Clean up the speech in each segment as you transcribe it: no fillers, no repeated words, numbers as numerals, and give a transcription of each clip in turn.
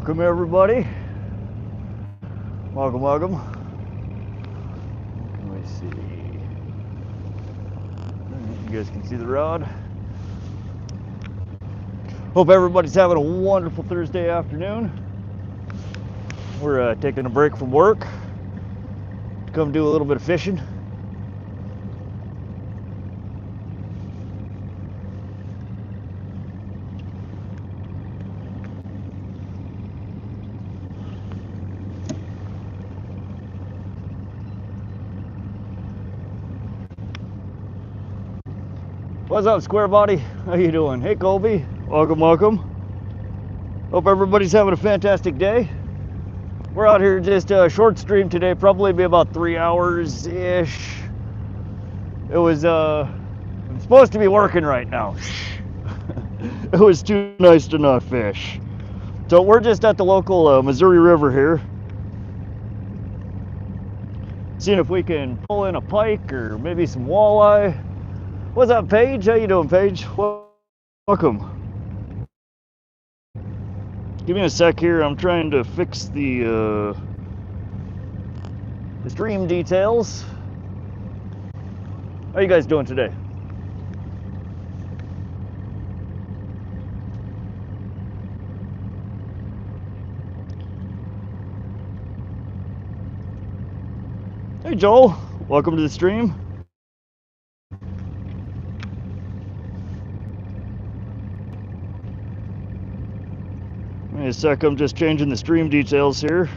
Welcome everybody. Welcome, welcome. Let me see. You guys can see the rod. Hope everybody's having a wonderful Thursday afternoon. We're taking a break from work to come do a little bit of fishing. What's up, Square Body? How you doing? Hey, Colby. Welcome, welcome. Hope everybody's having a fantastic day. We're out here just a short stream today, probably be about 3 hours-ish. It was, I'm supposed to be working right now. It was too nice to not fish. So we're just at the local Missouri River here. Seeing if we can pull in a pike or maybe some walleye. What's up, Paige? How you doing, Paige? Welcome. Give me a sec here. I'm trying to fix the stream details. How you guys doing today? Hey, Joel. Welcome to the stream. Give me a sec, I'm just changing the stream details here.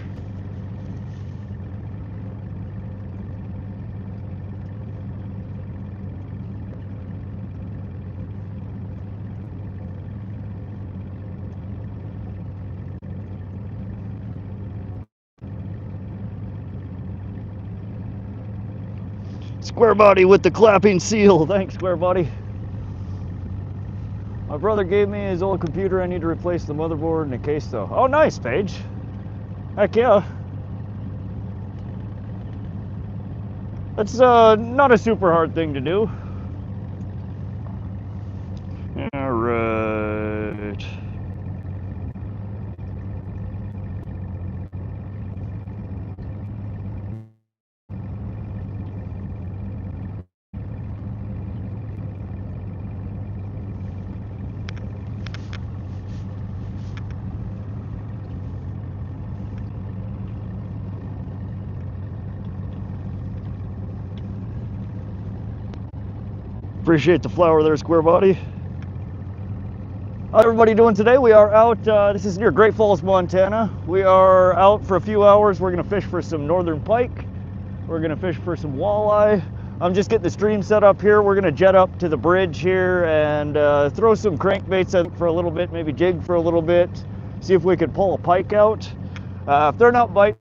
Square Body with the clapping seal. Thanks, Square Body. My brother gave me his old computer. I need to replace the motherboard and the case though. Oh, nice, Paige. Heck yeah. That's not a super hard thing to do. All right. Appreciate the flower there, Square Body. How's everybody doing today? We are out, this is near Great Falls, Montana. We are out for a few hours. We're gonna fish for some northern pike. We're gonna fish for some walleye. I'm just getting the stream set up here. We're gonna jet up to the bridge here and throw some crankbaits in for a little bit, maybe jig for a little bit, see if we could pull a pike out. If they're not biting,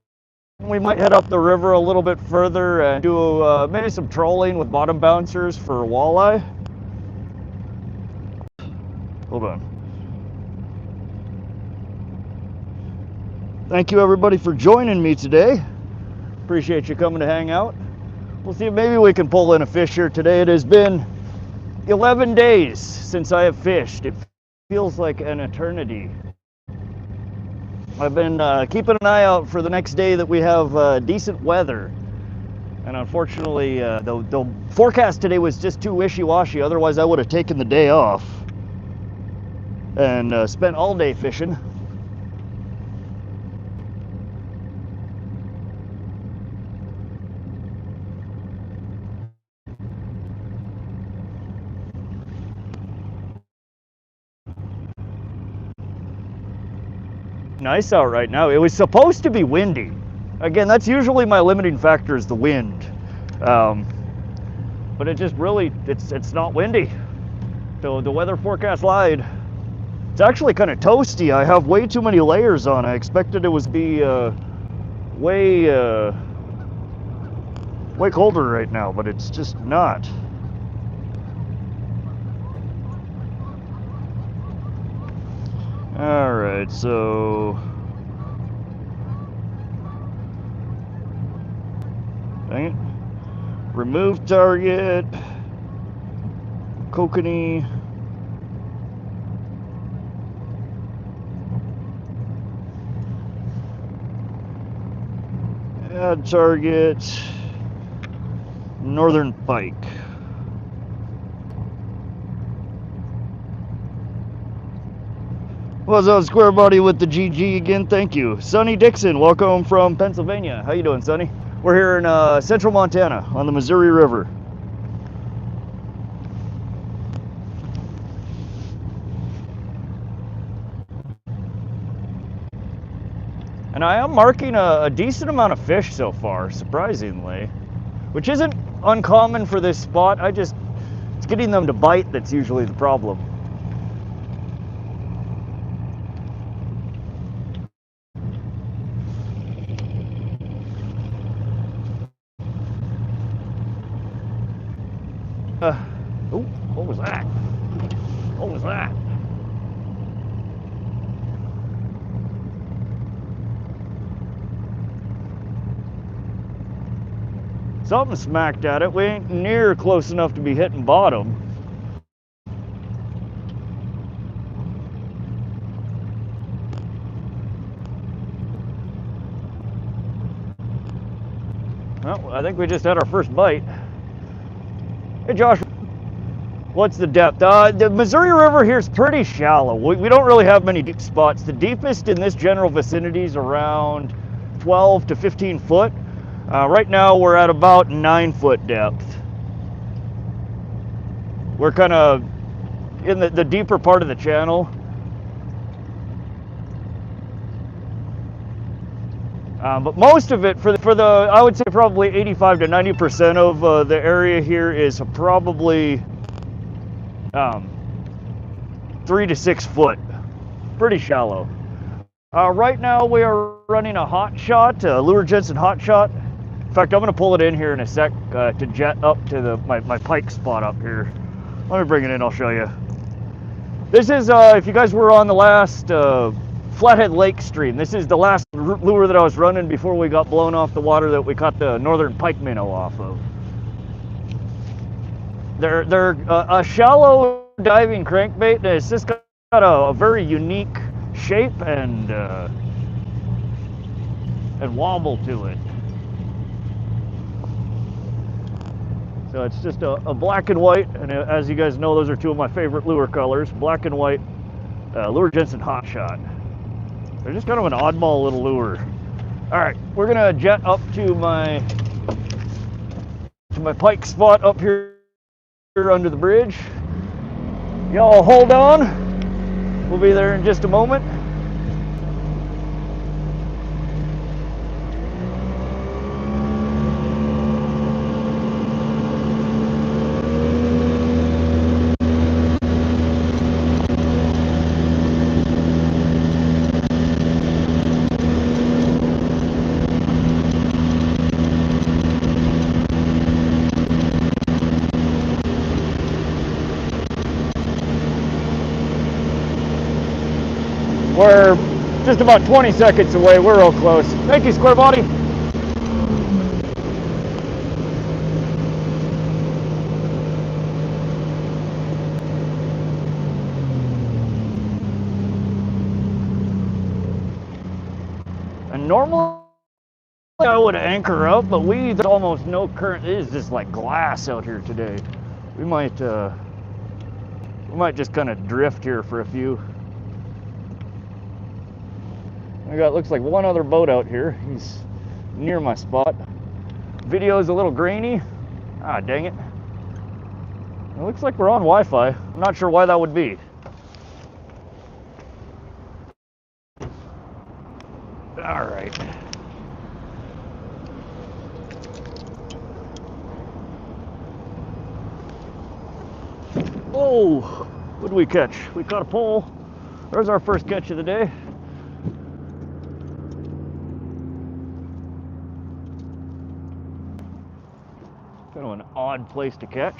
we might head up the river a little bit further and do maybe some trolling with bottom bouncers for walleye. Hold on. Thank you everybody for joining me today. Appreciate you coming to hang out. We'll see if maybe we can pull in a fish here today. It has been 11 days since I have fished. It feels like an eternity. I've been keeping an eye out for the next day that we have decent weather. And unfortunately, the forecast today was just too wishy-washy. Otherwise, I would have taken the day off and spent all day fishing. Nice out right now. It was supposed to be windy. Again, that's usually my limiting factor is the wind. But it just really, it's not windy. So the weather forecast lied. It's actually kind of toasty. I have way too many layers on. I expected it was be way colder right now, but it's just not. All right, so dang it. Remove target. Kokanee. Add target, northern pike. What's up, Square Buddy with the GG again? Thank you. Sonny Dixon, welcome from Pennsylvania. How you doing, Sonny? We're here in central Montana on the Missouri River. And I am marking a decent amount of fish so far, surprisingly, which isn't uncommon for this spot. It's getting them to bite that's usually the problem. Oh, what was that? What was that? Something smacked at it. We ain't near close enough to be hitting bottom. Well, I think we just had our first bite. Hey, Josh, what's the depth? The Missouri River here is pretty shallow. We don't really have many deep spots. The deepest in this general vicinity is around 12 to 15 foot. Right now we're at about 9 foot depth. We're kind of in the deeper part of the channel. But most of it, for the I would say probably 85 to 90% of the area here is probably 3 to 6 foot. Pretty shallow. Right now we are running a hot shot, lure Jensen hot shot. In fact, I'm going to pull it in here in a sec to jet up to my pike spot up here. Let me bring it in, I'll show you. This is, if you guys were on the last Flathead Lake stream, this is the last lure that I was running before we got blown off the water that we caught the northern pike minnow off of. They're a shallow diving crankbait, and it's just got a very unique shape and wobble to it. So it's just a black and white, and as you guys know, those are two of my favorite lure colors, black and white lure Jensen hot shot. They're just kind of an oddball little lure. All right, we're gonna jet up to my pike spot up here under the bridge. Y'all hold on. We'll be there in just a moment. We're just about 20 seconds away. We're real close. Thank you, Square Body. And normally I would anchor up, but there's almost no current. It is just like glass out here today. We might just kind of drift here for a few. Looks like one other boat out here. He's near my spot. Video's a little grainy. Ah, dang it. It looks like we're on Wi-Fi. I'm not sure why that would be. All right. Oh, what did we catch? We caught a pole. There's our first catch of the day. Kind of an odd place to catch.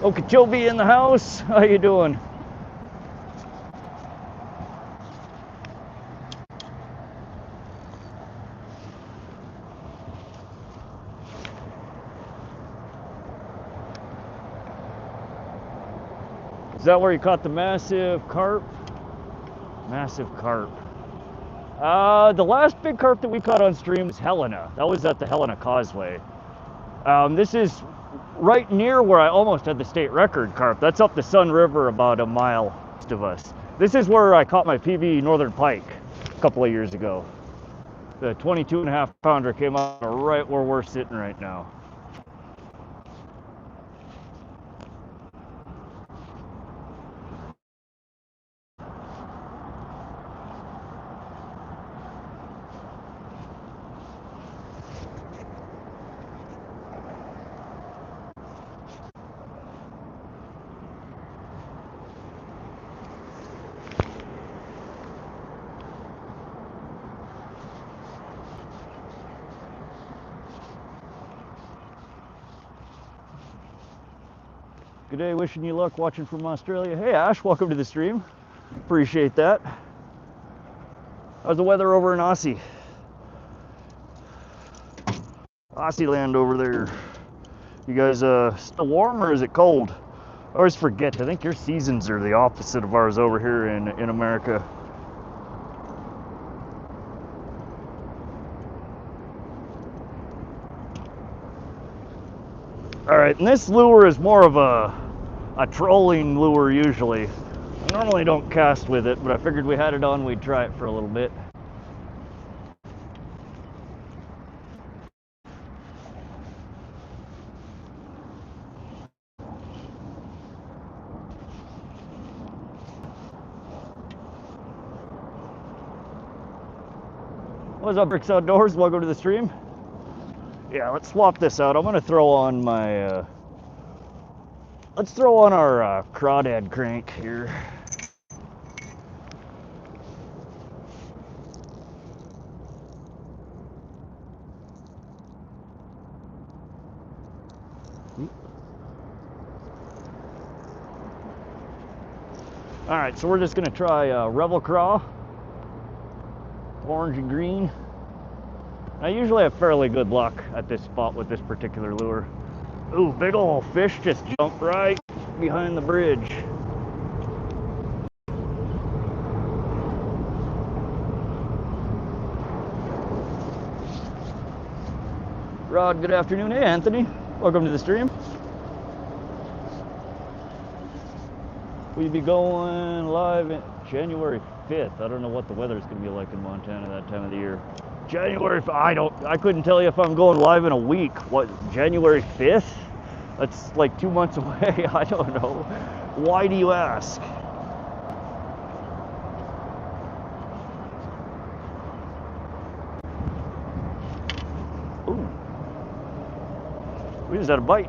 Okeechobee in the house. How you doing? Is that where you caught the massive carp? Massive carp. The last big carp that we caught on stream was Helena. That was at the Helena Causeway. This is right near where I almost had the state record carp. That's up the Sun River about a mile east of us. This is where I caught my PV northern pike a couple of years ago. The 22.5 pounder came out right where we're sitting right now. Good day, wishing you luck watching from Australia. Hey Ash, welcome to the stream. Appreciate that. How's the weather over in Aussie? Aussie land over there. You guys still warm or is it cold? I always forget. I think your seasons are the opposite of ours over here in America. All right, and this lure is more of a trolling lure usually. I normally don't cast with it, but I figured we had it on, we'd try it for a little bit. What's up, Rick's Outdoors? Welcome to the stream. Yeah, let's swap this out. I'm gonna throw on my let's throw on our crawdad crank here. All right, so we're just gonna try Rebel Craw, orange and green. I usually have fairly good luck at this spot with this particular lure. Ooh, big ol' fish just jumped right behind the bridge. Rod, good afternoon. Hey, Anthony. Welcome to the stream. We'll be going live in January 5th. I don't know what the weather's going to be like in Montana that time of the year. January, I couldn't tell you if I'm going live in a week. What, January 5th? That's like 2 months away. I don't know. Why do you ask? Ooh. We just had a bite.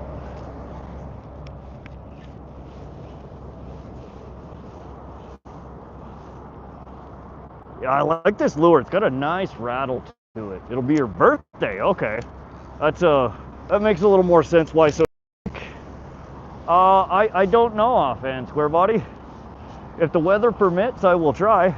Yeah, I like this lure. It's got a nice rattle to it. It'll be your birthday. Okay. That makes a little more sense why so I don't know offhand, Square Body. If the weather permits, I will try.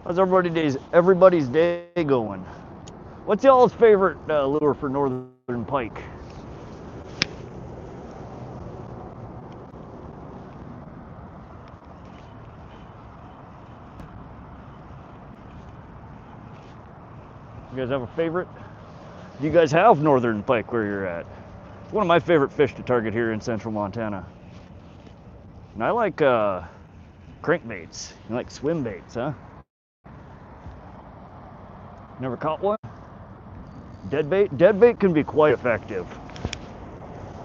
How's everybody's day going? What's y'all's favorite lure for northern pike? You guys have a favorite? Do you guys have northern pike where you're at? It's one of my favorite fish to target here in central Montana. And I like crankbaits. You like swim baits, huh? Never caught one? Deadbait? Deadbait can be quite effective.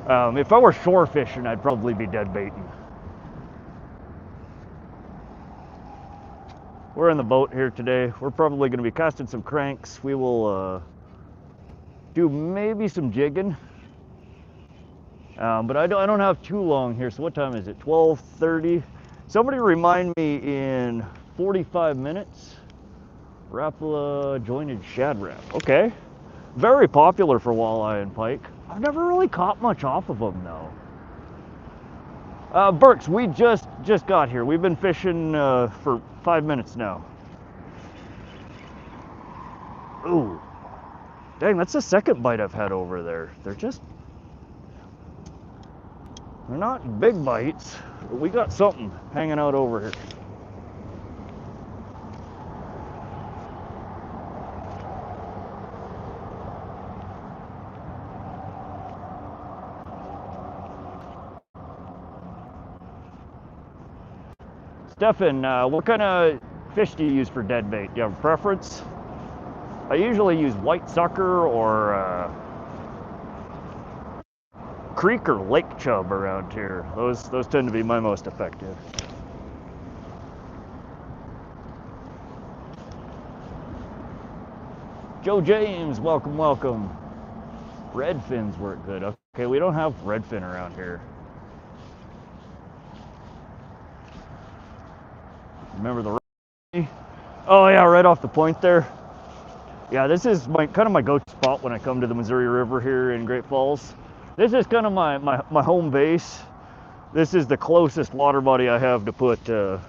If I were shore fishing, I'd probably be deadbaiting. We're in the boat here today. We're probably going to be casting some cranks. We will do maybe some jigging. But I don't have too long here. So what time is it? 12:30. Somebody remind me in 45 minutes. Rapala jointed shad wrap. Okay. Very popular for walleye and pike. I've never really caught much off of them though. Burks, we just got here. We've been fishing for 5 minutes now. Ooh, dang, that's the second bite I've had over there. They're not big bites, but we got something hanging out over here. Stefan, what kind of fish do you use for dead bait? Do you have a preference? I usually use white sucker or creek or lake chub around here. Those tend to be my most effective. Joe James, welcome, welcome. Red fins work good. Okay, we don't have redfin around here. Remember the... Oh yeah, right off the point there. Yeah, this is kind of my go-to spot when I come to the Missouri River here in Great Falls. This is kind of my home base. This is the closest water body I have to put the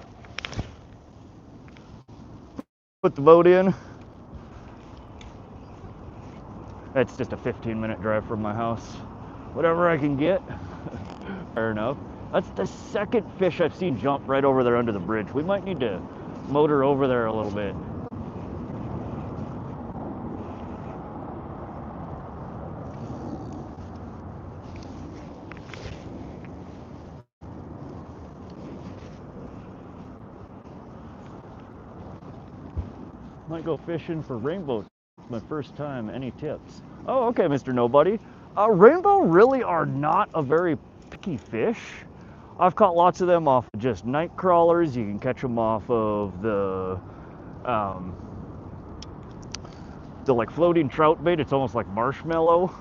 boat in. It's just a 15-minute drive from my house. Whatever I can get. Fair enough. That's the second fish I've seen jump right over there under the bridge. We might need to motor over there a little bit. Might go fishing for rainbow. It's my first time. Any tips? Oh, okay, Mr. Nobody. Rainbow really are not a very picky fish. I've caught lots of them off of just night crawlers. You can catch them off of the like floating trout bait. It's almost like marshmallow.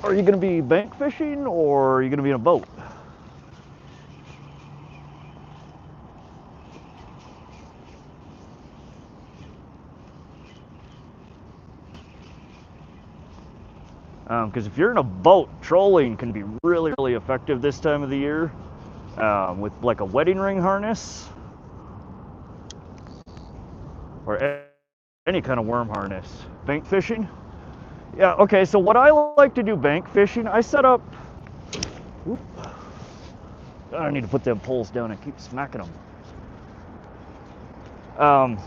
Are you going to be bank fishing or are you going to be in a boat? Because if you're in a boat, trolling can be really, really effective this time of the year with like a wedding ring harness or any kind of worm harness. Bank fishing? Yeah, okay, so what I like to do bank fishing, I set up... Whoop, I need to put them poles down and keep smacking them.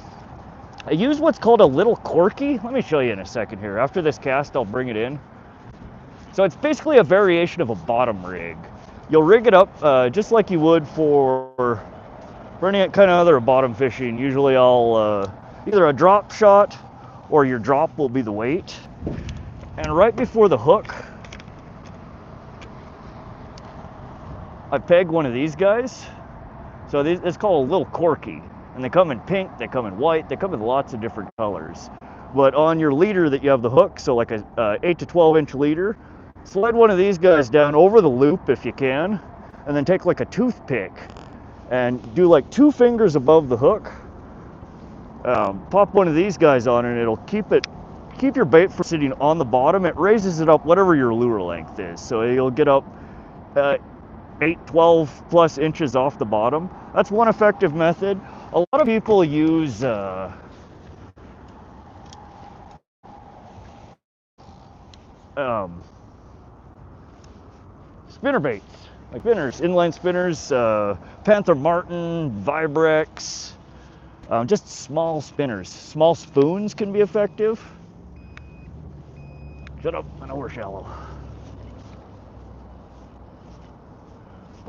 I use what's called a little Corky. Let me show you in a second here. After this cast, I'll bring it in. So it's basically a variation of a bottom rig. You'll rig it up just like you would for any kind of other bottom fishing. Usually I'll either a drop shot or your drop will be the weight. And right before the hook, I peg one of these guys. So it's called a little Corky. And they come in pink, they come in white, they come in lots of different colors. But on your leader that you have the hook, so like a 8 to 12 inch leader, slide one of these guys down over the loop if you can, and then take like a toothpick and do like 2 fingers above the hook. Pop one of these guys on and it'll keep your bait from sitting on the bottom. It raises it up whatever your lure length is. So you'll get up 8, 12 plus inches off the bottom. That's one effective method. A lot of people use spinner baits, like spinners, inline spinners, Panther Martin, Vibrex, just small spinners. Small spoons can be effective. Shut up, I know we're shallow.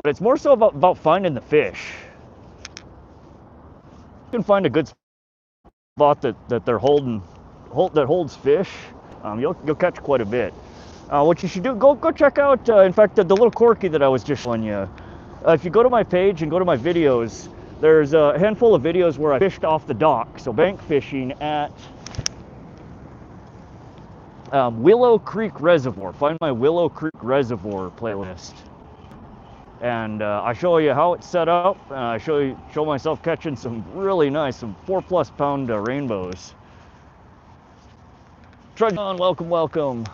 But it's more so about finding the fish. You can find a good spot that they're that holds fish. You'll catch quite a bit. What you should do, go check out, in fact, the little Corky that I was just showing you. If you go to my page and go to my videos, there's a handful of videos where I fished off the dock, so bank fishing at Willow Creek Reservoir. Find my Willow Creek Reservoir playlist. And I show you how it's set up, and I show myself catching some really nice, some 4+ pound rainbows. Trout, welcome, welcome.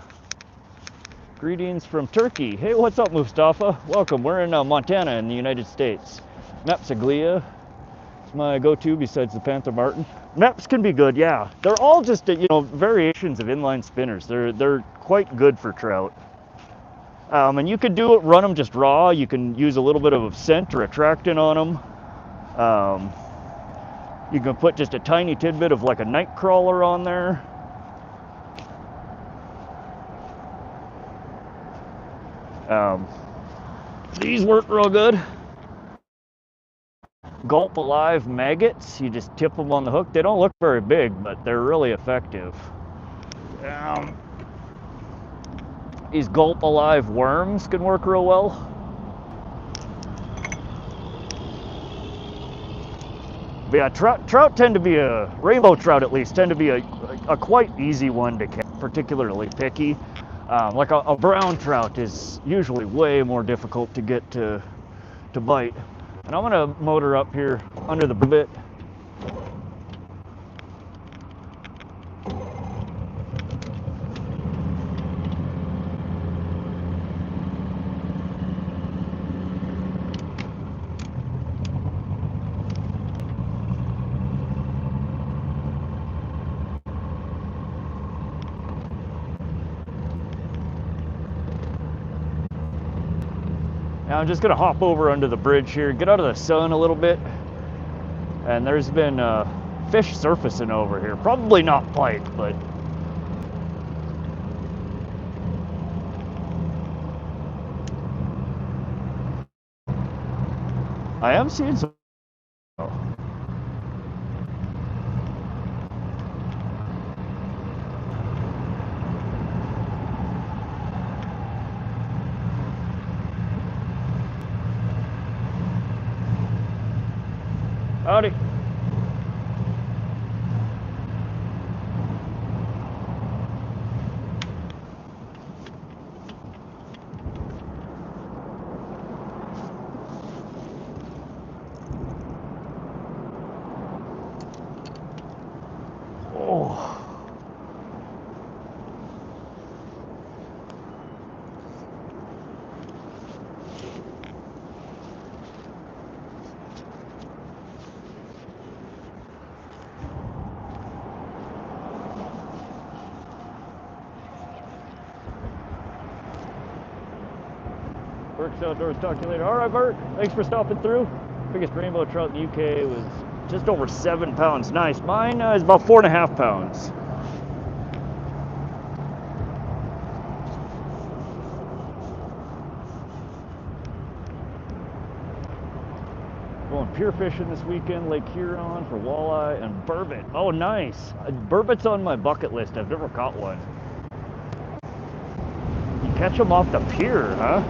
Greetings from Turkey. Hey, what's up, Mustafa? Welcome. We're in Montana in the United States. Mapsaglia. It's my go-to besides the Panther Martin. Meps can be good, yeah. They're all just, you know, variations of inline spinners. They're quite good for trout. And you could do it, run them just raw. You can use a little bit of scent or attractant on them. You can put just a tiny tidbit of like a night crawler on there. These work real good. Gulp Alive maggots, you just tip them on the hook. They don't look very big, but they're really effective. These Gulp Alive worms can work real well. But yeah, trout tend to be rainbow trout at least, tend to be a quite easy one to catch, particularly picky. Like a brown trout is usually way more difficult to get to bite. And I'm gonna motor up here under the bit. Now I'm just gonna hop over under the bridge here, get out of the sun a little bit. And there's been fish surfacing over here. Probably not pike, but I am seeing some. Howdy. Oh. Perch Outdoors, talk to you later. All right, Bert, thanks for stopping through. Biggest rainbow trout in the UK was just over 7 pounds. Nice. Mine is about 4.5 pounds. Going pier fishing this weekend, Lake Huron for walleye and burbot. Oh, nice. Burbot's on my bucket list. I've never caught one. You catch them off the pier, huh?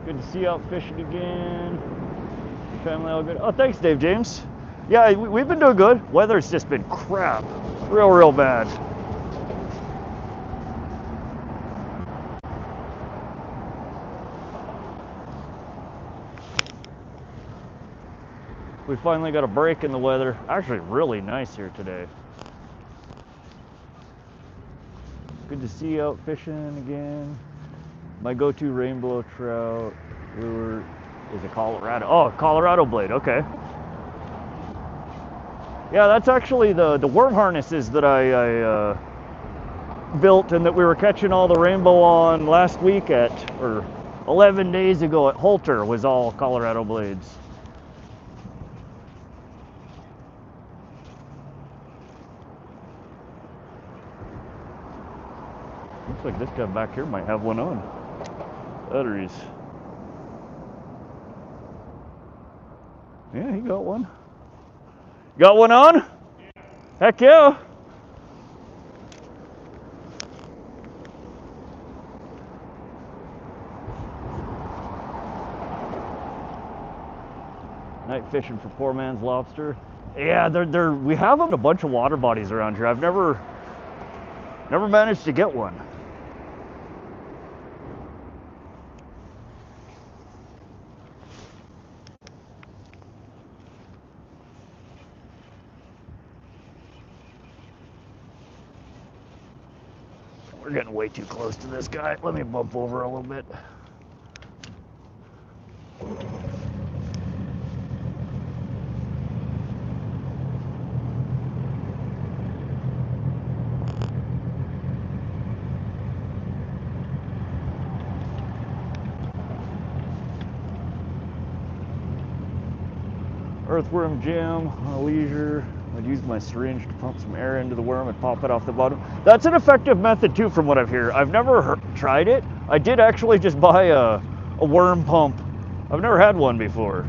Good to see you out fishing again. Family all good? Oh, thanks, Dave James. Yeah, we've been doing good. Weather's just been crap. Real bad. We finally got a break in the weather. Actually, really nice here today. Good to see you out fishing again. My go-to rainbow trout lure is a Colorado. Oh, Colorado blade, okay. Yeah, that's actually the worm harnesses that I built and that we were catching all the rainbow on last week or 11 days ago at Holter was all Colorado blades. Looks like this guy back here might have one on. Batteries. Yeah, he got one. Got one on? Yeah. Heck yeah. Night fishing for poor man's lobster. Yeah, we have a bunch of water bodies around here. I've never managed to get one. We're getting way too close to this guy. Let me bump over a little bit. Earthworm jam on a leisure. I'd use my syringe to pump some air into the worm and pop it off the bottom. That's an effective method too, from what I've heard. I've never tried it. I did actually just buy a worm pump. I've never had one before.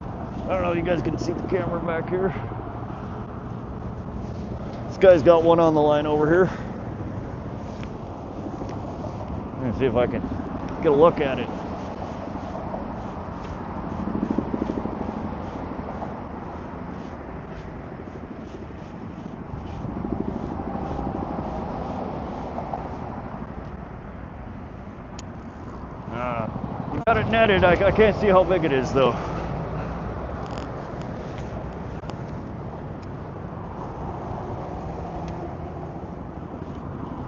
I don't know if you guys can see the camera back here. This guy's got one on the line over here. Let me see if I can get a look at it. You got it netted. I can't see how big it is though.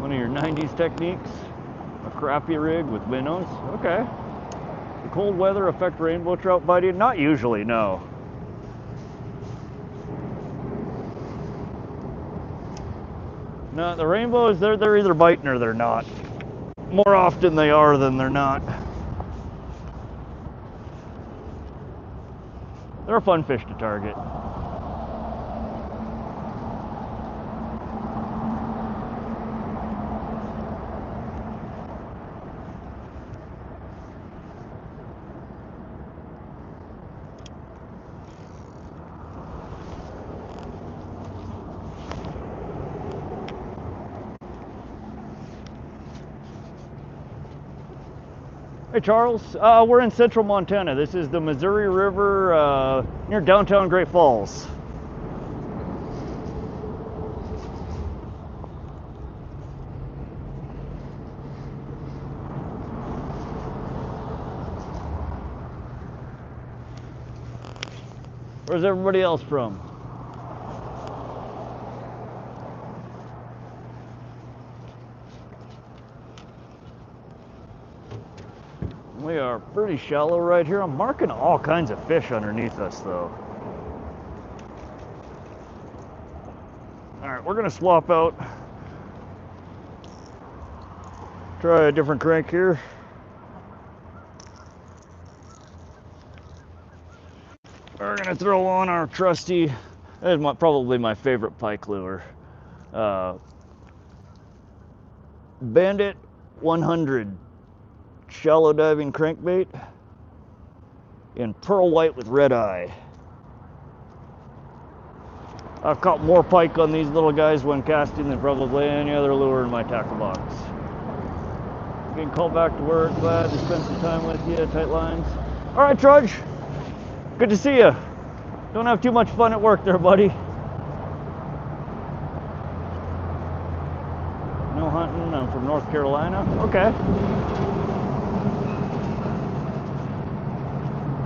One of your 90s techniques. A crappie rig with minnows. Okay. The cold weather affect rainbow trout biting? Not usually, no. No, the rainbows, they're either biting or they're not. More often they are than they're not. They're a fun fish to target. Hey Charles, we're in central Montana. This is the Missouri River near downtown Great Falls. Where's everybody else from? We are pretty shallow right here. I'm marking all kinds of fish underneath us though. All right, we're gonna swap out. Try a different crank here. We're gonna throw on our trusty, that is probably my favorite pike lure. Bandit 100 shallow diving crankbait in pearl white with red eye. I've caught more pike on these little guys when casting than probably any other lure in my tackle box. Getting called back to work, glad to spend some time with you, tight lines. All right, Trudge, good to see you. Don't have too much fun at work there, buddy. No hunting, I'm from North Carolina. Okay.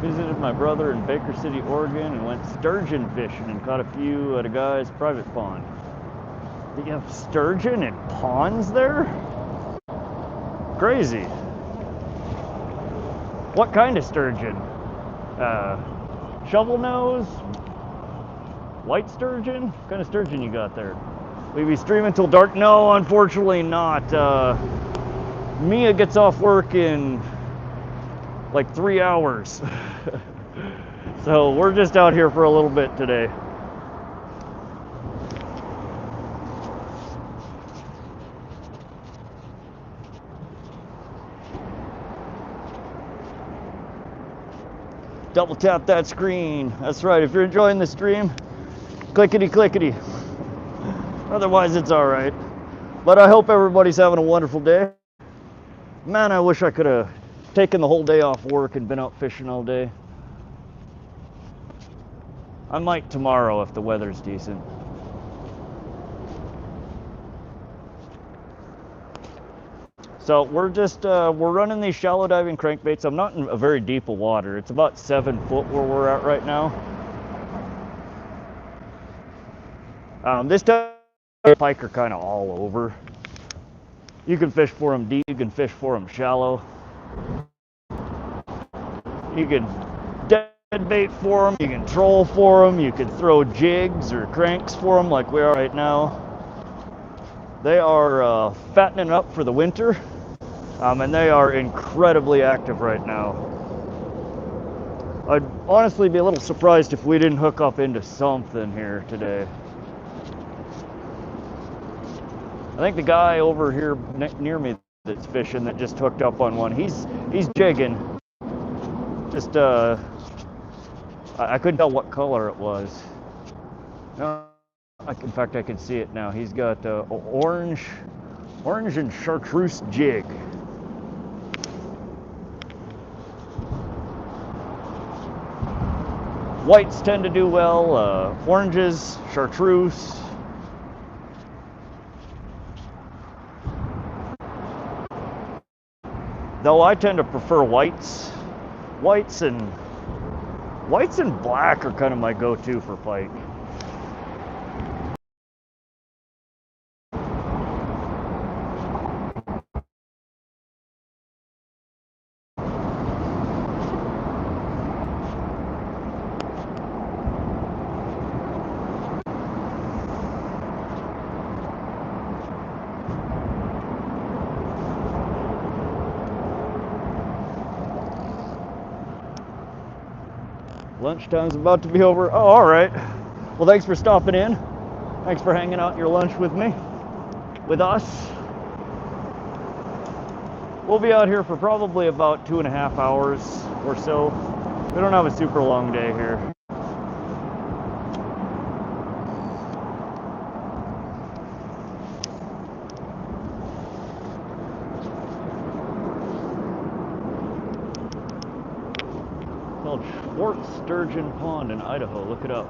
Visited my brother in Baker City, Oregon, and went sturgeon fishing and caught a few at a guy's private pond. Do you have sturgeon in ponds there? Crazy. What kind of sturgeon? Shovel nose? White sturgeon? What kind of sturgeon you got there? Will you be streaming till dark? No, unfortunately not. Mia gets off work in like 3 hours. So we're just out here for a little bit today. Double tap that screen. That's right, if you're enjoying the stream, clickety clickety. Otherwise it's all right. But I hope everybody's having a wonderful day. Man, I wish I could have taken the whole day off work and been out fishing all day. I might tomorrow if the weather's decent. So we're just, we're running these shallow diving crankbaits. I'm not in a very deep of water. It's about 7 foot where we're at right now. This time, pike are kind of all over. You can fish for them deep, you can fish for them shallow. You can dead bait for them, you can troll for them, you can throw jigs or cranks for them like we are right now. They are fattening up for the winter, and they are incredibly active right now. I'd honestly be a little surprised if we didn't hook up into something here today. I think the guy over here near me that's fishing that just hooked up on one, he's jigging. Just I couldn't tell what color it was. No, in fact I can see it now. He's got orange and chartreuse jig. Whites tend to do well. Oranges, chartreuse. Though I tend to prefer whites. Whites and black are kind of my go-to for pike. Lunchtime's about to be over. Oh, all right. Well, thanks for stopping in. Thanks for hanging out your lunch with me, with us. We'll be out here for probably about 2.5 hours or so. We don't have a super long day here. Fort Sturgeon Pond in Idaho. Look it up.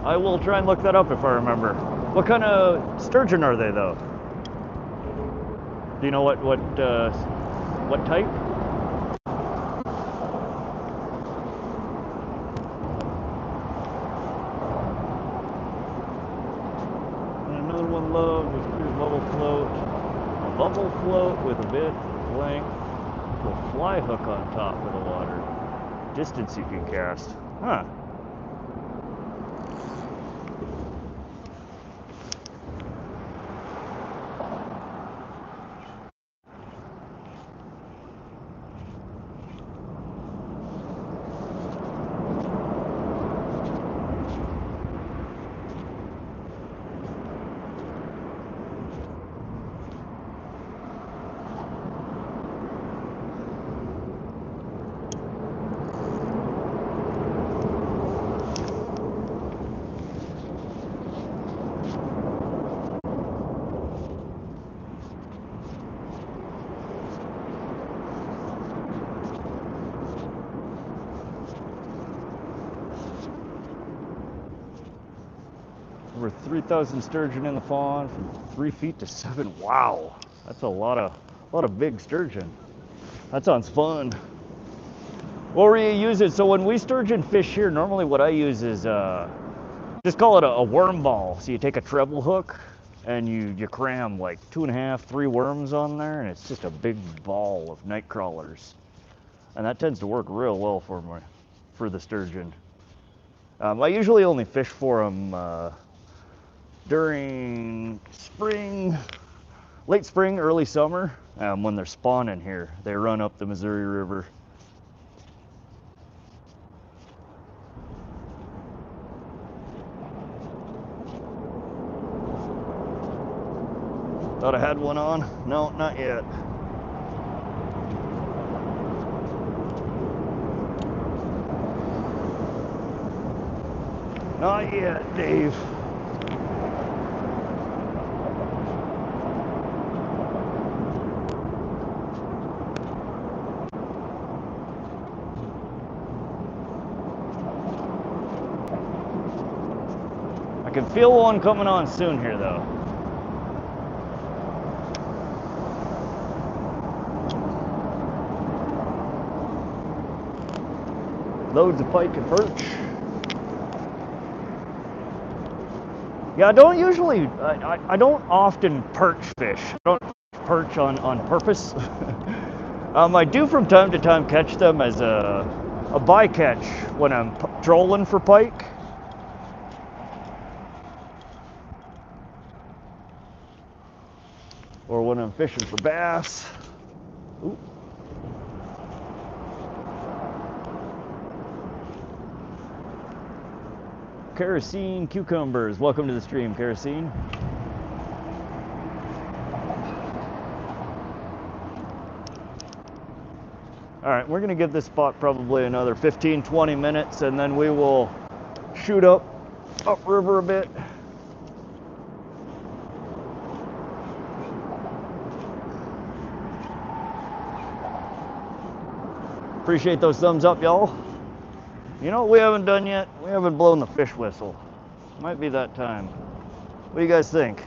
I will try and look that up if I remember. What kind of sturgeon are they, though? Do you know what type? And another one loved was clear bubble float. A bubble float with a bit length, with a fly hook on top of the water. Distance you can cast. Huh. Over 3,000 sturgeon in the pond from 3 feet to 7. Wow, that's a lot of big sturgeon. That sounds fun. What were you using? So when we sturgeon fish here, normally what I use is just call it a worm ball. So you take a treble hook and you cram like 2.5, 3 worms on there, and it's just a big ball of night crawlers. And that tends to work real well for the sturgeon. I usually only fish for them during spring, late spring, early summer, when they're spawning here. They run up the Missouri River. Thought I had one on. No, not yet. Not yet, Dave. I can feel one coming on soon here, though. Loads of pike and perch. Yeah, I don't usually, I don't often perch fish. I don't perch on purpose. I do from time to time catch them as a bycatch when I'm trolling for pike. Or when I'm fishing for bass. Ooh. Kerosene cucumbers. Welcome to the stream, Kerosene. All right, we're gonna give this spot probably another 15-20 minutes, and then we will shoot upriver a bit. Appreciate those thumbs up, y'all. You know what we haven't done yet? We haven't blown the fish whistle. Might be that time. What do you guys think?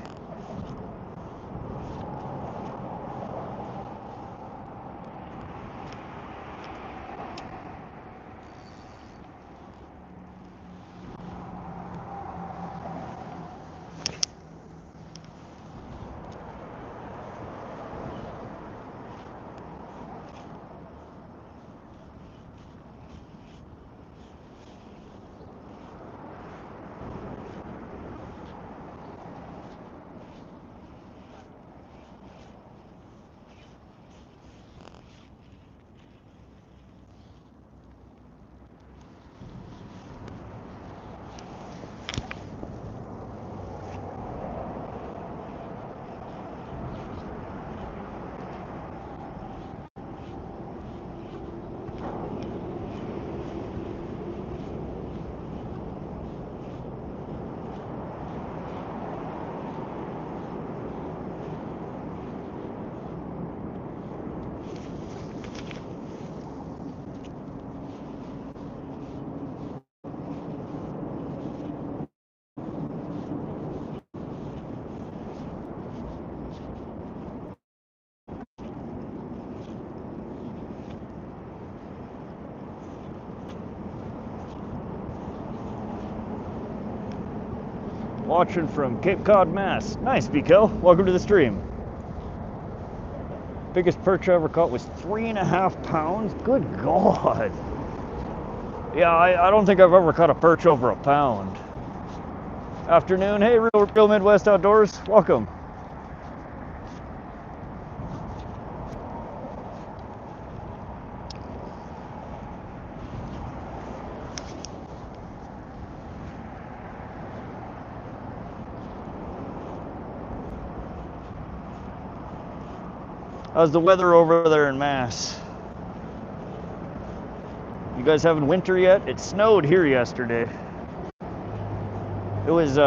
Watching from Cape Cod, Mass. Nice, BKL. Welcome to the stream. Biggest perch I ever caught was 3.5 pounds. Good God. Yeah, I don't think I've ever caught a perch over a pound. Afternoon. Hey, Real Midwest Outdoors. Welcome. How's the weather over there in Mass? You guys having winter yet? It snowed here yesterday. It was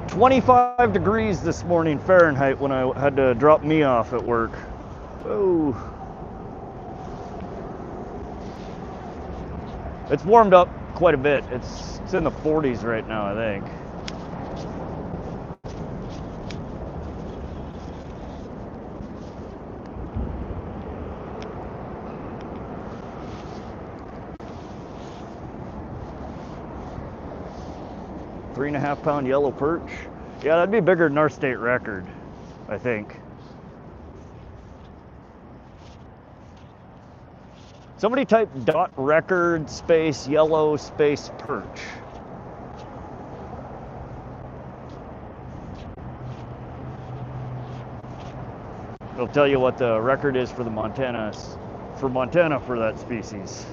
25 degrees this morning Fahrenheit when I had to drop me off at work. Whoa. It's warmed up quite a bit. It's in the 40s right now, I think. .5 pound yellow perch. Yeah, that'd be bigger than our state record, I think. Somebody type .record space yellow space perch. It'll tell you what the record is for the Montana for that species.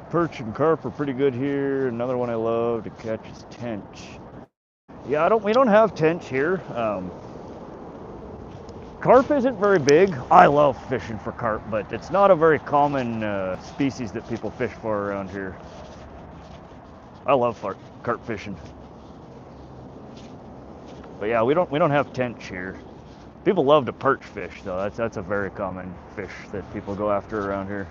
Perch and carp are pretty good here. Another one I love to catch is tench. Yeah, we don't have tench here. Carp isn't very big. I love fishing for carp, but it's not a very common species that people fish for around here. I love carp fishing. But yeah, we don't have tench here. People love to perch fish though. That's a very common fish that people go after around here.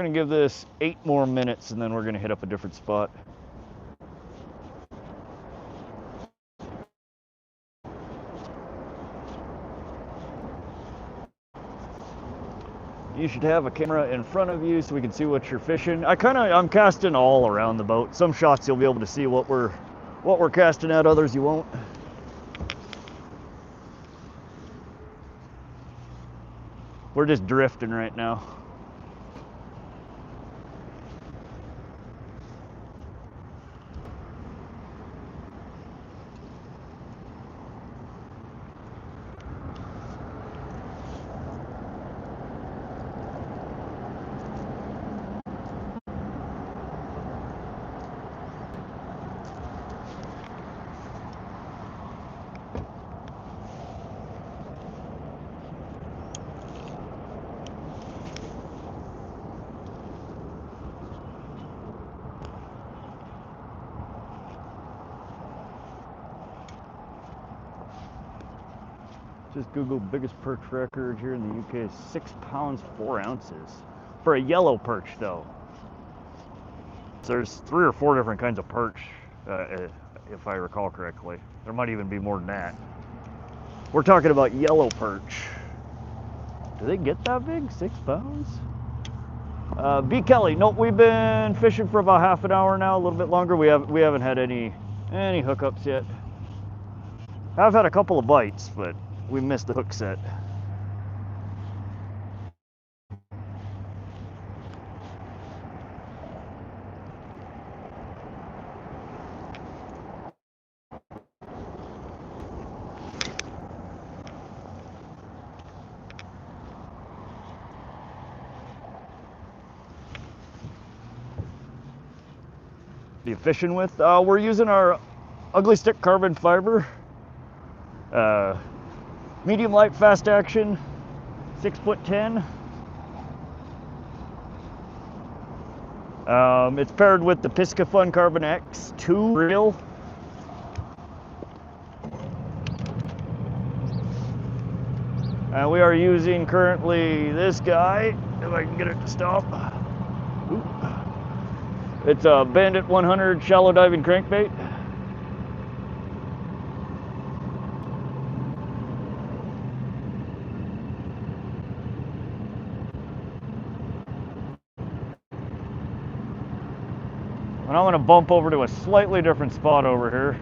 gonna give this 8 more minutes and then we're gonna hit up a different spot. You should have a camera in front of you so we can see what you're fishing. I'm casting all around the boat. Some shots you'll be able to see what we're casting at, others you won't. We're just drifting right now. Just Google biggest perch record here in the UK is 6 pounds 4 ounces for a yellow perch though. So there's 3 or 4 different kinds of perch, if I recall correctly. There might even be more than that. We're talking about yellow perch. Do they get that big? 6 pounds? B. Kelly, nope, we've been fishing for about half an hour now, a little bit longer. We haven't had any hookups yet. I've had a couple of bites, but we missed the hook set. Are you fishing with? We're using our ugly stick carbon fiber. Medium light fast action, 6'10". It's paired with the Pisca Fun Carbon X2 reel. And we are using currently this guy, if I can get it to stop. Oop. It's a Bandit 100 shallow diving crankbait. And I'm going to bump over to a slightly different spot over here.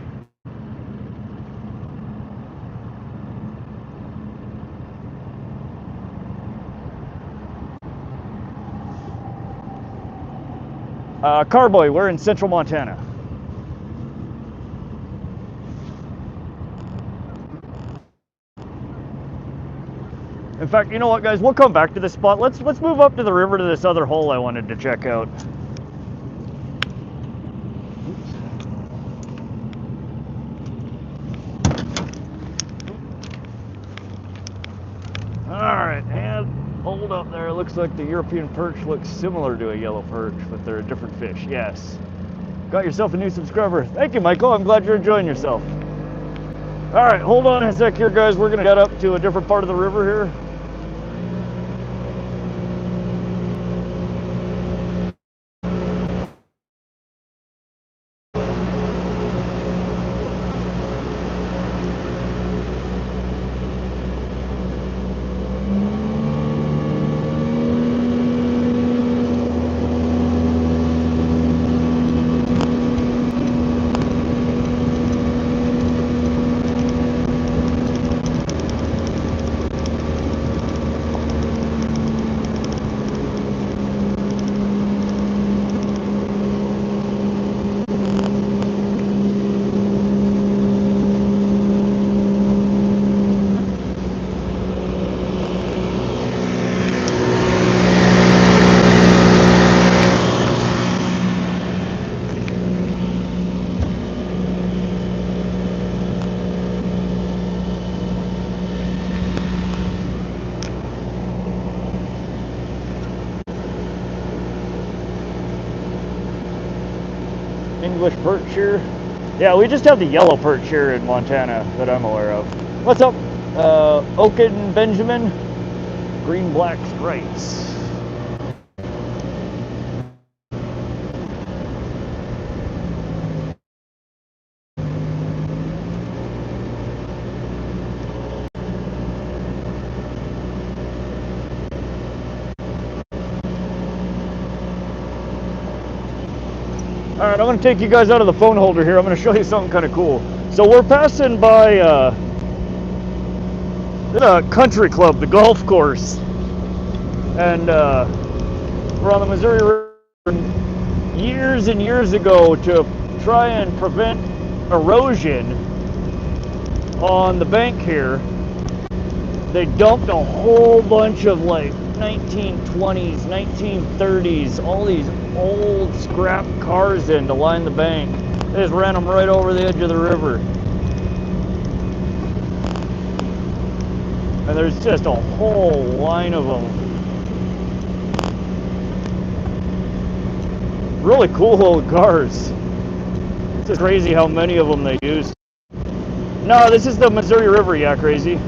Carboy, we're in central Montana. In fact, you know what, guys? We'll come back to this spot. Let's move up to the river to this other hole I wanted to check out. Alright, and hold up there. It looks like the European perch looks similar to a yellow perch, but they're a different fish. Yes. Got yourself a new subscriber. Thank you, Michael. I'm glad you're enjoying yourself. Alright, hold on a sec here, guys. We're going to get up to a different part of the river here. English perch here. Yeah, we just have the yellow perch here in Montana that I'm aware of. What's up, Oaken Benjamin? Green black stripes. All right, I'm going to take you guys out of the phone holder here. I'm going to show you something kind of cool. So we're passing by a country club, the golf course, and we're on the Missouri River. Years and years ago, to try and prevent erosion on the bank here, they dumped a whole bunch of like 1920s, 1930s, all these old scrap cars in to line the bank. They just ran them right over the edge of the river. And there's just a whole line of them. Really cool old cars. It's just crazy how many of them they use. No, this is the Missouri River, yeah, crazy.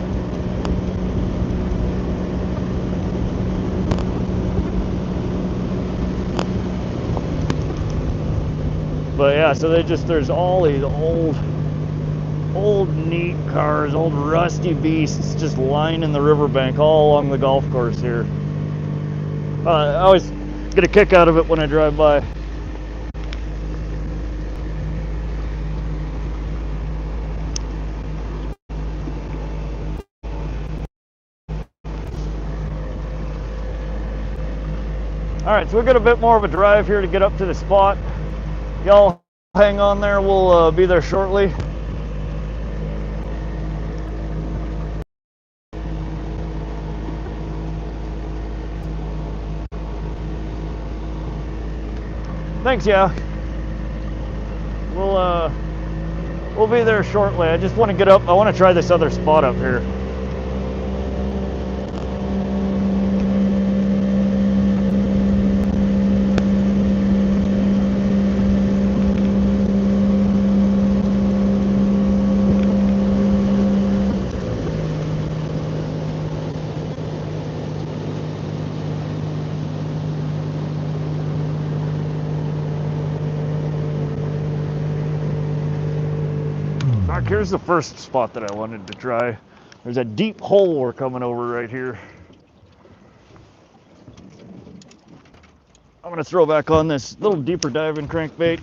But yeah, so there's all these old neat cars, old rusty beasts just lining the riverbank all along the golf course here. I always get a kick out of it when I drive by. All right, so we've got a bit more of a drive here to get up to the spot. Y'all hang on there, we'll be there shortly. Thanks, yeah. We'll be there shortly. I just want to get up. I want to try this other spot up here. Here's the first spot that I wanted to try. There's a deep hole we're coming over right here. I'm gonna throw back on this little deeper diving crankbait.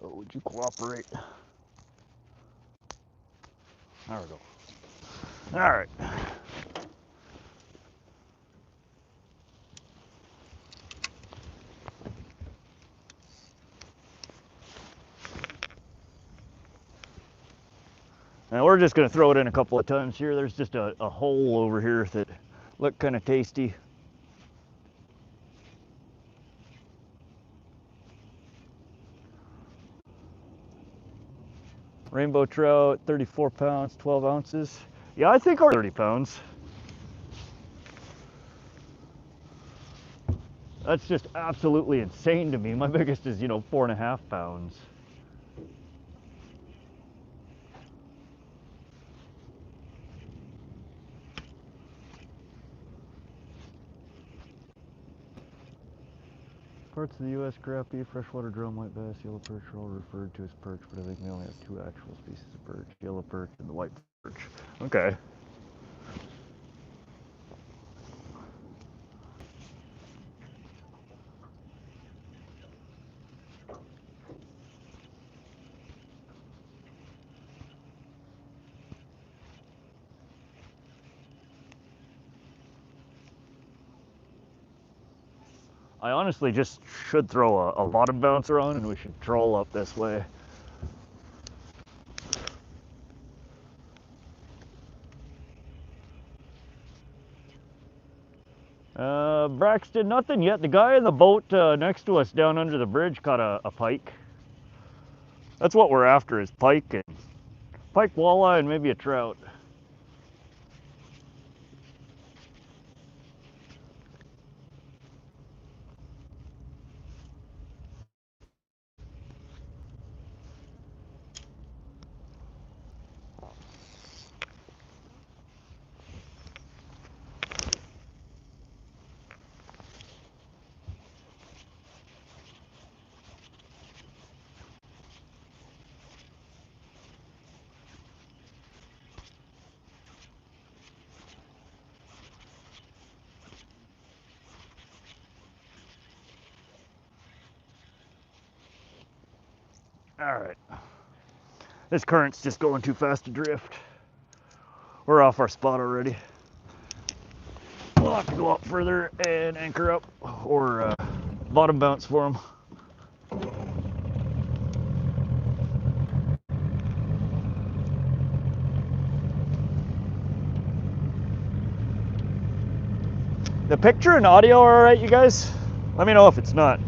Oh, would you cooperate? There we go. All right. Now we're just going to throw it in a couple of times here. There's just a hole over here that looked kind of tasty. Rainbow trout, 34 pounds, 12 ounces. Yeah, I think 30 pounds. That's just absolutely insane to me. My biggest is, 4.5 pounds. Parts of the U.S. crappie, freshwater drum, white bass, yellow perch are all referred to as perch, but I think we only have 2 actual species of perch, yellow perch and the white perch. Okay. I honestly just should throw a bottom bouncer on and we should troll up this way. Braxton, nothing yet. The guy in the boat next to us down under the bridge caught a pike. That's what we're after, is pike walleye and maybe a trout. All right. This current's just going too fast to drift. We're off our spot already. We'll have to go up further and anchor up or bottom bounce for them. The picture and audio are all right, you guys? Let me know if it's not.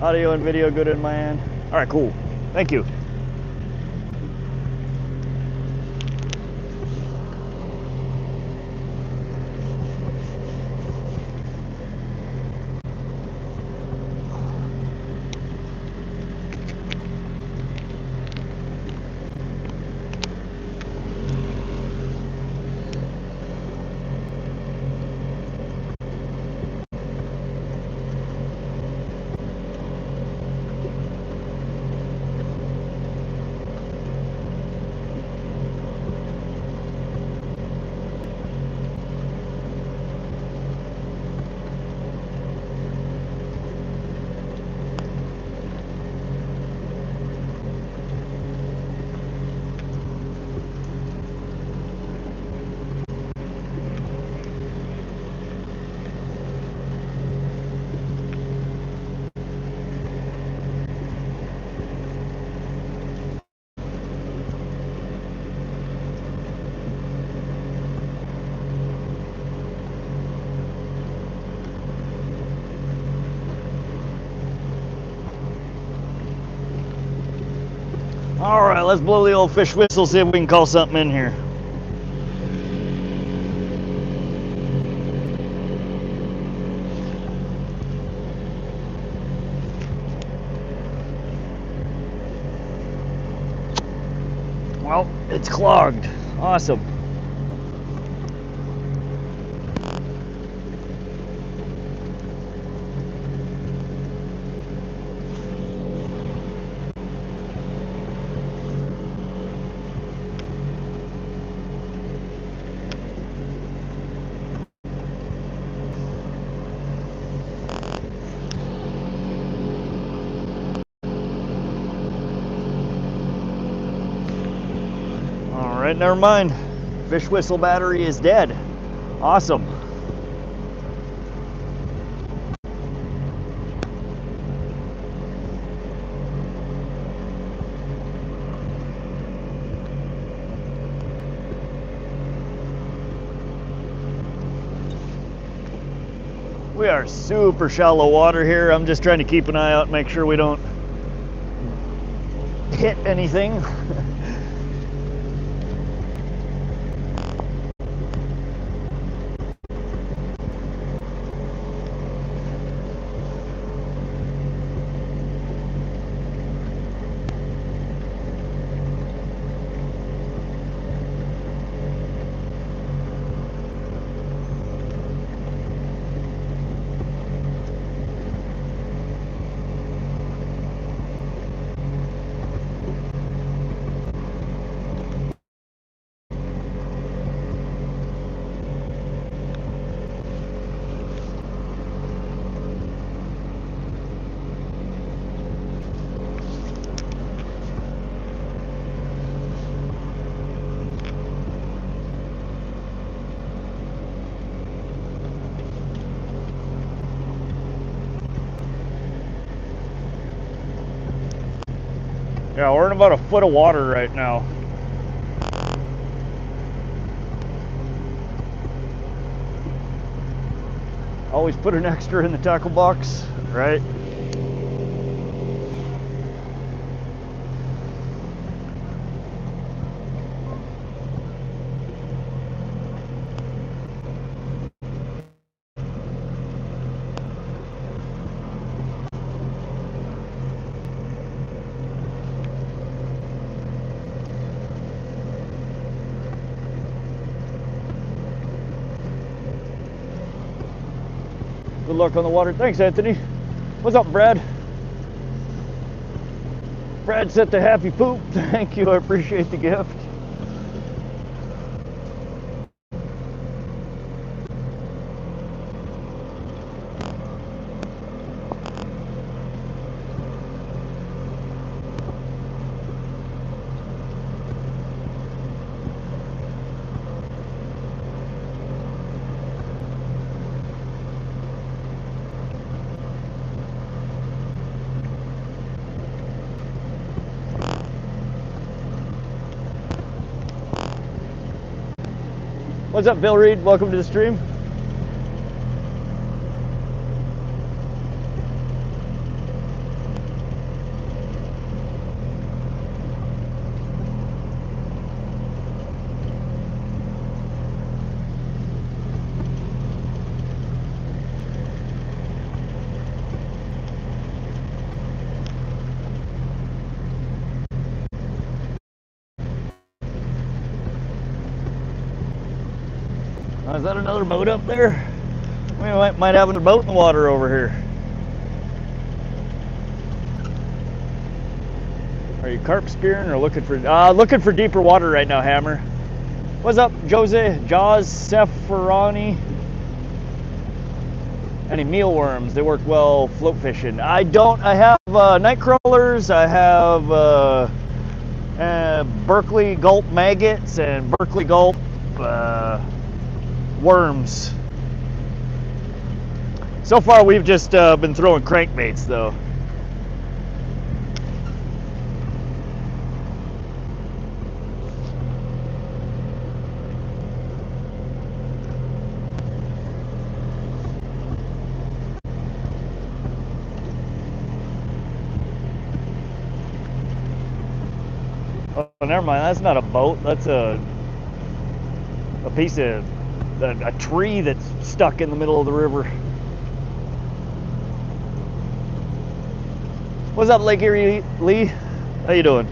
Audio and video good in my end. All right, cool. Thank you. All right, let's blow the old fish whistle, see if we can call something in here. Well, it's clogged. Awesome. All right, never mind. Fish whistle battery is dead. Awesome. We are super shallow water here. I'm just trying to keep an eye out, make sure we don't hit anything. Yeah, we're in about a foot of water right now. Always put an extra in the tackle box, right? Good luck on the water. Thanks, Anthony. What's up, Brad? Brad sent the happy poop. Thank you. I appreciate the gift. What's up, Bill Reed? Welcome to the stream. Is that another boat up there? We might have another boat in the water over here. Are you carp spearing or looking for deeper water right now, Hammer? What's up, Jose, Jaws, Sepharani? Any mealworms? They work well float fishing. I have night crawlers. I have Berkeley gulp maggots and Berkeley gulp worms. So far we've just been throwing crankbaits though. Oh, never mind, that's not a boat, that's a piece of a tree that's stuck in the middle of the river. What's up, Lake Erie Lee? How you doing?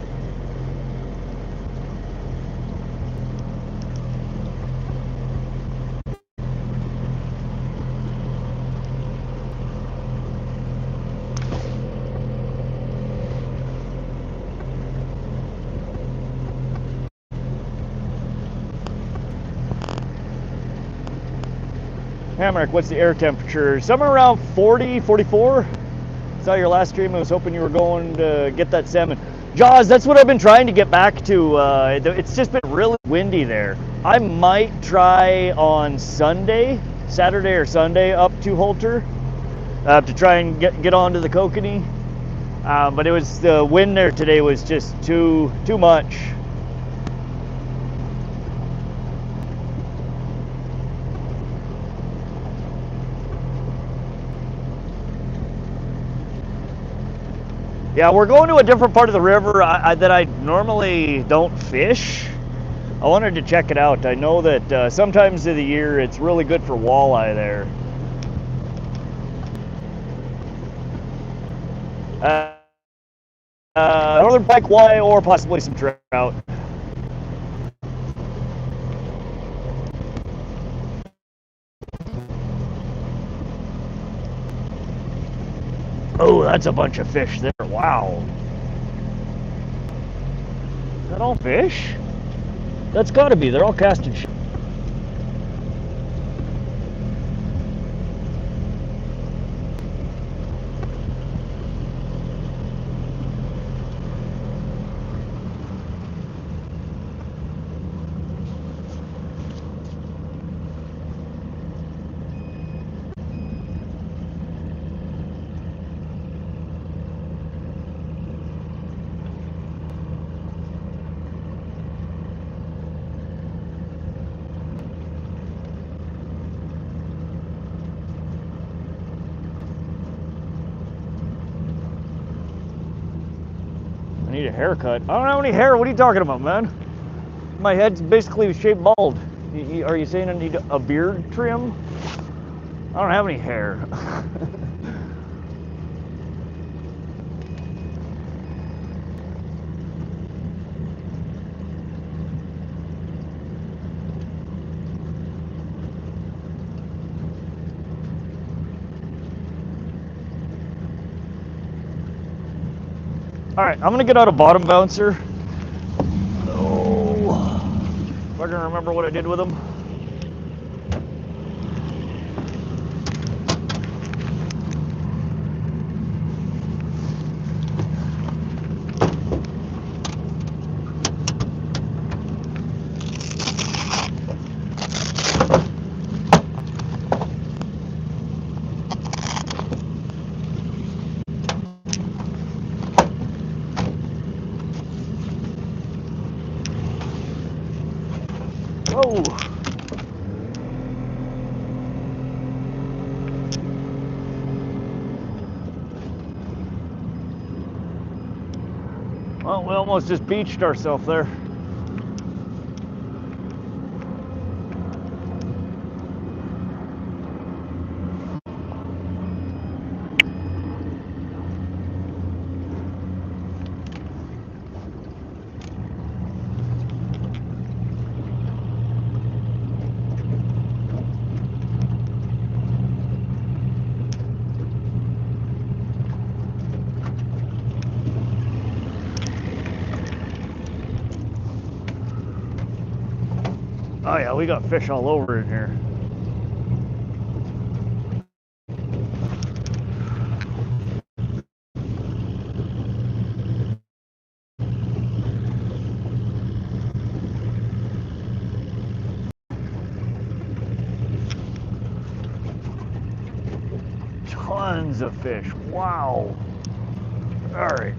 Hamrick, what's the air temperature? Somewhere around 40, 44. Saw your last stream. I was hoping you were going to get that salmon. Jaws, that's what I've been trying to get back to. It's just been really windy there. I might try on Saturday or Sunday, up to Holter to try and get onto the kokanee. But it was the wind there today was just too much. Yeah, we're going to a different part of the river that I normally don't fish. I wanted to check it out. I know that sometimes of the year it's really good for walleye there. Northern Pike Walleye or possibly some trout. Oh, that's a bunch of fish there. Wow. Is that all fish? That's got to be. They're all casting shit. need a haircut. I don't have any hair. What are you talking about, man? My head's basically shaved bald. Are you saying I need a beard trim? I don't have any hair. All right, I'm gonna get out a bottom bouncer. Oh, if I can remember what I did with them. Whoa. Well, we almost just beached ourselves there. Oh yeah, we got fish all over in here. Tons of fish, wow. All right.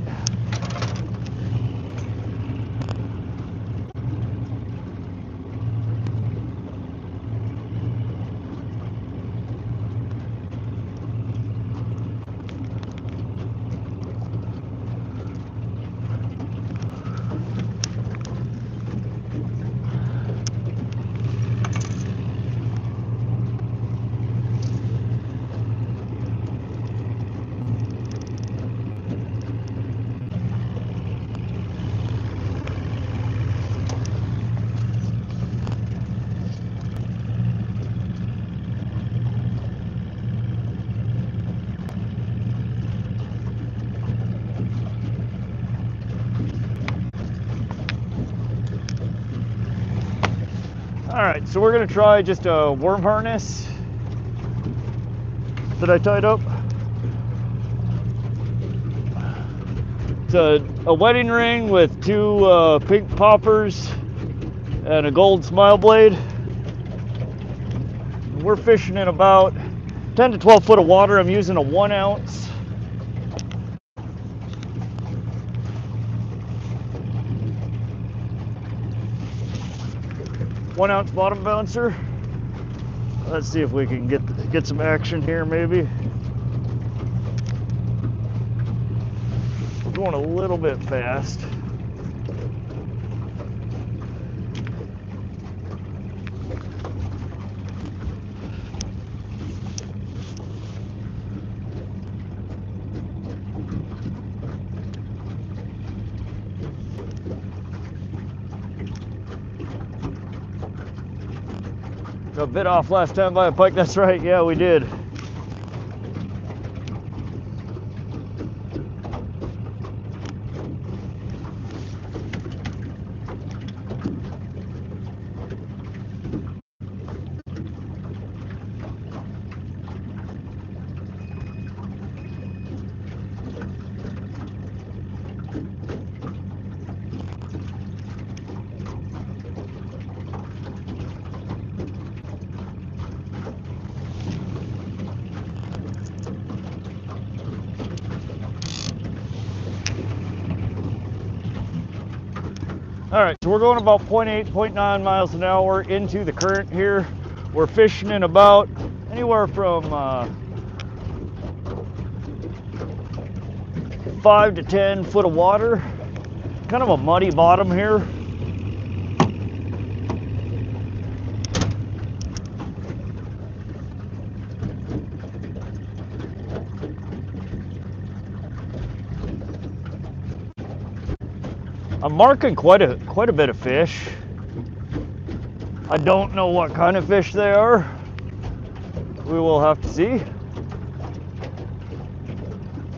All right, so we're gonna try just a worm harness that I tied up. It's a wedding ring with two pink poppers and a gold smile blade. We're fishing in about 10 to 12 foot of water. I'm using a 1 ounce. One-ounce bottom bouncer. Let's see if we can get some action here, maybe. We're going a little bit fast. Got bit off last time by a pike, that's right, yeah, we did. All right, so we're going about 0.8, 0.9 miles an hour into the current here. We're fishing in about anywhere from 5 to 10 foot of water. Kind of a muddy bottom here. I'm marking quite a bit of fish. I don't know what kind of fish they are. We will have to see.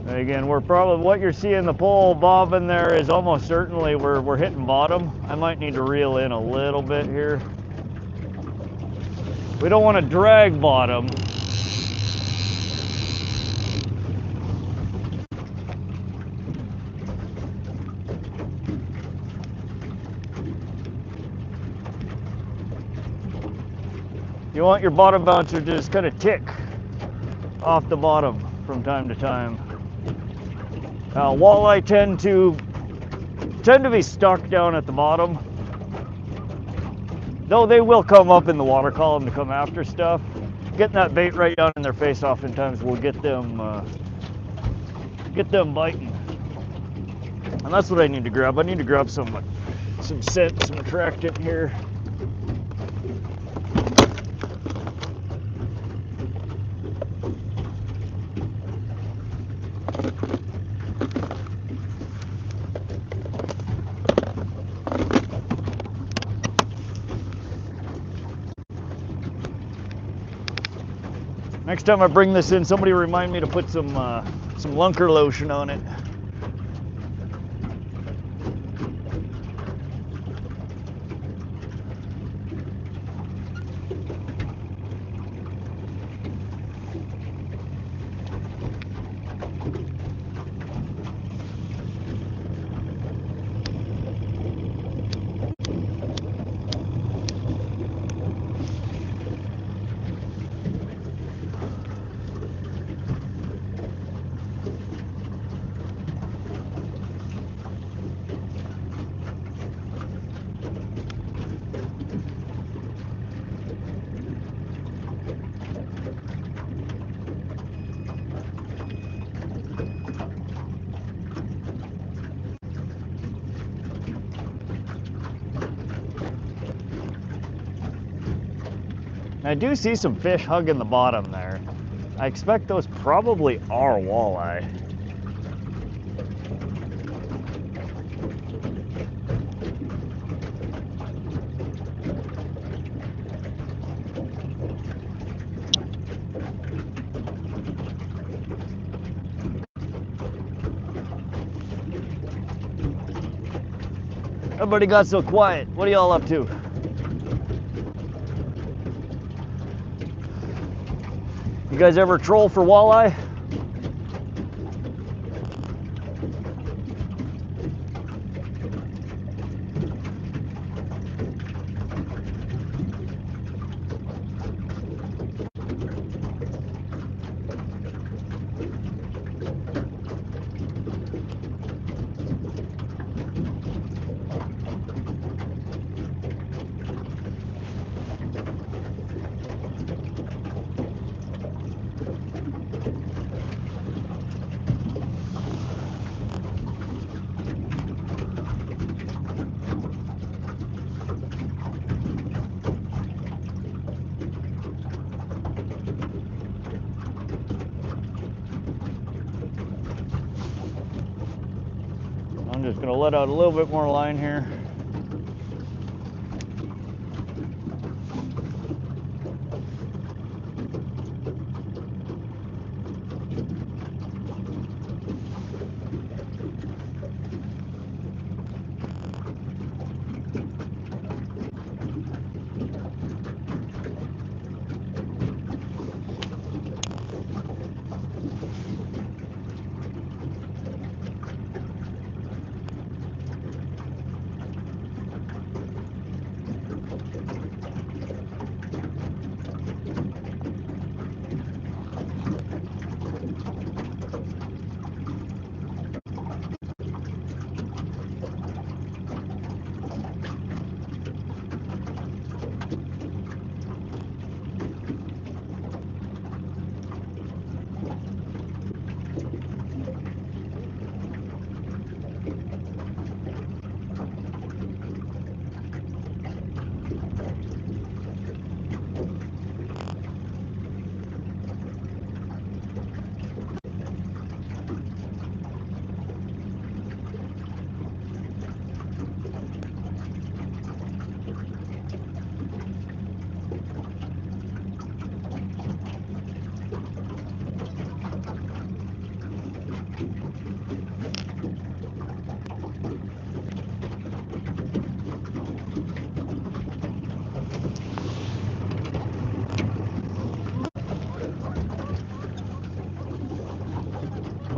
And again, we're probably, what you're seeing the pole bobbing there is almost certainly we're hitting bottom. I might need to reel in a little bit here. We don't want to drag bottom. You want your bottom bouncer to just kind of tick off the bottom from time to time. Walleye tend to be stuck down at the bottom, though they will come up in the water column to come after stuff. Getting that bait right down in their face oftentimes will get them biting, and that's what I need to grab. I need to grab some scent, some attractant here. Next time I bring this in, somebody remind me to put some lunker lotion on it. I do see some fish hugging the bottom there. I expect those probably are walleye. Everybody got so quiet. What are y'all up to? You guys ever troll for walleye? I'm just going to let out a little bit more line here.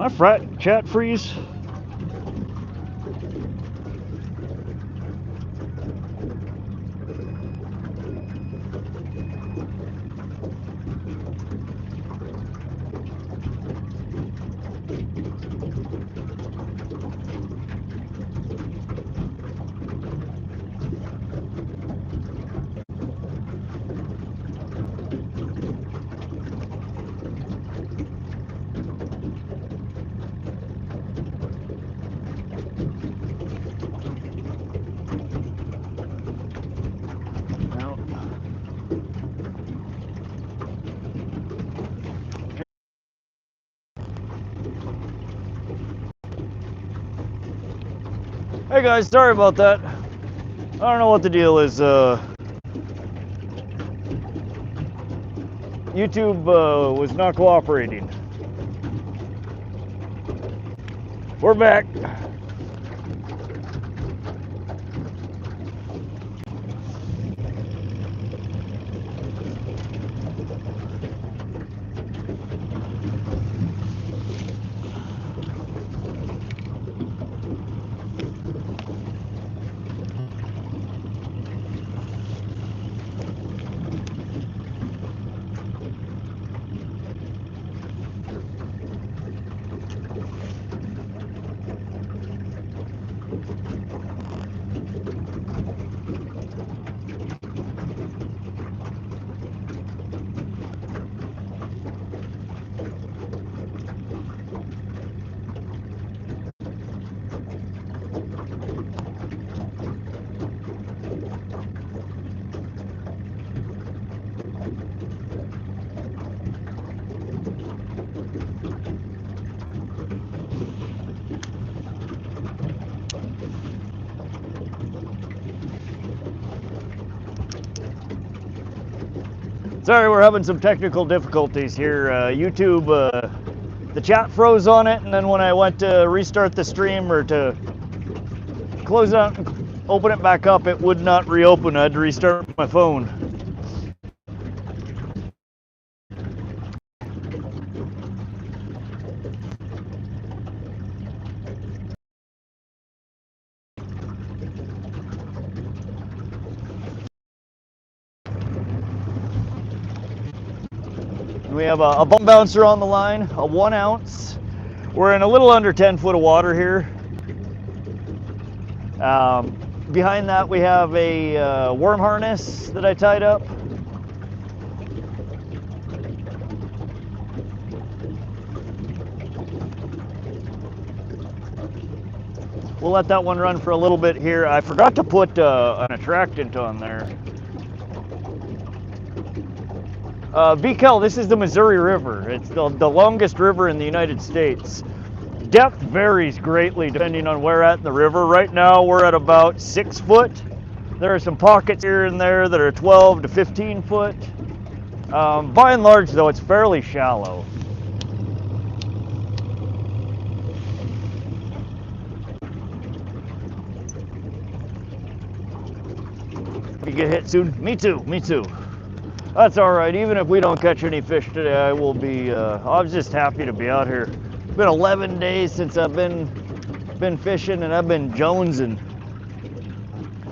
My frat chat freeze. Hey guys, sorry about that. I don't know what the deal is. YouTube was not cooperating. We're back. Sorry, we're having some technical difficulties here. YouTube, the chat froze on it, and then when I went to restart the stream or to close it out and open it back up, it would not reopen. I had to restart my phone. We have a bum bouncer on the line, a 1 ounce. We're in a little under 10 foot of water here. Behind that we have a worm harness that I tied up. We'll let that one run for a little bit here. I forgot to put an attractant on there. VCal, this is the Missouri River. It's the longest river in the United States. Depth varies greatly depending on where at in the river. Right now we're at about 6 foot. There are some pockets here and there that are 12 to 15 foot. By and large though, it's fairly shallow. You get hit soon? Me too, me too. That's all right. Even if we don't catch any fish today, I will be. I'm just happy to be out here. It's been 11 days since I've been fishing, and I've been jonesing.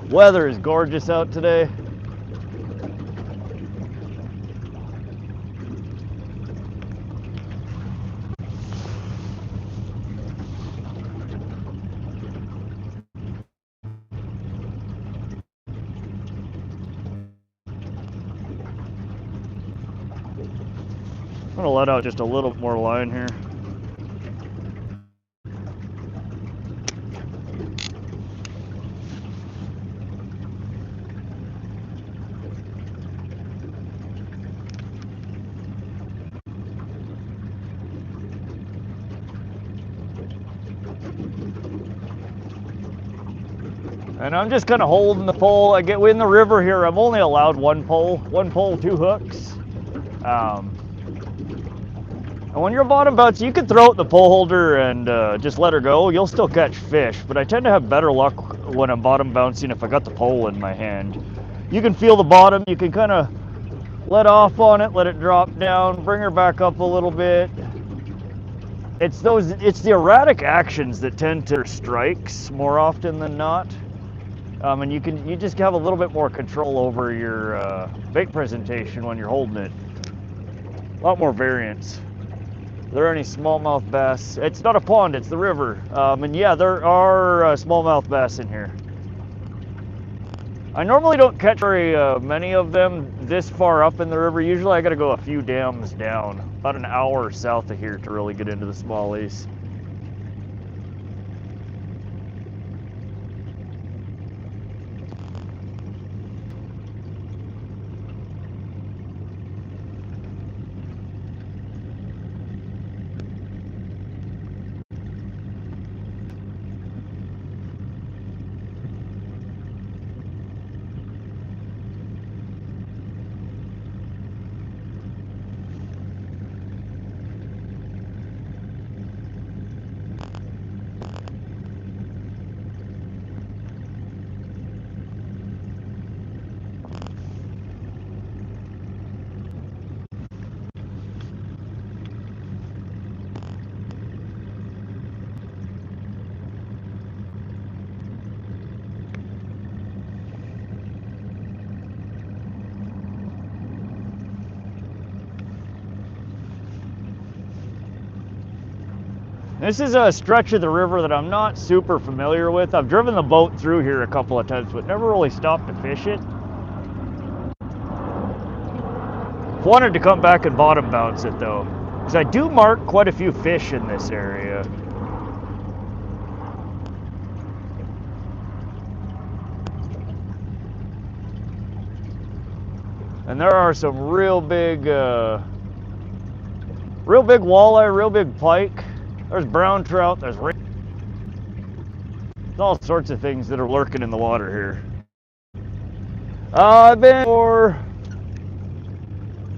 Weather is gorgeous out today. I'm gonna let out just a little more line here. And I'm just kind of holding the pole. I get in the river here. I'm only allowed one pole, 2 hooks. And when you're bottom bounce, you can throw out the pole holder and just let her go. You'll still catch fish, but I tend to have better luck when I'm bottom bouncing if I got the pole in my hand. You can feel the bottom. You can kind of let off on it, let it drop down, bring her back up a little bit. it's the erratic actions that tend to strikes more often than not. And you just have a little bit more control over your bait presentation when you're holding it. A lot more variance. Are there any smallmouth bass? It's not a pond, it's the river. And yeah, there are smallmouth bass in here. I normally don't catch very many of them this far up in the river. Usually I gotta go a few dams down, about an hour south of here to really get into the smallies. This is a stretch of the river that I'm not super familiar with. I've driven the boat through here a couple of times, but never really stopped to fish it. Wanted to come back and bottom bounce it though, because I do mark quite a few fish in this area. And there are some real big walleye, real big pike. There's brown trout, there's all sorts of things that are lurking in the water here.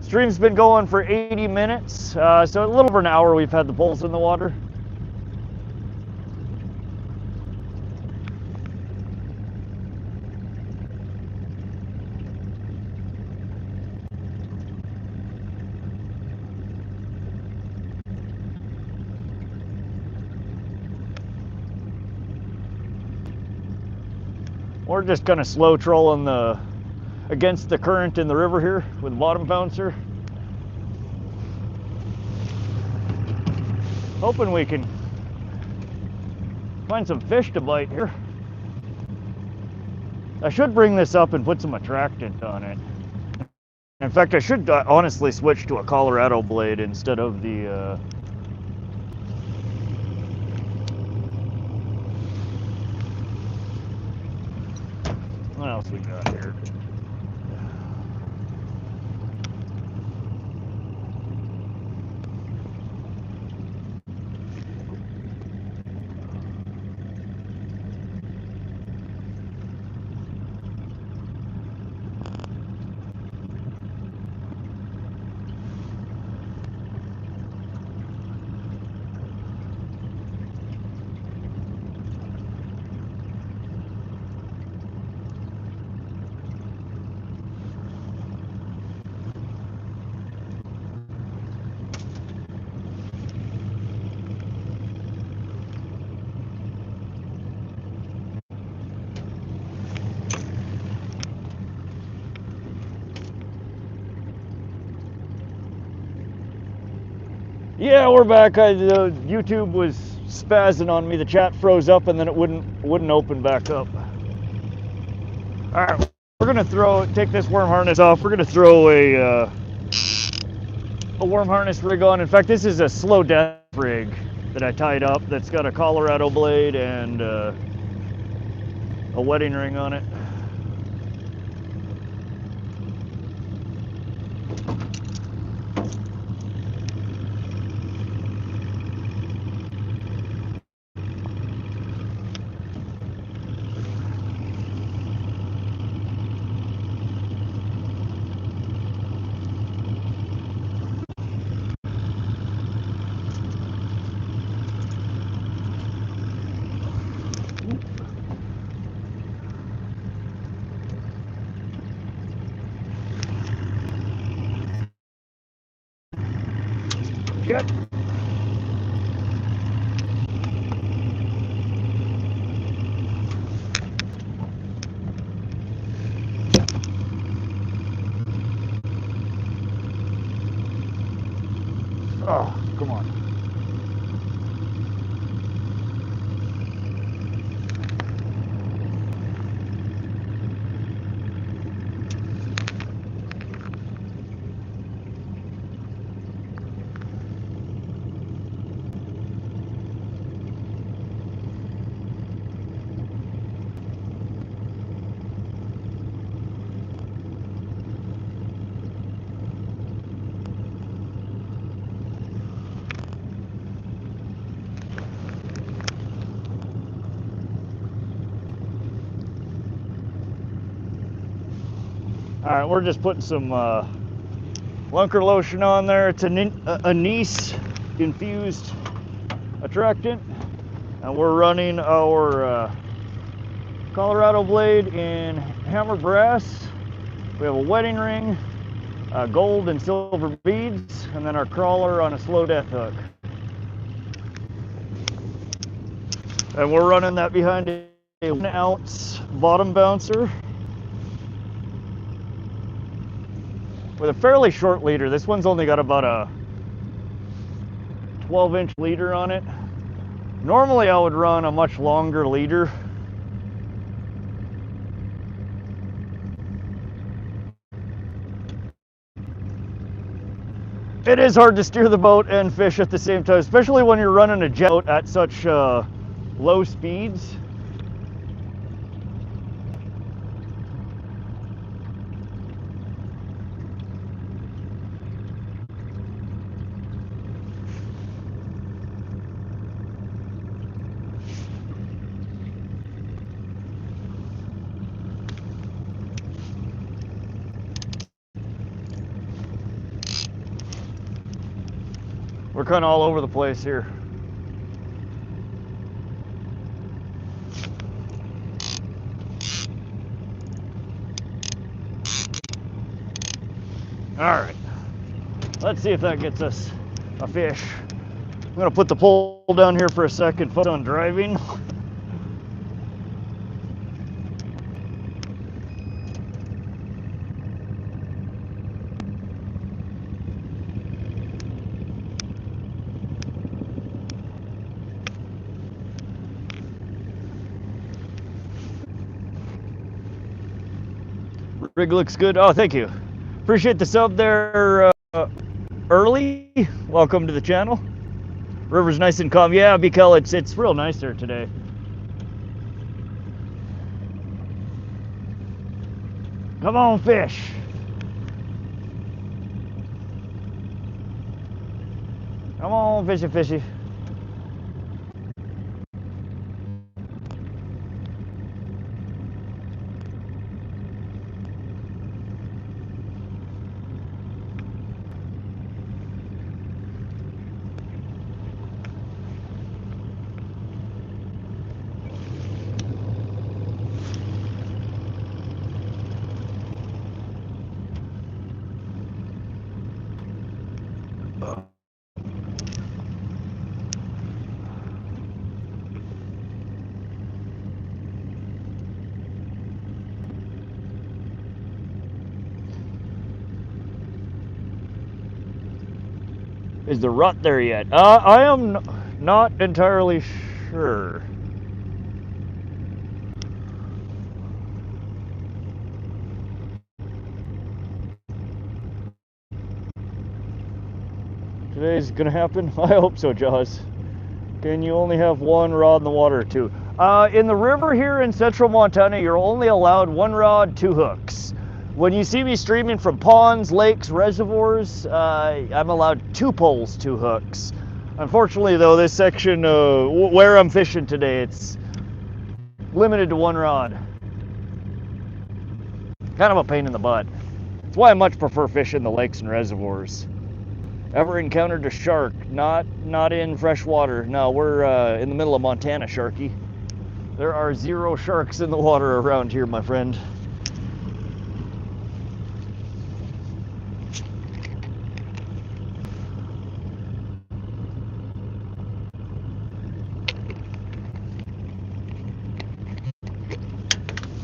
Stream's been going for 80 minutes, so a little over an hour we've had the poles in the water. We're just kind of slow trolling against the current in the river here with the bottom bouncer. Hoping we can find some fish to bite here. I should bring this up and put some attractant on it. In fact, I should honestly switch to a Colorado blade instead of the what else we got here? Yeah, we're back. YouTube was spazzing on me. The chat froze up and then it wouldn't open back up. All right, we're gonna take this worm harness off. We're gonna throw a worm harness rig on. In fact, this is a SlowDeath rig that I tied up. That's got a Colorado blade and a wedding ring on it. Good. All right, we're just putting some lunker lotion on there. It's anise infused attractant, and we're running our Colorado blade in hammer brass. We have a wedding ring, gold and silver beads, and then our crawler on a SlowDeath hook. And we're running that behind a 1 ounce bottom bouncer with a fairly short leader. This one's only got about a 12-inch leader on it. Normally I would run a much longer leader. It is hard to steer the boat and fish at the same time, especially when you're running a jet boat at such low speeds. We're kind of all over the place here. All right, let's see if that gets us a fish. I'm gonna put the pole down here for a second, focus on driving. Rig looks good. Oh, thank you. Appreciate the sub there, early. Welcome to the channel. River's nice and calm. Yeah, because it's real nice there today. Come on, fish. Come on, fishy, fishy. Is the rut there yet? I am not entirely sure. Today's gonna happen? I hope so, Jaws. Can you only have one rod in the water or two? In the river here in central Montana, you're only allowed 1 rod, 2 hooks. When you see me streaming from ponds, lakes, reservoirs, I'm allowed 2 poles, 2 hooks. Unfortunately though, this section where I'm fishing today, it's limited to 1 rod. Kind of a pain in the butt. That's why I much prefer fishing the lakes and reservoirs. Ever encountered a shark? Not in fresh water. No, we're in the middle of Montana, Sharky. There are 0 sharks in the water around here, my friend.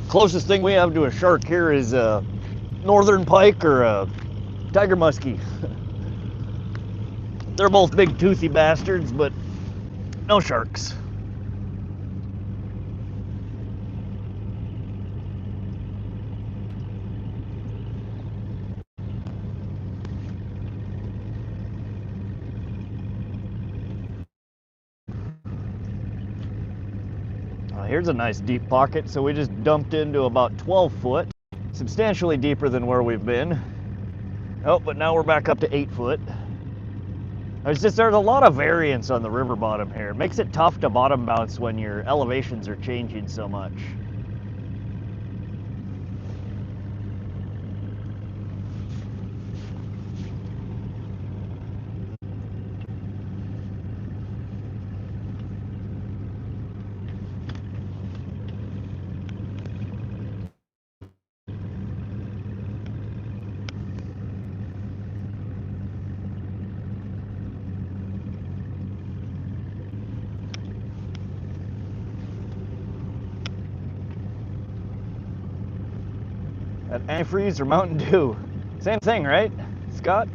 Closest thing we have to a shark here is a northern pike or a tiger muskie. They're both big toothy bastards, but no sharks. Here's a nice deep pocket, so we just dumped into about 12 foot, substantially deeper than where we've been. Oh, but now we're back up to 8 foot. There's a lot of variance on the river bottom here. It makes it tough to bottom bounce when your elevations are changing so much. At antifreeze or Mountain Dew? Same thing, right, Scott?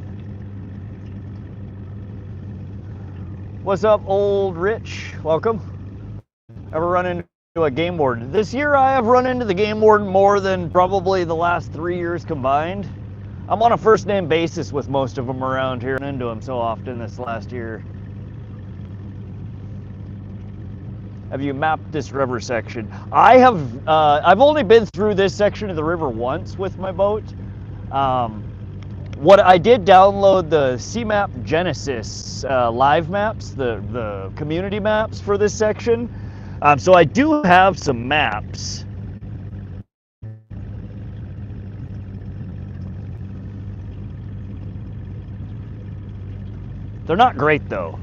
What's up, old Rich? Welcome. Ever run into a game warden? This year I have run into the game warden more than probably the last 3 years combined. I'm on a first name basis with most of them around here and into them so often this last year. Have you mapped this river section? I have. I've only been through this section of the river once with my boat. What I did download the CMap Genesis live maps, the community maps for this section. So I do have some maps. They're not great though.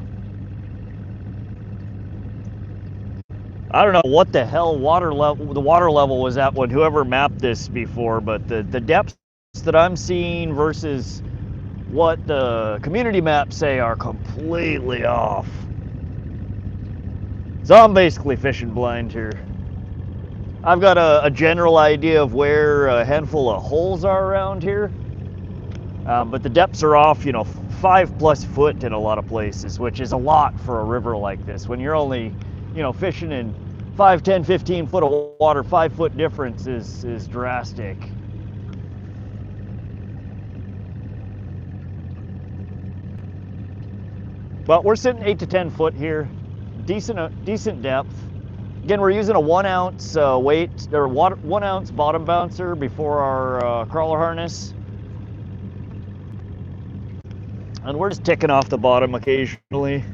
I don't know what the hell the water level was at when whoever mapped this before, but the depths that I'm seeing versus what the community maps say are completely off. So I'm basically fishing blind here. I've got a general idea of where a handful of holes are around here, but the depths are off, 5+ foot in a lot of places, which is a lot for a river like this. When you're only, fishing in 5, 10, 15 foot of water, 5 foot difference is drastic. But we're sitting 8 to 10 foot here, decent depth. Again, we're using a 1 ounce weight or 1 ounce bottom bouncer before our crawler harness, and we're just ticking off the bottom occasionally.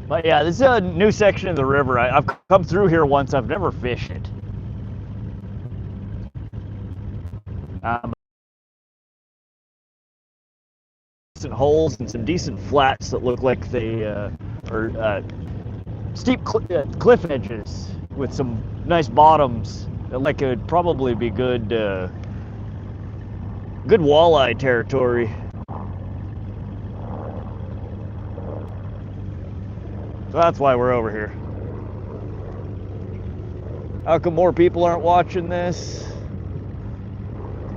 But yeah, this is a new section of the river. I've come through here once. I've never fished it. Decent holes and some decent flats that look like they are steep cliff edges with some nice bottoms that like it would probably be good walleye territory. So that's why we're over here. How come more people aren't watching this?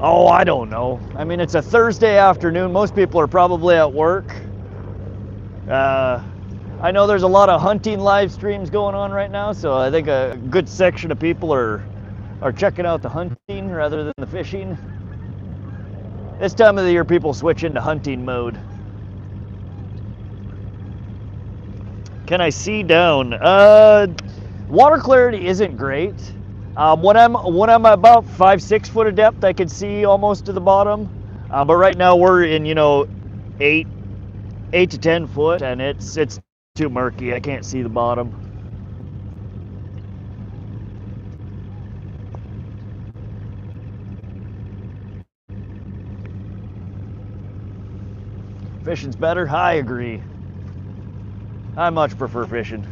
Oh, I don't know. I mean, it's a Thursday afternoon. Most people are probably at work. I know there's a lot of hunting live streams going on right now, so I think a good section of people are checking out the hunting rather than the fishing. This time of the year, people switch into hunting mode. Can I see down? Water clarity isn't great. When I'm about 5-6 foot of depth, I can see almost to the bottom. But right now we're in 8 to 10 foot, and it's too murky. I can't see the bottom. Fishing's better. I agree. I much prefer fishing.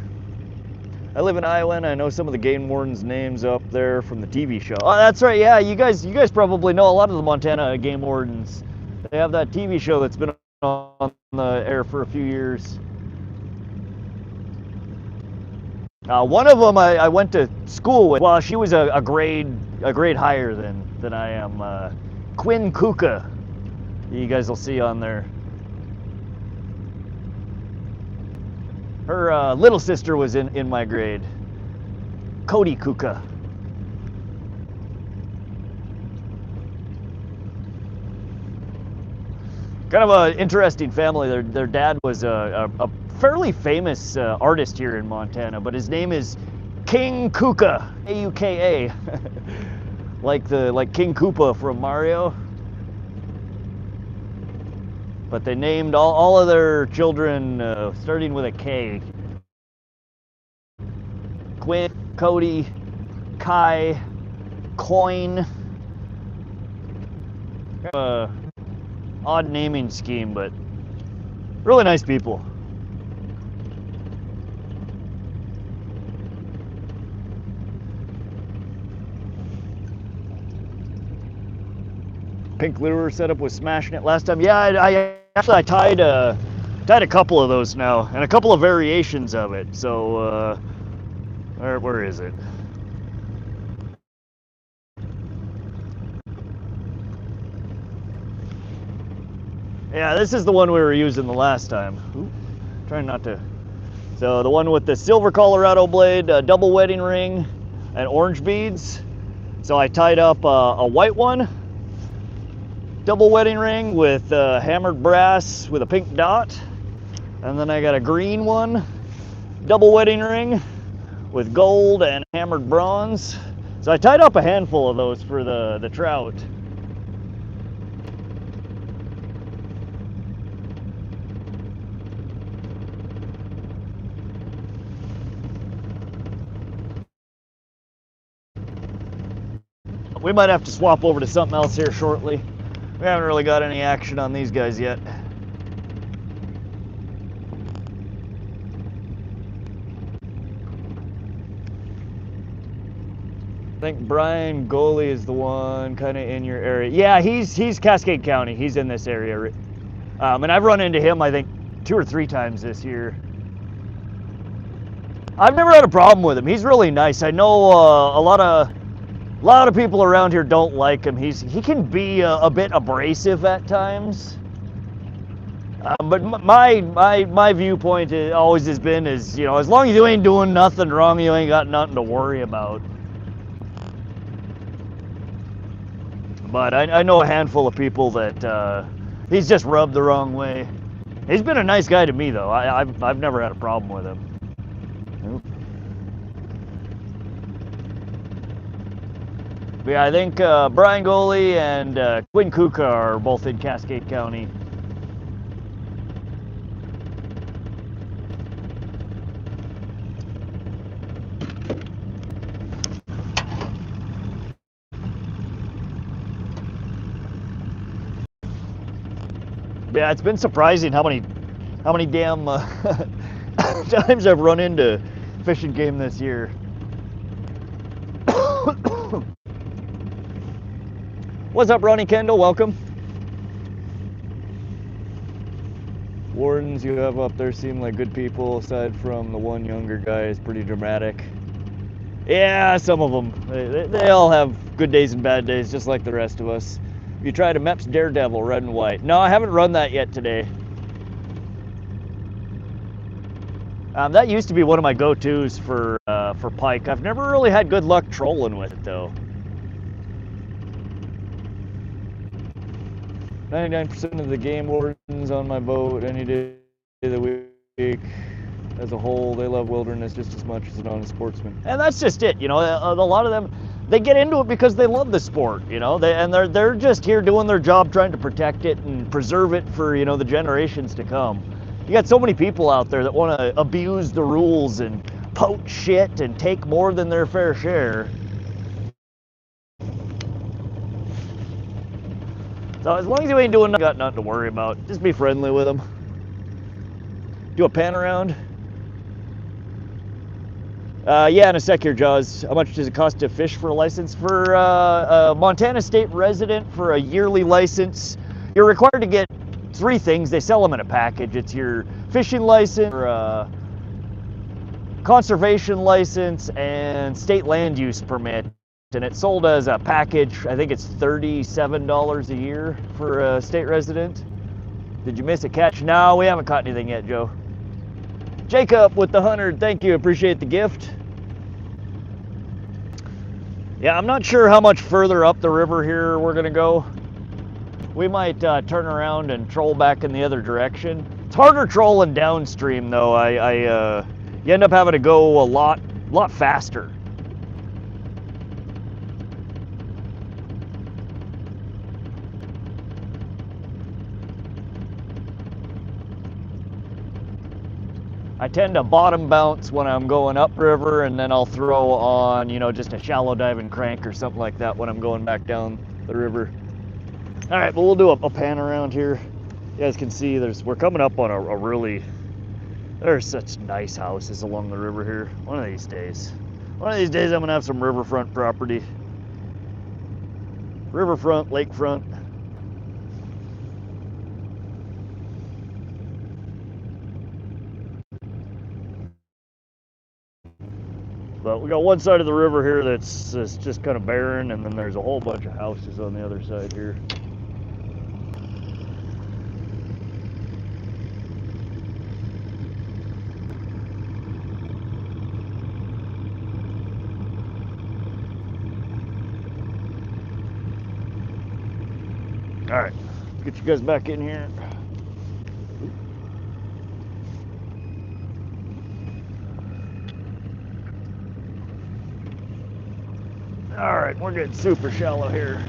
I live in Iowa and I know some of the game wardens' names up there from the TV show. Oh, that's right. Yeah, you guys probably know a lot of the Montana game wardens. They have that TV show that's been on the air for a few years. One of them I went to school with. Well, she was a grade higher than I am. Quinn Kuka. You guys will see on there. Her little sister was in my grade, Cody Kuka. Kind of an interesting family. Their dad was a fairly famous artist here in Montana, but his name is King Kuka, A-U-K-A, like King Koopa from Mario. But they named all of their children starting with a K. Quinn, Cody, Kai, Coin. Odd naming scheme, but really nice people. pink lure setup was smashing it last time. Yeah, I actually tied a couple of those now, and a couple of variations of it. So where is it? Yeah, this is the one we were using the last time. Ooh, trying not to. So the one with the silver Colorado blade, double wedding ring, and orange beads. So I tied up a white one, double wedding ring with hammered brass with a pink dot. And then I got a green one, double wedding ring with gold and hammered bronze. So I tied up a handful of those for the trout. We might have to swap over to something else here shortly. We haven't really got any action on these guys yet. I think Brian Goley is the one kind of in your area. Yeah, he's Cascade County. He's in this area. And I've run into him, I think, 2 or 3 times this year. I've never had a problem with him. He's really nice. I know a lot of people around here don't like him. He can be a bit abrasive at times. But my viewpoint always has been is, you know, as long as you ain't doing nothing wrong, you ain't got nothing to worry about. But I know a handful of people that he's just rubbed the wrong way. He's been a nice guy to me, though. I've never had a problem with him. Nope. But yeah, I think Brian Goley and Quinn Kuka are both in Cascade County. Yeah, it's been surprising how many damn times I've run into fishing game this year. What's up, Ronnie Kendall? Welcome. Wardens you have up there seem like good people, aside from the one younger guy is pretty dramatic. Yeah, some of them. They all have good days and bad days, just like the rest of us. You tried a Mepps Daredevil, red and white. No, I haven't run that yet today. That used to be one of my go-tos for pike. I've never really had good luck trolling with it, though. 99% of the game wardens on my boat any day of the week. As a whole, they love wilderness just as much as a non-sportsman. And that's just it, you know. A lot of them, they get into it because they love the sport, you know. They're just here doing their job, trying to protect it and preserve it for, you know, the generations to come. You got so many people out there that want to abuse the rules and poach shit and take more than their fair share. So as long as you ain't doing nothing, got nothing to worry about. Just be friendly with them. Do a pan around. Yeah, in a sec here, Jaws. How much does it cost to fish for a license? For a Montana state resident for a yearly license, you're required to get 3 things. They sell them in a package. It's your fishing license, or conservation license, and state land use permit. And it's sold as a package. I think it's $37 a year for a state resident. Did you miss a catch? No, we haven't caught anything yet, Joe. Jacob with the 100, thank you, appreciate the gift. Yeah, I'm not sure how much further up the river here we're gonna go. We might turn around and troll back in the other direction. It's harder trolling downstream though. You end up having to go a lot faster. I tend to bottom bounce when I'm going upriver, and then I'll throw on, you know, just a shallow diving crank or something like that when I'm going back down the river. All right, but we'll do a pan around here. You guys can see we're coming up on a really, there's such nice houses along the river here. One of these days I'm gonna have some riverfront property. Riverfront, lakefront. But we got one side of the river here that's just kind of barren, and then there's a whole bunch of houses on the other side here. All right, let's get you guys back in here. All right, we're getting super shallow here.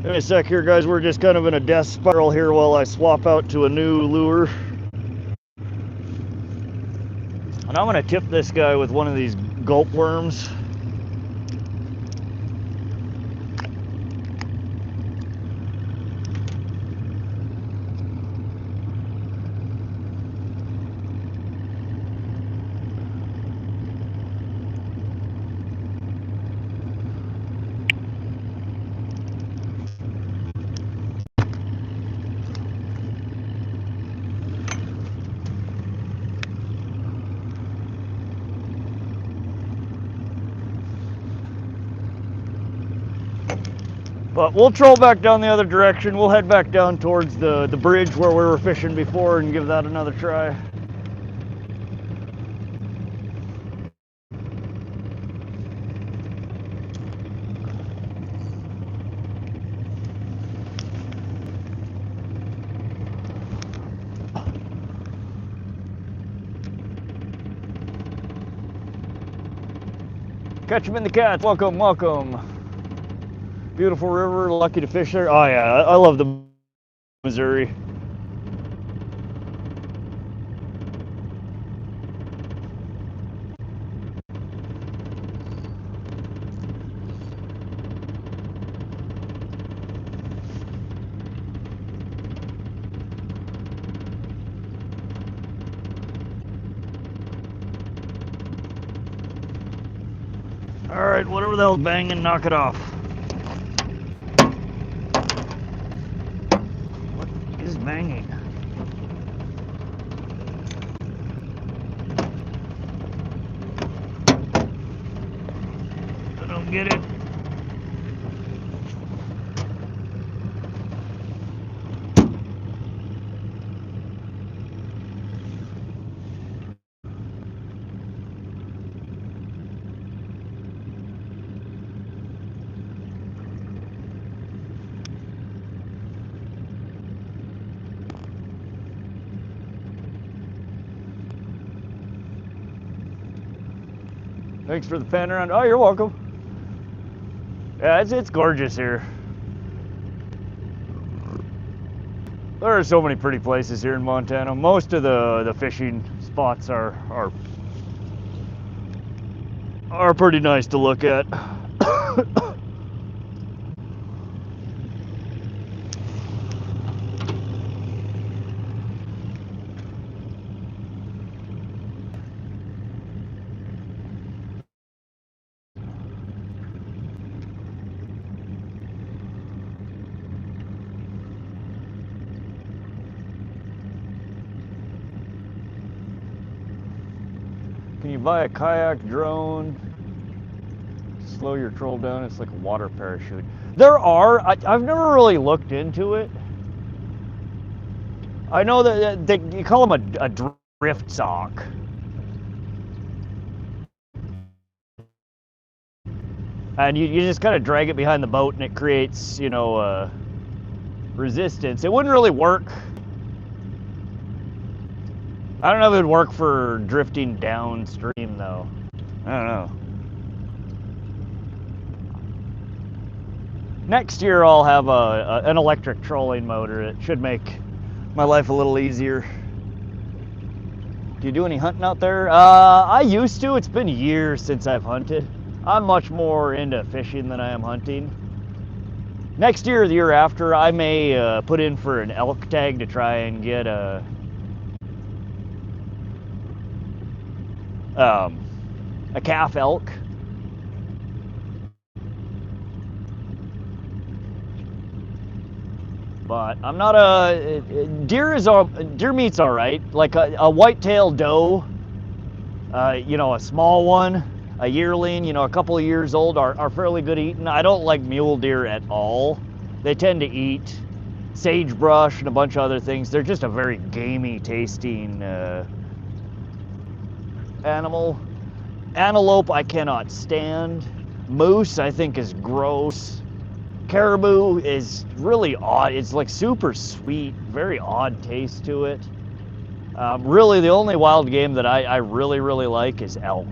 In a sec here, guys, we're just kind of in a death spiral here while I swap out to a new lure. And I'm gonna tip this guy with one of these gulp worms. But we'll troll back down the other direction. We'll head back down towards the bridge where we were fishing before and give that another try. Catch 'em in the cats. Welcome, welcome. Beautiful river, lucky to fish there. Oh yeah, I love the Missouri. All right, whatever the hell's banging, knock it off. What is banging? I don't get it. Thanks for the pan around. Oh, you're welcome. Yeah, it's gorgeous here. There are so many pretty places here in Montana. Most of the fishing spots are pretty nice to look at. Can you buy a kayak drone? Slow your troll down. It's like a water parachute. There are. I've never really looked into it. I know that you call them a drift sock. And you just kind of drag it behind the boat and it creates, you know, resistance. It wouldn't really work. I don't know if it would work for drifting downstream though. I don't know. Next year I'll have an electric trolling motor. It should make my life a little easier. Do you do any hunting out there? I used to. It's been years since I've hunted. I'm much more into fishing than I am hunting. Next year or the year after, I may put in for an elk tag to try and get a calf elk. But I'm not a deer meat's all right. Like a white-tailed doe, you know, a small one, a yearling, you know, a couple of years old are fairly good eating. I don't like mule deer at all. They tend to eat sagebrush and a bunch of other things. They're just a very gamey tasting animal. Antelope I cannot stand. Moose I think is gross. Caribou is really odd. It's like super sweet, very odd taste to it. Really, the only wild game that I really like is elk.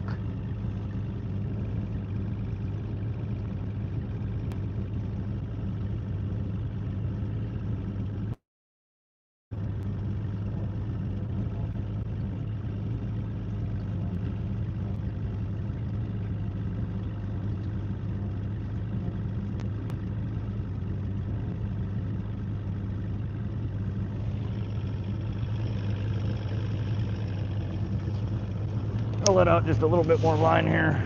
I'll let out just a little bit more line here.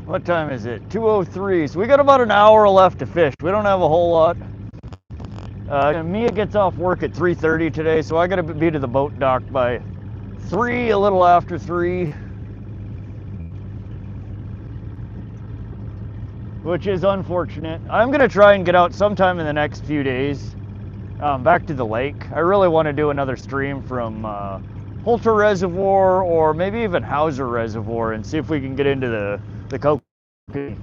What time is it? 2:03. So we got about an hour left to fish. We don't have a whole lot. Mia gets off work at 3:30 today, so I gotta be to the boat dock by 3, a little after 3. Which is unfortunate. I'm gonna try and get out sometime in the next few days, back to the lake. I really want to do another stream from Holter Reservoir or maybe even Hauser Reservoir and see if we can get into the Corky.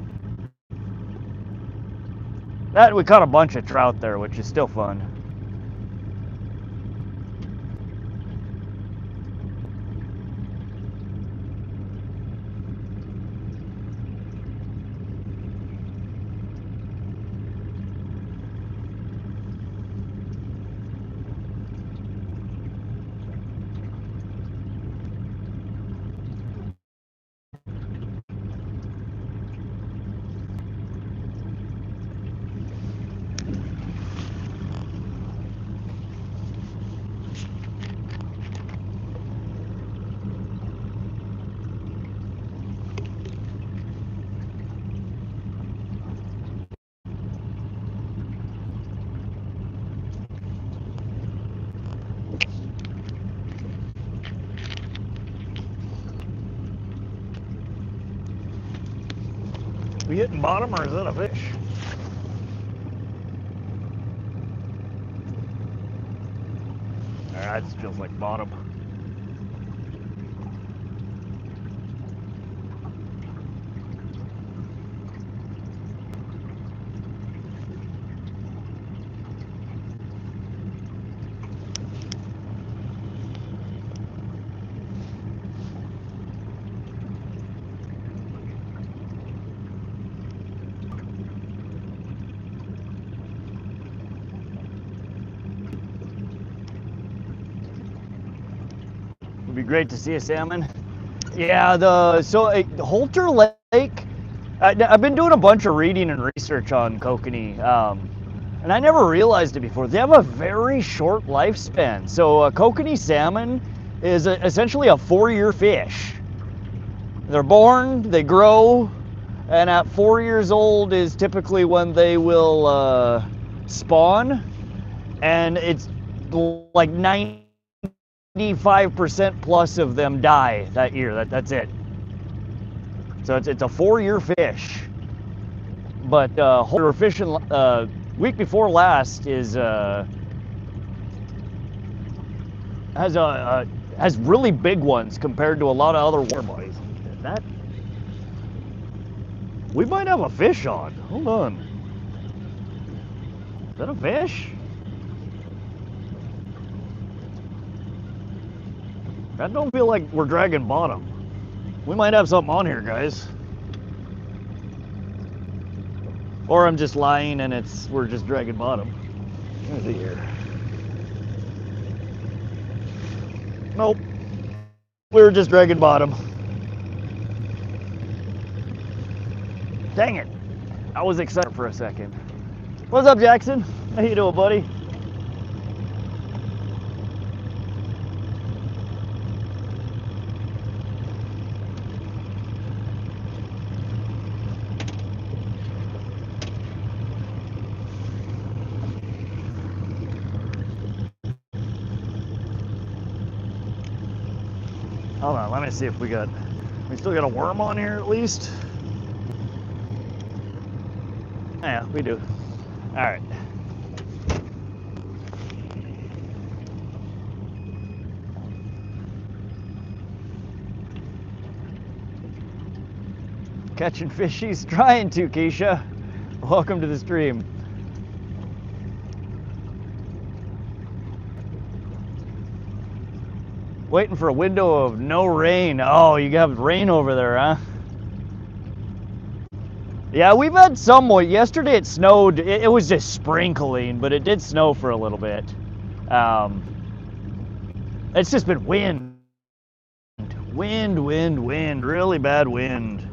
That we caught a bunch of trout there, which is still fun. We hitting bottom or is that a fish? That feels like bottom. Would be great to see a salmon. Yeah, the Holter Lake. I've been doing a bunch of reading and research on kokanee, and I never realized it before. They have a very short lifespan. So kokanee salmon is essentially a 4-year fish. They're born, they grow, And at 4 years old is typically when they will spawn, and it's like 95% plus of them die that year. That's it. So it's a 4-year fish. But we're fishing week before last is has really big ones compared to a lot of other water bodies. That we might have a fish on. Hold on. Is that a fish? I don't feel like we're dragging bottom. We might have something on here, guys. Or I'm just lying and we're just dragging bottom. Let me see here. Nope. We were just dragging bottom. Dang it. I was excited for a second. What's up, Jackson? How you doing, buddy? Hold on, let me see if we still got a worm on here at least. Yeah, we do. All right. Catching fishies, trying to, Keisha. Welcome to the stream. Waiting for a window of no rain. Oh, you have rain over there, huh? Yeah, we've had somewhat. Yesterday it snowed. It was just sprinkling, but it did snow for a little bit. It's just been wind. Wind. Really bad wind.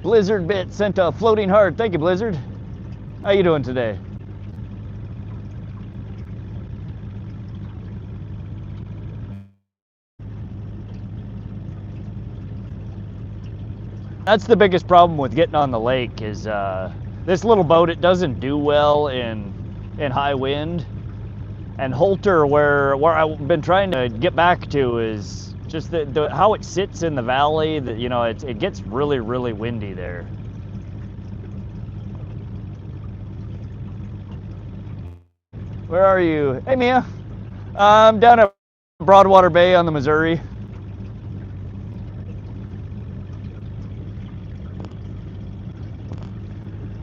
Blizzard Bit sent a floating heart. Thank you, Blizzard. How you doing today? That's the biggest problem with getting on the lake is this little boat, it doesn't do well in high wind. And Holter, where I've been trying to get back to, is just how it sits in the valley. That, you know, it gets really windy there. Where are you? Hey, Mia. I'm down at Broadwater Bay on the Missouri.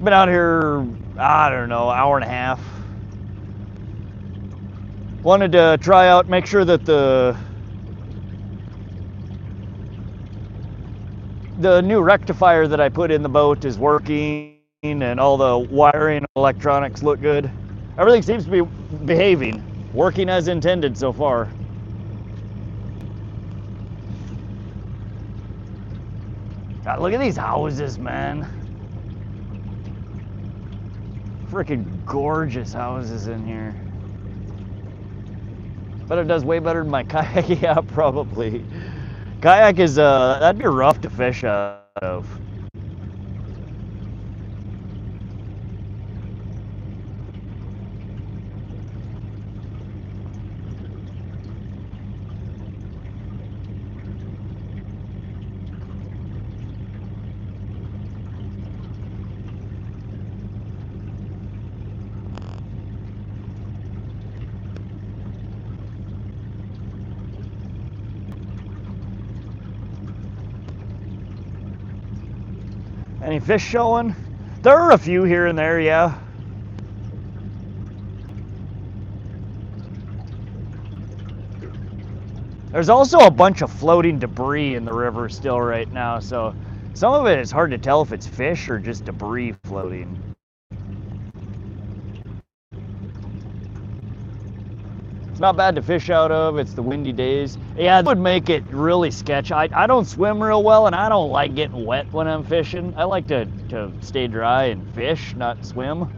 Been out here, I don't know, hour and a half. Wanted to try out, make sure that the new rectifier that I put in the boat is working and all the wiring and electronics look good. Everything seems to be behaving, working as intended so far. God, look at these houses, man. Freaking gorgeous houses in here. But it does way better than my kayak. Yeah, probably. Kayak is that'd be rough to fish out of. Any fish showing? There are a few here and there, yeah. There's also a bunch of floating debris in the river still right now, so some of it is hard to tell if it's fish or just debris floating. It's not bad to fish out of. It's the windy days. Yeah, that would make it really sketchy. I don't swim real well, and I don't like getting wet when I'm fishing. I like to stay dry and fish, not swim.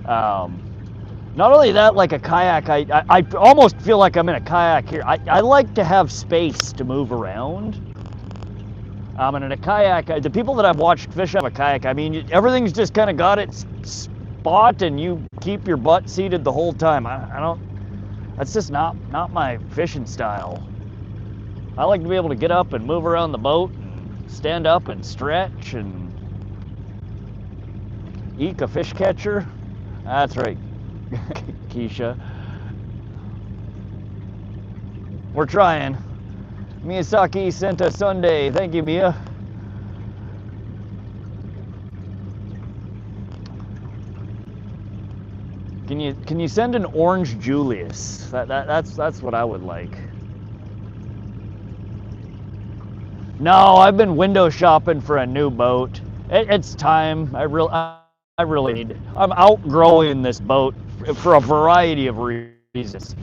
Not only that, like a kayak, I almost feel like I'm in a kayak here. I like to have space to move around. And in a kayak, the people that I've watched fish out of a kayak, I mean, everything's just kind of got its spot, and you keep your butt seated the whole time. I don't. That's just not my fishing style. I like to be able to get up and move around the boat, and stand up and stretch and eke a fish catcher. That's right, Keisha. We're trying. Miyazaki sent a Sunday. Thank you, Mia. Can you send an orange Julius? That's what I would like. No, I've been window shopping for a new boat. It's time. I really need. I'm outgrowing this boat for a variety of reasons.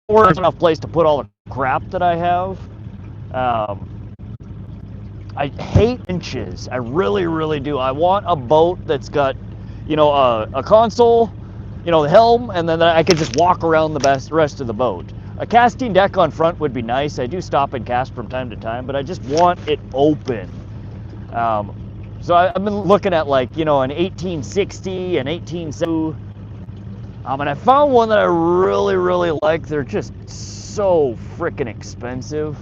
There's enough place to put all the crap that I have. I hate inches. I really do. I want a boat that's got, a console, the helm, and then I could just walk around the rest of the boat. A casting deck on front would be nice. I do stop and cast from time to time, but I just want it open. So I've been looking at an 1860, an 1870. And I found one that I really like. They're just so freaking expensive.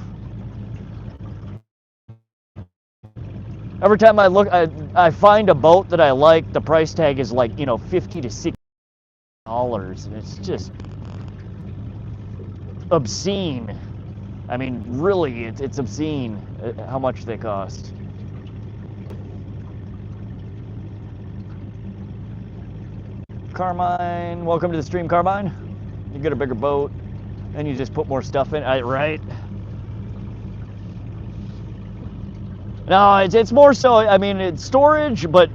Every time I look, I find a boat that I like, the price tag is like, $50 to $60, and it's just obscene. I mean, really, it's obscene how much they cost. Carmine, welcome to the stream, Carmine. You get a bigger boat, and you just put more stuff in, right? No, it's more so, I mean, it's storage, but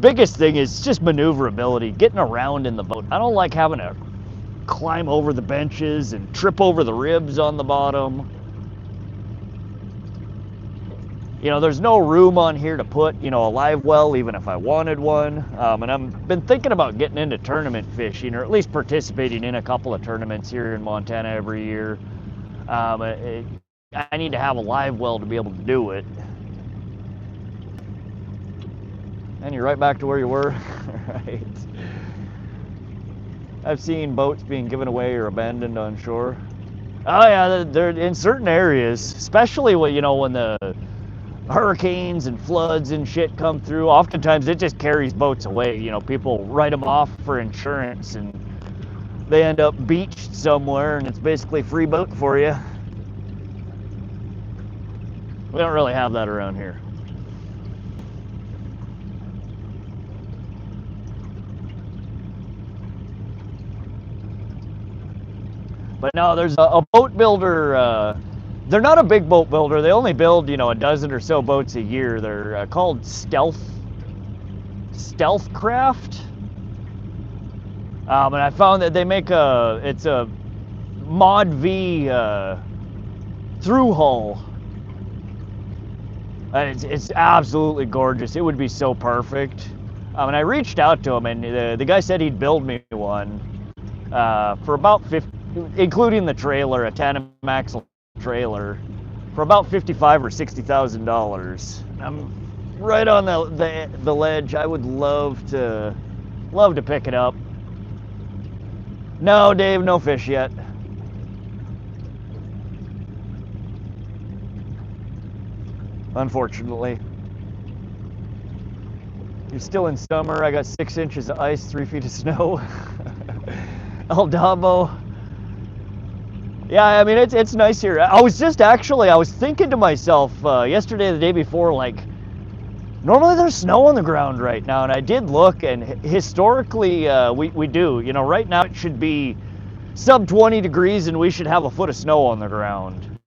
biggest thing is just maneuverability, getting around in the boat. I don't like having to climb over the benches and trip over the ribs on the bottom. There's no room on here to put, a live well, even if I wanted one. And I've been thinking about getting into tournament fishing, or at least participating in a couple of tournaments here in Montana every year. I need to have a live well to be able to do it. And you're right back to where you were. Right. I've seen boats being given away or abandoned on shore. Oh yeah, they're in certain areas, especially when the hurricanes and floods and shit come through. Oftentimes it just carries boats away. People write them off for insurance, and they end up beached somewhere, and it's basically free boat for you. We don't really have that around here. But no, there's a boat builder. They're not a big boat builder. They only build, a dozen or so boats a year. They're called Stealth Craft. And I found that they make it's a Mod V through hull. It's absolutely gorgeous. It would be so perfect. And I reached out to him, and the guy said he'd build me one for about 50, including the trailer, a tandem axle trailer, for about $55,000 or $60,000. I'm right on the ledge. I would love to pick it up. No, Dave, no fish yet. Unfortunately. You're still in summer. I got 6 inches of ice, 3 feet of snow. El Davo. Yeah, I mean, it's nice here. I was thinking to myself yesterday, the day before, normally there's snow on the ground right now, and I did look, and historically we do. Right now it should be sub 20 degrees, and we should have a foot of snow on the ground.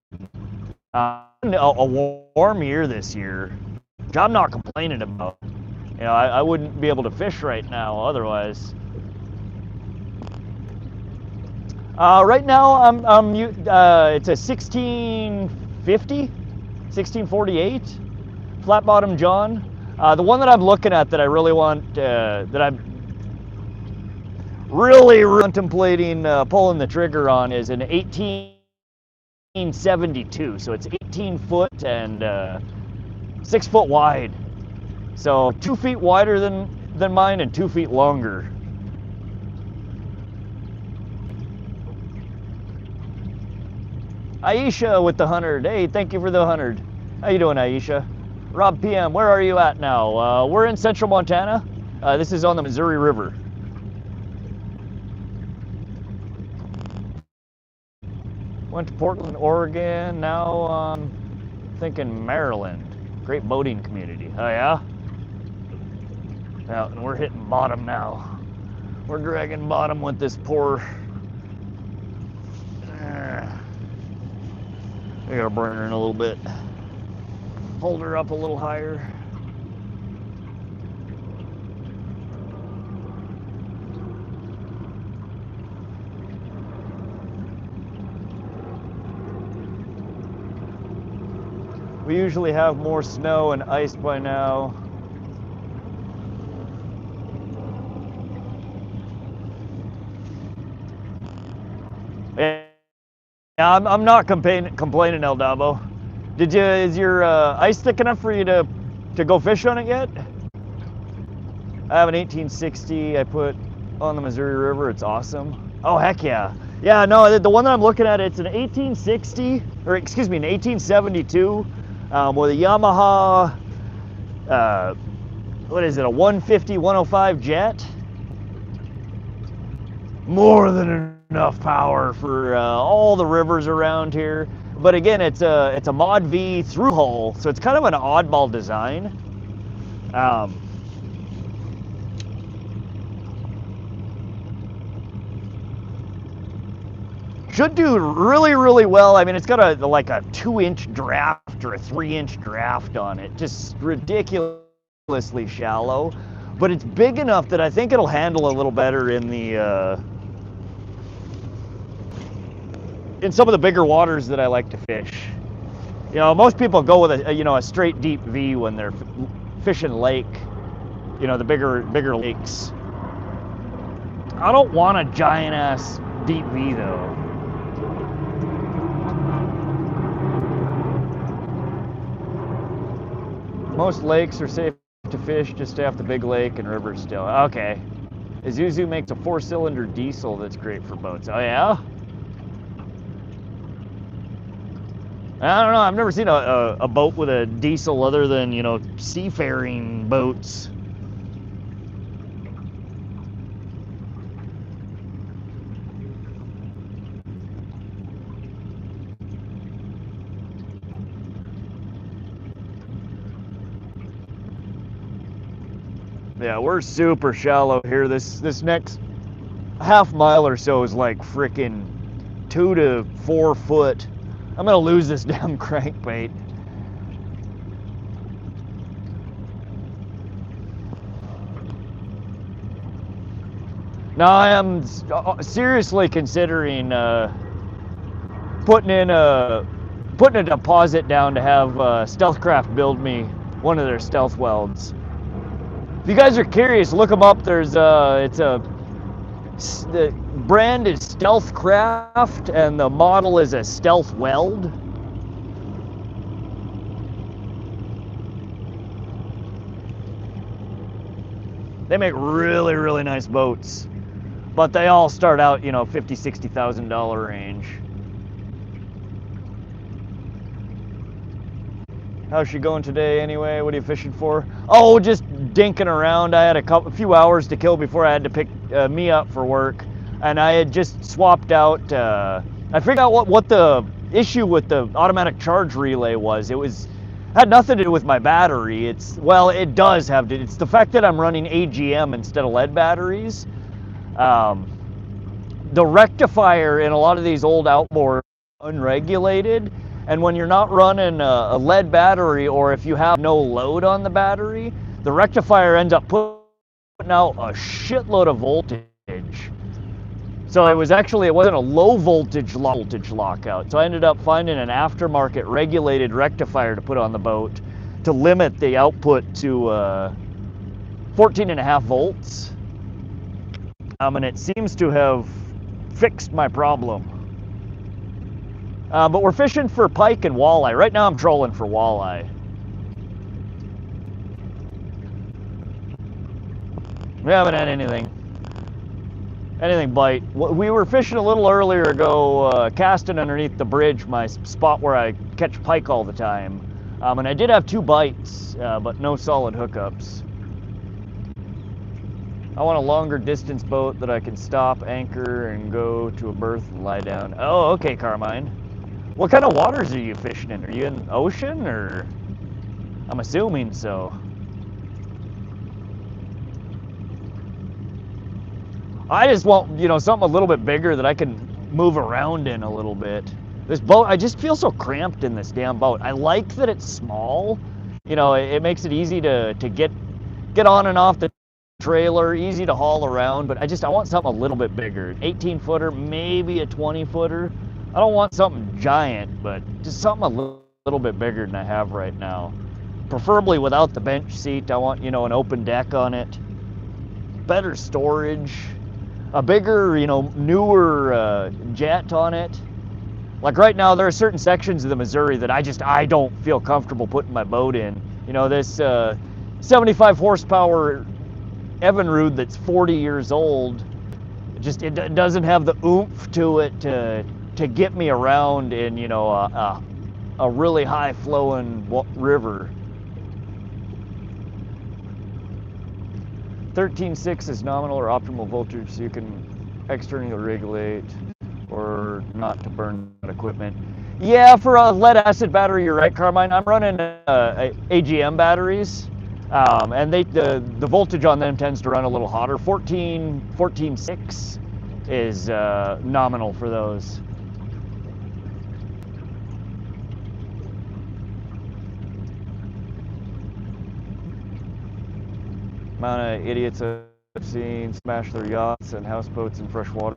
A warm year this year, which I'm not complaining about. I wouldn't be able to fish right now otherwise. Right now, it's a 1650, 1648, flat bottom John. The one that I'm looking at that I really want, that I'm really contemplating pulling the trigger on, is an 18 1872, so it's 18 foot and 6 foot wide. So 2 feet wider than mine and 2 feet longer. Aisha with the 100. Hey, thank you for the 100. How you doing, Aisha? Rob PM, where are you at now? We're in central Montana. This is on the Missouri River. Went to Portland, Oregon. Now thinking Maryland. Great boating community. Oh yeah? Yeah, and we're hitting bottom now. We're dragging bottom with this poor. We gotta bring her in a little bit. Hold her up a little higher. We usually have more snow and ice by now. Yeah, I'm not complaining, El Dabo. Is your ice thick enough for you to go fish on it yet? I have an 1860 I put on the Missouri River. It's awesome. Oh, heck yeah. Yeah, no, the one that I'm looking at, it's an 1860, or excuse me, an 1872 with a Yamaha, what is it, a 150, 105 jet? More than enough power for all the rivers around here. But again, it's a Mod V through hull, so it's kind of an oddball design. Should do really, really well. I mean, it's got like a 2-inch draft or a 3-inch draft on it. Just ridiculously shallow. But it's big enough that I think it'll handle a little better in the in some of the bigger waters that I like to fish. You know, most people go with a straight deep V when they're fishing lake. You know, the bigger lakes. I don't want a giant ass deep V though. Most lakes are safe to fish, just stay off the big lake and rivers still. Okay. Isuzu makes a 4-cylinder diesel that's great for boats. Oh yeah? I don't know, I've never seen a boat with a diesel other than, you know, seafaring boats. Yeah, we're super shallow here. This next half mile or so is like frickin' 2 to 4 foot. I'm gonna lose this damn crankbait. Now I am seriously considering putting a deposit down to have Stealthcraft build me one of their stealth welds. If you guys are curious, look them up. There's the brand is Stealthcraft and the model is a stealth weld. They make really, really nice boats, but they all start out, you know, $50,000-$60,000 range. How's she going today anyway? What are you fishing for? Oh, just dinking around. I had a few hours to kill before I had to pick me up for work, and I had just swapped out. I figured out what the issue with the automatic charge relay was. Had nothing to do with my battery. It does have to. It's the fact that I'm running AGM instead of lead batteries. The rectifier in a lot of these old outboards are unregulated. And when you're not running a lead battery, or if you have no load on the battery, the rectifier ends up putting out a shitload of voltage. So it wasn't a low voltage lockout. So I ended up finding an aftermarket regulated rectifier to put on the boat to limit the output to 14.5 volts. And it seems to have fixed my problem. But we're fishing for pike and walleye. Right now I'm trolling for walleye. We haven't had anything bite. We were fishing a little earlier ago, casting underneath the bridge, my spot where I catch pike all the time. And I did have 2 bites, but no solid hookups. I want a longer distance boat that I can stop, anchor, and go to a berth and lie down. Oh, okay, Carmine. What kind of waters are you fishing in? Are you in the ocean, or? I'm assuming so. I just want, you know, something a little bit bigger that I can move around in a little bit. This boat, I just feel so cramped in this damn boat. I like that it's small. You know, it makes it easy to get on and off the trailer, easy to haul around, but I want something a little bit bigger. 18 footer, maybe a 20 footer. I don't want something giant, but just something a little bit bigger than I have right now. Preferably without the bench seat. I want, you know, an open deck on it. Better storage. A bigger, you know, newer jet on it. Like right now, there are certain sections of the Missouri that I don't feel comfortable putting my boat in. You know, this 75 horsepower Evinrude that's 40 years old, it doesn't have the oomph to it to get me around in, you know, a really high flowing river. 13.6 is nominal or optimal voltage, so you can externally regulate or not to burn that equipment. Yeah, for a lead acid battery, you're right, Carmine. I'm running AGM batteries, and the voltage on them tends to run a little hotter. 14.6 is nominal for those. Amount of idiots I've seen smash their yachts and houseboats in fresh water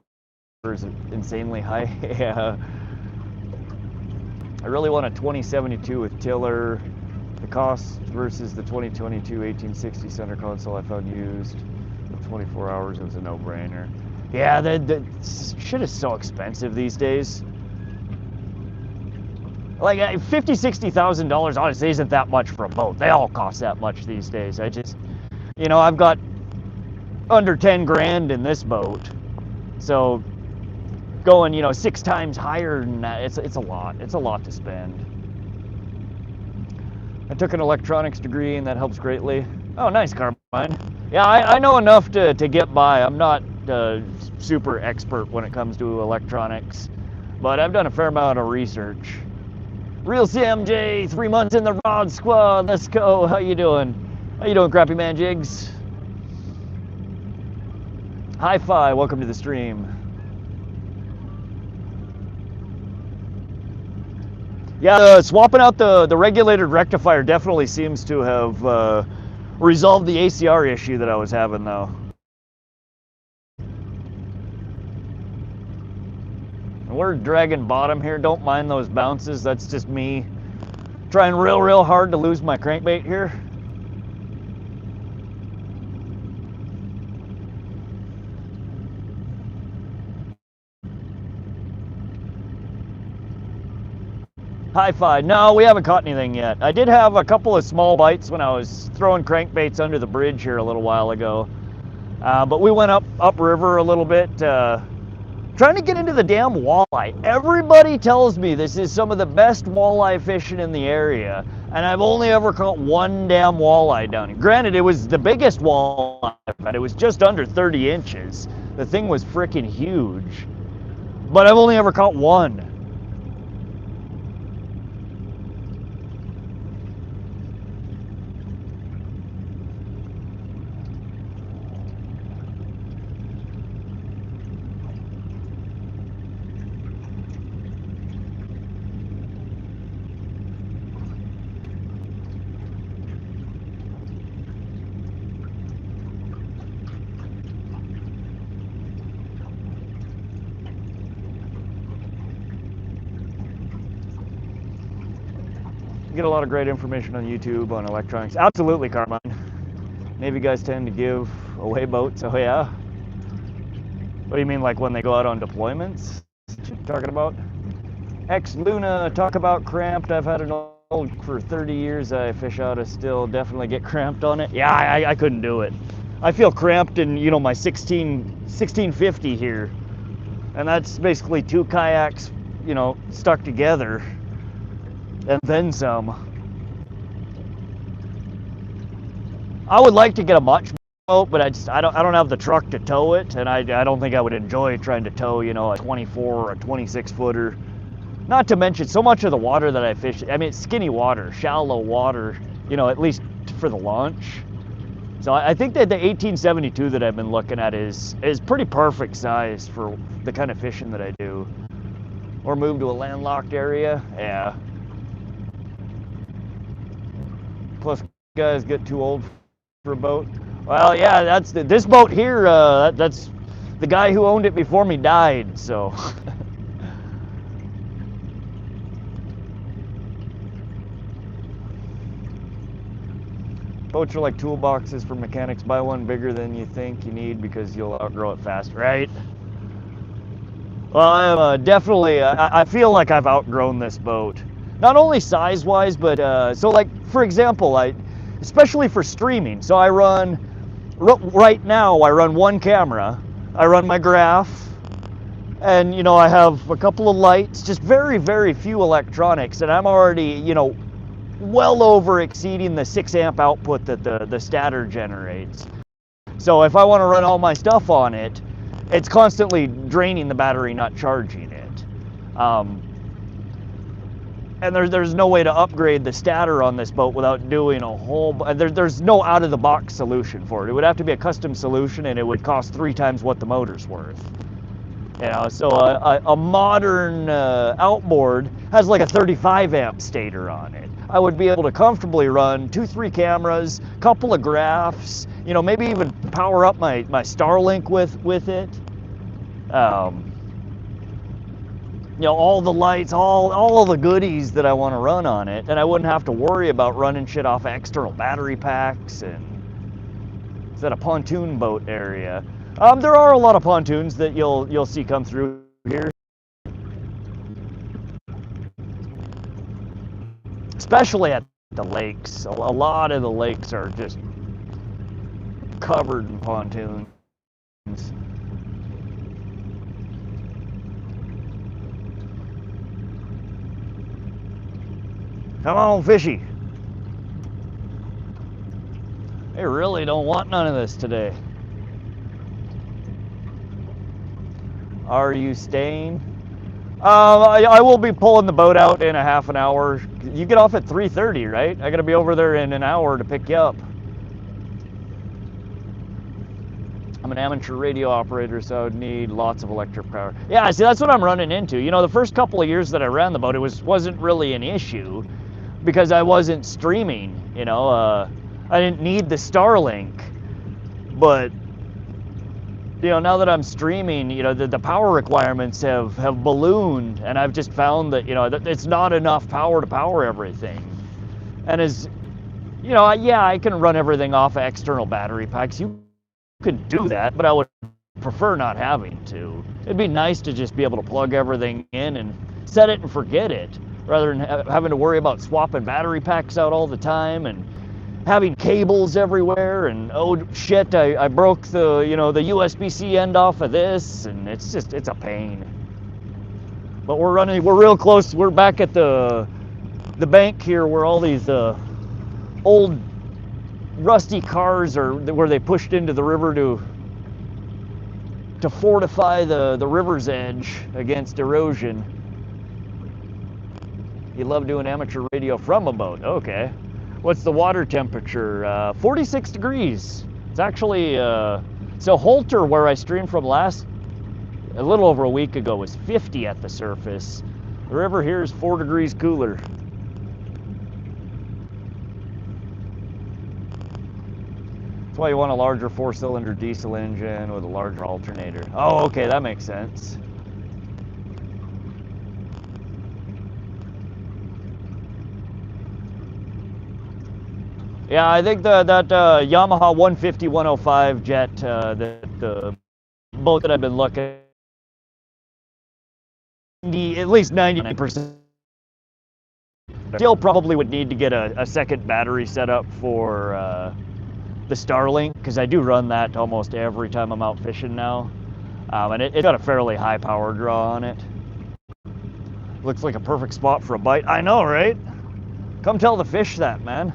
is insanely high. Yeah. I really want a 2072 with tiller. The cost versus the 2022 1860 center console I found used in 24 hours, it was a no-brainer. Yeah, the shit is so expensive these days. Like $50,000-$60,000 honestly isn't that much for a boat. They all cost that much these days. You know, I've got under 10 grand in this boat, so going, you know, 6 times higher than that, it's a lot. It's a lot to spend. I took an electronics degree, and that helps greatly. Oh, nice, Carmine. Yeah, I know enough to get by. I'm not super expert when it comes to electronics, but I've done a fair amount of research. Real CMJ, 3 months in the rod squad. Let's go. How you doing? How you doing, Crappy Man Jigs? Hi-Fi, welcome to the stream. Yeah, swapping out the regulated rectifier definitely seems to have resolved the ACR issue that I was having, though. And we're dragging bottom here. Don't mind those bounces. That's just me trying real hard to lose my crankbait here. Hi-Fi. No, we haven't caught anything yet. I did have a couple of small bites when I was throwing crankbaits under the bridge here a little while ago. But we went upriver a little bit, trying to get into the damn walleye. Everybody tells me this is some of the best walleye fishing in the area, and I've only ever caught 1 damn walleye down here. Granted, it was the biggest walleye, but it was just under 30 inches. The thing was freaking huge, but I've only ever caught 1. Get a lot of great information on YouTube on electronics. Absolutely, Carmine. Navy guys tend to give away boats. Oh yeah. What do you mean, like when they go out on deployments? What you talking about? Ex-Luna, talk about cramped. I've had an old for 30 years. I fish out of still, definitely get cramped on it. Yeah, I couldn't do it. I feel cramped in, you know, my 1650 here. And that's basically 2 kayaks, you know, stuck together. And then some. I would like to get a much boat, but I don't have the truck to tow it, and I don't think I would enjoy trying to tow, you know, a 24 or a 26 footer. Not to mention so much of the water that I fish, I mean, it's skinny water, shallow water, you know, at least for the launch. So I think that the 1872 that I've been looking at is pretty perfect size for the kind of fishing that I do. Or move to a landlocked area, yeah. Plus guys get too old for a boat. Well, yeah, that's this boat here, that's the guy who owned it before me died, so. Boats are like toolboxes for mechanics. Buy one bigger than you think you need because you'll outgrow it fast, right? Well, I'm definitely, I feel like I've outgrown this boat. Not only size-wise, but, so like, for example, especially for streaming. So I run, right now, I run one camera. I run my graph, and, you know, I have a couple of lights, just very, very few electronics, and I'm already, you know, well over exceeding the 6 amp output that the stator generates. So if I want to run all my stuff on it, it's constantly draining the battery, not charging it. And there's no way to upgrade the stator on this boat without doing a whole, there's no out-of-the-box solution for it. It would have to be a custom solution, and it would cost 3 times what the motor's worth. You know, so a modern outboard has like a 35 amp stator on it. I would be able to comfortably run 2-3 cameras, couple of graphs, you know, maybe even power up my Starlink with it. You know, all the lights, all of the goodies that I want to run on it, and I wouldn't have to worry about running shit off external battery packs. And it's at a pontoon boat area. There are a lot of pontoons that you'll see come through here, especially at the lakes. A lot of the lakes are just covered in pontoons. Come on, fishy. They really don't want none of this today. Are you staying? I will be pulling the boat out in a half an hour. You get off at 3:30, right? I gotta be over there in an hour to pick you up. I'm an amateur radio operator, so I would need lots of electric power. Yeah, see, that's what I'm running into. You know, the first couple of years that I ran the boat, it wasn't really an issue because I wasn't streaming, you know. I didn't need the Starlink, but you know, now that I'm streaming, you know, the power requirements have ballooned, and I've just found that, you know, that it's not enough power to power everything. And as, you know, yeah, I can run everything off of external battery packs. You can do that, but I would prefer not having to. It'd be nice to just be able to plug everything in and set it and forget it, rather than having to worry about swapping battery packs out all the time and having cables everywhere, and oh shit, I broke the, you know, the USB-C end off of this, and it's a pain. But we're real close. We're back at the bank here where all these old rusty cars are, where they pushed into the river to fortify the river's edge against erosion. You love doing amateur radio from a boat, okay. What's the water temperature? 46 degrees. It's actually, so Holter, where I streamed from a little over a week ago, was 50 at the surface. The river here is 4 degrees cooler. That's why you want a larger 4-cylinder diesel engine with a larger alternator. Oh, okay, that makes sense. Yeah, I think that Yamaha 150-105 jet, the boat that I've been looking at least 90%. Still probably would need to get a second battery set up for the Starlink, because I do run that almost every time I'm out fishing now. And it's got a fairly high power draw on it. Looks like a perfect spot for a bite. I know, right? Come tell the fish that, man.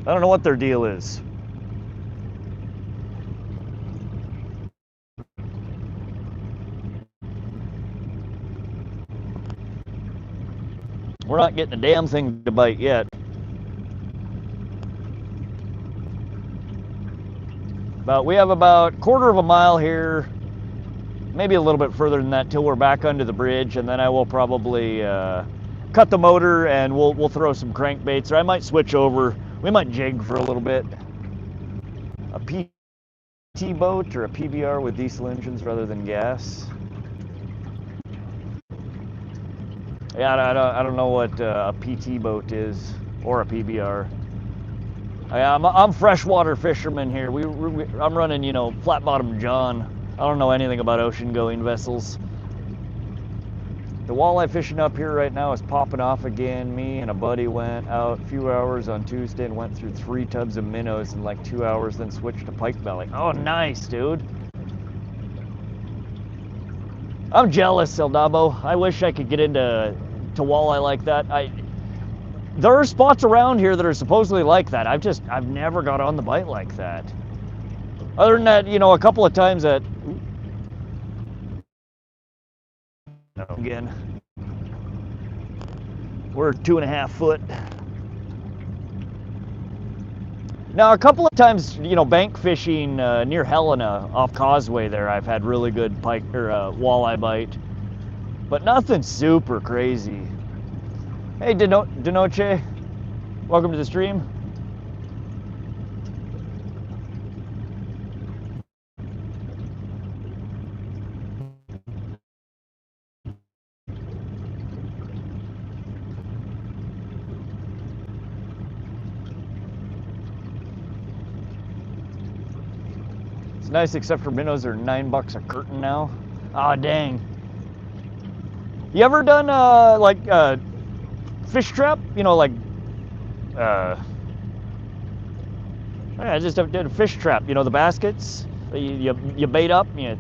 I don't know what their deal is. We're not getting a damn thing to bite yet. But we have about a quarter of a mile here, maybe a little bit further than that, till we're back under the bridge, and then I will probably cut the motor and we'll throw some crankbaits, or I might switch over. We might jig for a little bit. A PT boat or a PBR with diesel engines rather than gas. Yeah, I don't know what a PT boat is or a PBR. I'm freshwater fisherman here. I'm running, you know, flat bottom John. I don't know anything about ocean going vessels. The walleye fishing up here right now is popping off again. Me and a buddy went out a few hours on Tuesday and went through 3 tubs of minnows in like 2 hours, then switched to pike belly. Oh, nice, dude. I'm jealous, Eldabo. I wish I could get into walleye like that. There are spots around here that are supposedly like that. I've never got on the bite like that. Other than that, you know, a couple of times that. Again, we're 2.5 foot. Now, a couple of times, you know, bank fishing near Helena off Causeway there, I've had really good pike or walleye bite, but nothing super crazy. Hey, Denoche, welcome to the stream. It's nice, except for minnows are $9 a curtain now. Ah, dang. You ever done like fish trap? You know, like I just did a fish trap. You know, the baskets you bait up and you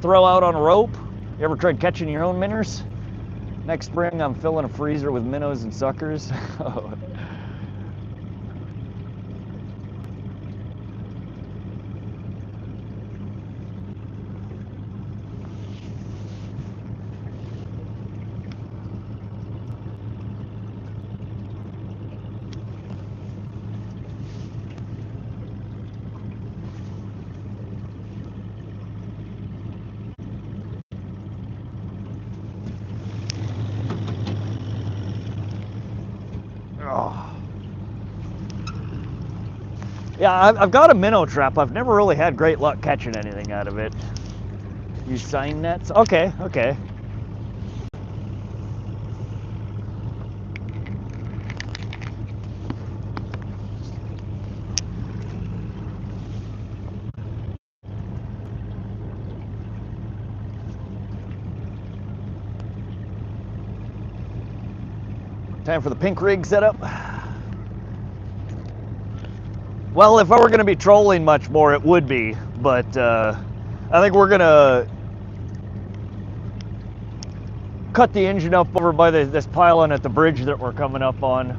throw out on a rope. You ever tried catching your own minnows? Next spring, I'm filling a freezer with minnows and suckers. Yeah, I've got a minnow trap. I've never really had great luck catching anything out of it. Use sign nets? Okay, okay. Time for the pink rig setup. Well, if I were going to be trolling much more, it would be, but I think we're going to cut the engine up over by this pylon at the bridge that we're coming up on,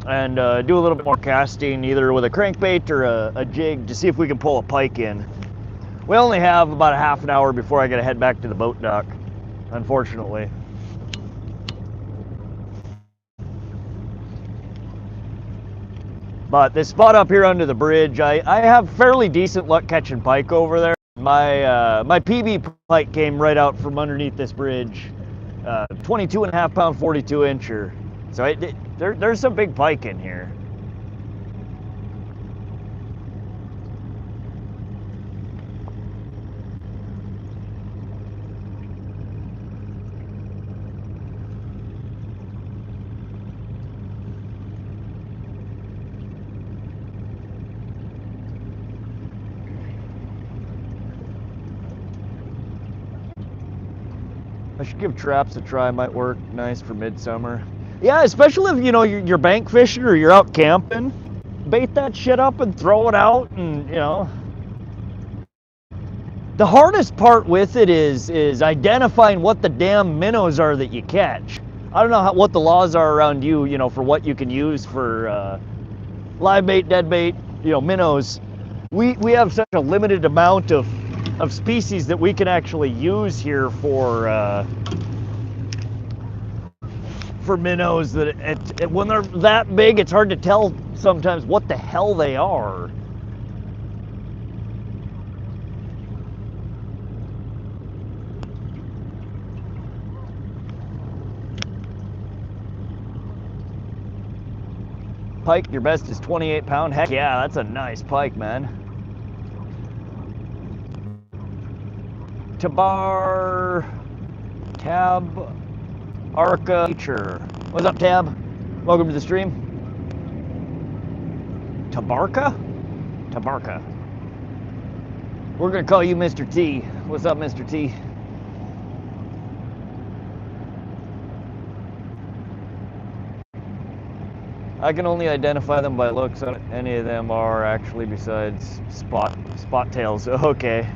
and do a little bit more casting, either with a crankbait or a jig, to see if we can pull a pike in. We only have about a half an hour before I got to head back to the boat dock, unfortunately. But this spot up here under the bridge, I have fairly decent luck catching pike over there. My PB pike came right out from underneath this bridge, 22.5 pound 42 incher. So there's some big pike in here. I should give traps a try. Might work nice for midsummer. Yeah, especially if, you know, you're bank fishing or you're out camping. Bait that shit up and throw it out, and, you know. The hardest part with it is identifying what the damn minnows are that you catch. I don't know what the laws are around you, you know, for what you can use for live bait, dead bait, you know, minnows. We have such a limited amount of species that we can actually use here for minnows that when they're that big, it's hard to tell sometimes what the hell they are. Pike, your best is 28 pound. Heck yeah, that's a nice pike, man. Tab Arca Teacher. What's up, Tab? Welcome to the stream. Tabarca? Tabarca. We're gonna call you Mr. T. What's up, Mr. T? I can only identify them by looks. Any of them are actually besides spot tails. Okay.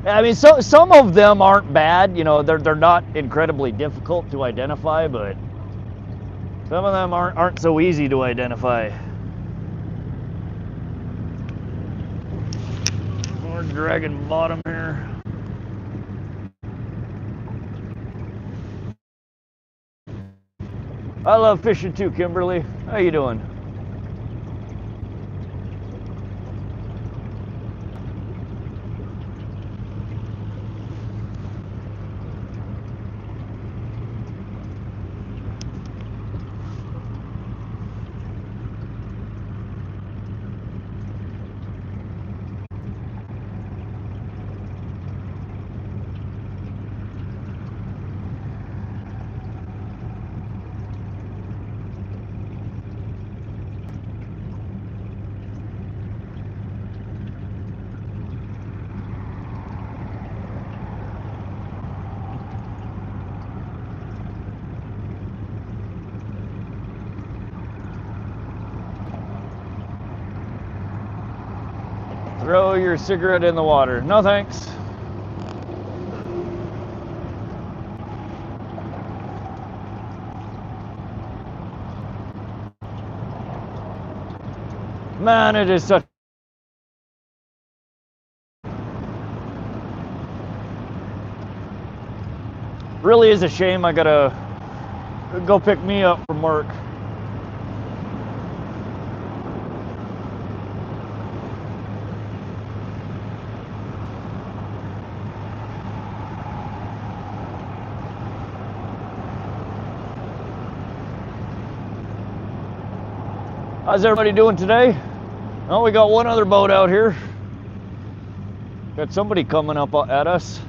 I mean, some of them aren't bad. You know, they're not incredibly difficult to identify, but some of them aren't so easy to identify. We're dragging bottom here. I love fishing too, Kimberly. How you doing? Throw your cigarette in the water. No thanks. Man, it is such... Really is a shame I gotta go pick me up from work. How's everybody doing today? Oh, we got one other boat out here. Got somebody coming up at us.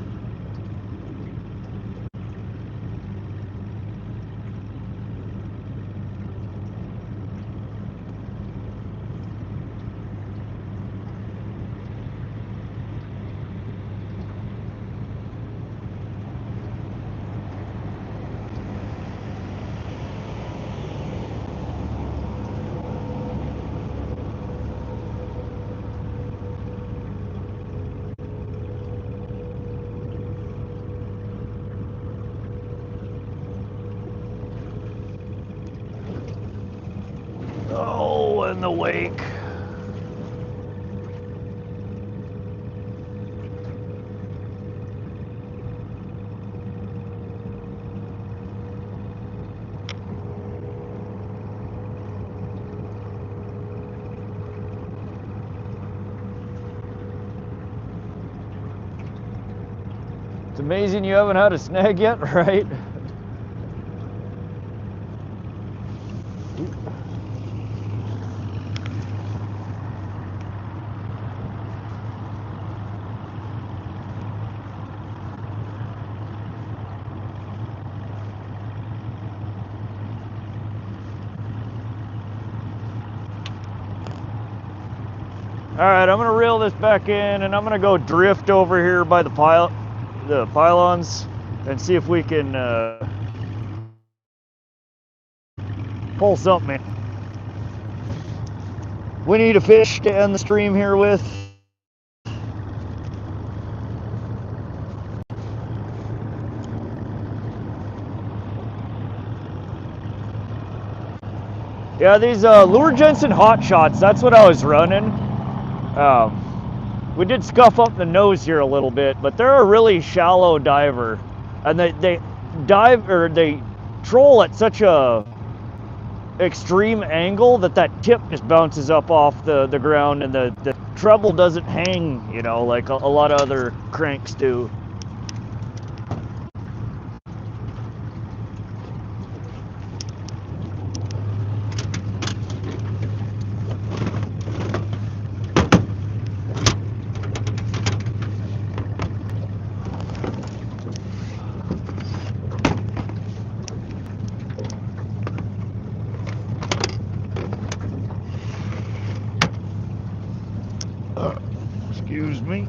Oh, in the wake. It's amazing you haven't had a snag yet, right? All right, I'm gonna reel this back in and I'm gonna go drift over here by the pile. the pylons and see if we can pull something in. We need a fish to end the stream here with. Yeah, these Lure Jensen hot shots, that's what I was running. We did scuff up the nose here a little bit, but they're a really shallow diver. And they dive, or they troll at such a extreme angle that tip just bounces up off the ground, and the treble doesn't hang, you know, like a lot of other cranks do. Excuse me.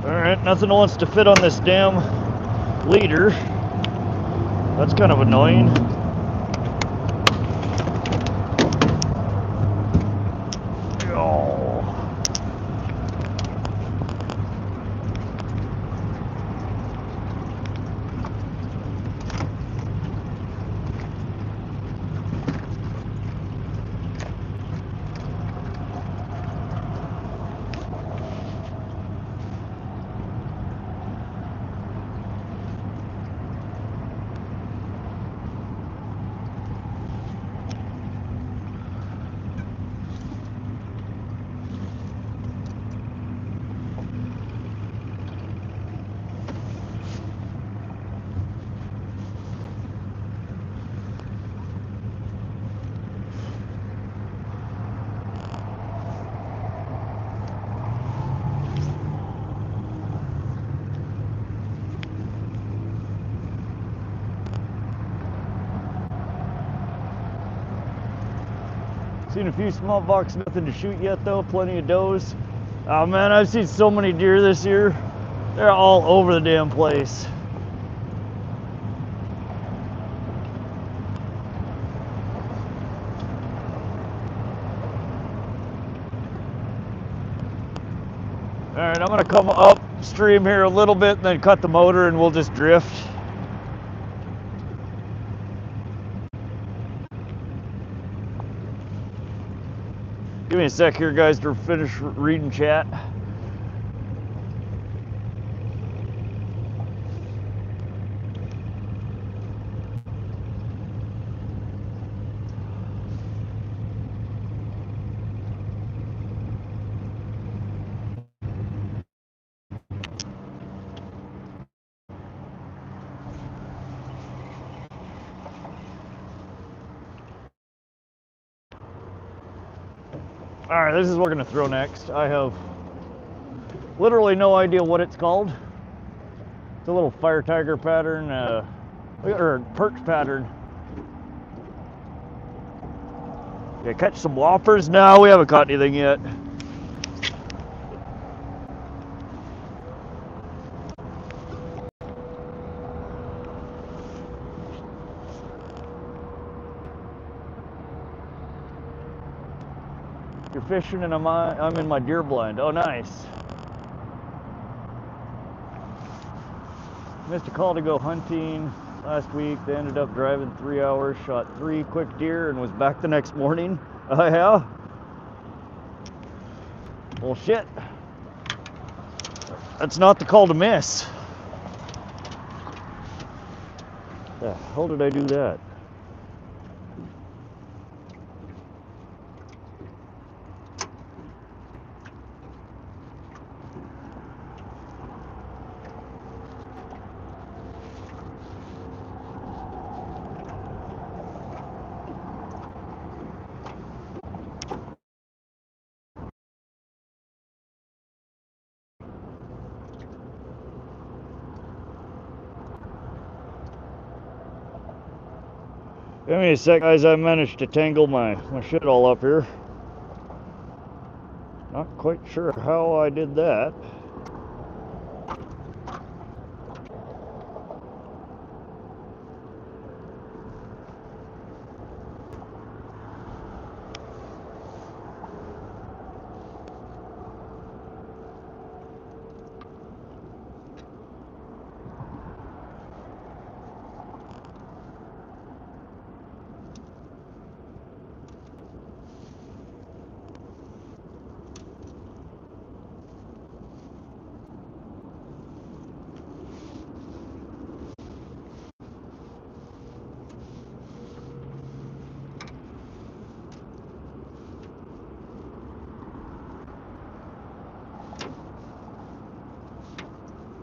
Alright, nothing wants to fit on this damn leader. That's kind of annoying. Oh. Seen a few small bucks, nothing to shoot yet though, plenty of does. Oh man, I've seen so many deer this year. They're all over the damn place. All right, I'm gonna come upstream here a little bit and then cut the motor and we'll just drift. Give me a sec here, guys, to finish reading chat. All right, this is what we're gonna throw next. I have literally no idea what it's called. It's a little fire tiger pattern, or perch pattern. Yeah, catch some whoppers? No, we haven't caught anything yet. You're fishing and I'm in my deer blind. Oh, nice. Missed a call to go hunting. last week. They ended up driving 3 hours, shot 3 quick deer, and was back the next morning. Yeah. Well, shit. That's not the call to miss. The hell did I do that? Give me a sec, guys. I managed to tangle my shit all up here. Not quite sure how I did that.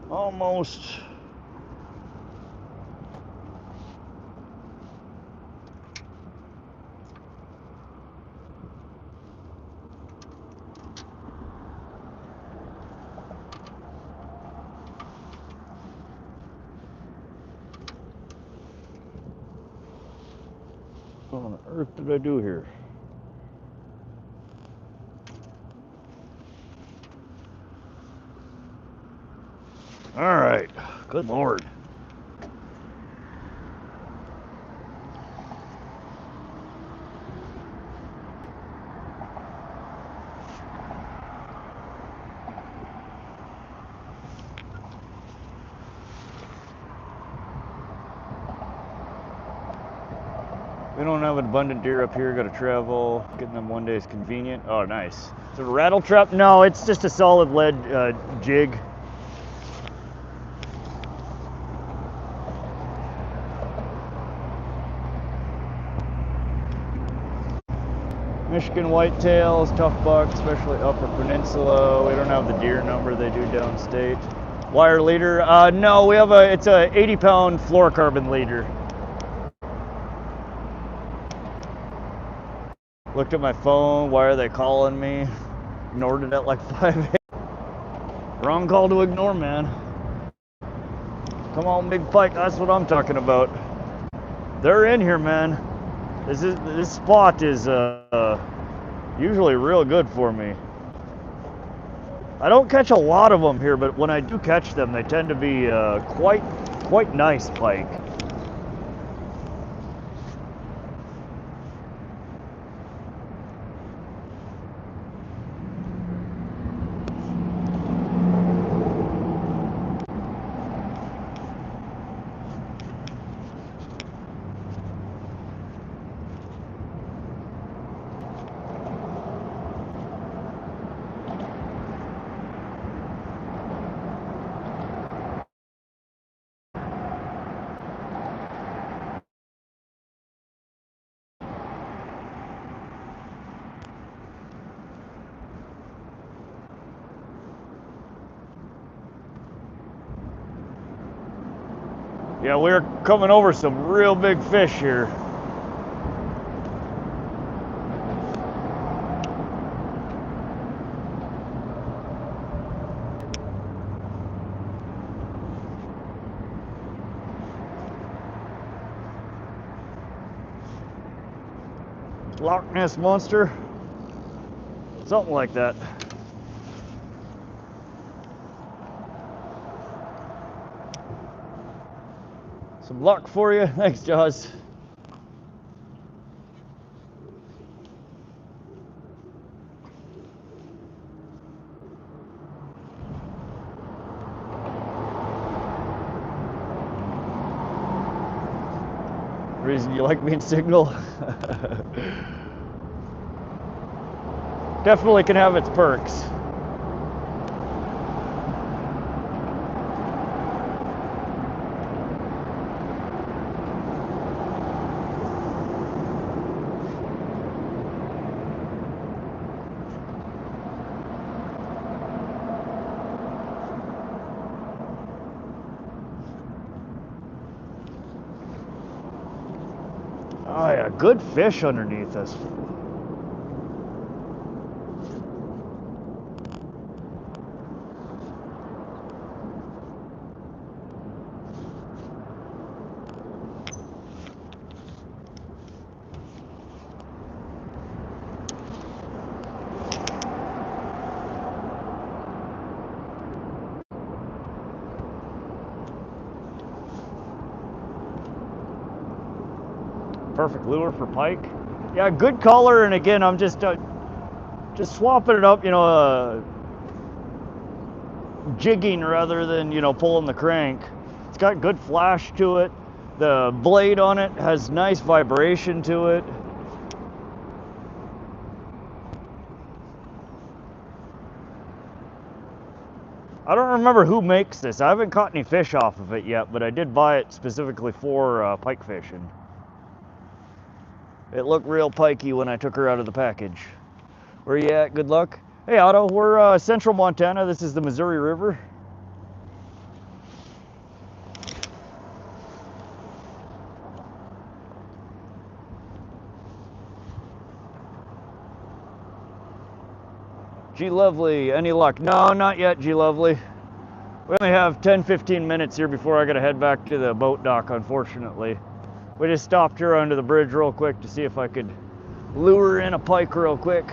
Almost. What on earth did I do here? All right, good Lord. We don't have abundant deer up here, gotta travel. Getting them one day is convenient. Oh, nice. Is it a rattle trap? No, it's just a solid lead jig. Michigan whitetails, tough buck, especially Upper Peninsula. We don't have the deer number they do downstate. Wire leader? No, we have it's a 80-pound fluorocarbon leader. Looked at my phone, why are they calling me? Ignored it at like 5 a.m. Wrong call to ignore, man. Come on, big pike, that's what I'm talking about. They're in here, man. This spot is usually real good for me. I don't catch a lot of them here, but when I do catch them, they tend to be quite nice pike. Yeah, we're coming over some real big fish here. Loch Ness Monster, something like that. Some luck for you. Thanks, Jaws. Reason you like being signal? Definitely can have its perks. Oh yeah, good fish underneath us. Perfect lure for pike. Yeah, good color, and again, I'm just swapping it up, you know, jigging rather than, you know, pulling the crank. It's got good flash to it. The blade on it has nice vibration to it. I don't remember who makes this. I haven't caught any fish off of it yet, but I did buy it specifically for pike fishing. It looked real pikey when I took her out of the package. Where you at? Good luck. Hey Otto, we're central Montana. This is the Missouri River. G Lovely, any luck? No, not yet, G Lovely. We only have 10-15 minutes here before I gotta head back to the boat dock, unfortunately. We just stopped here under the bridge real quick to see if I could lure in a pike real quick.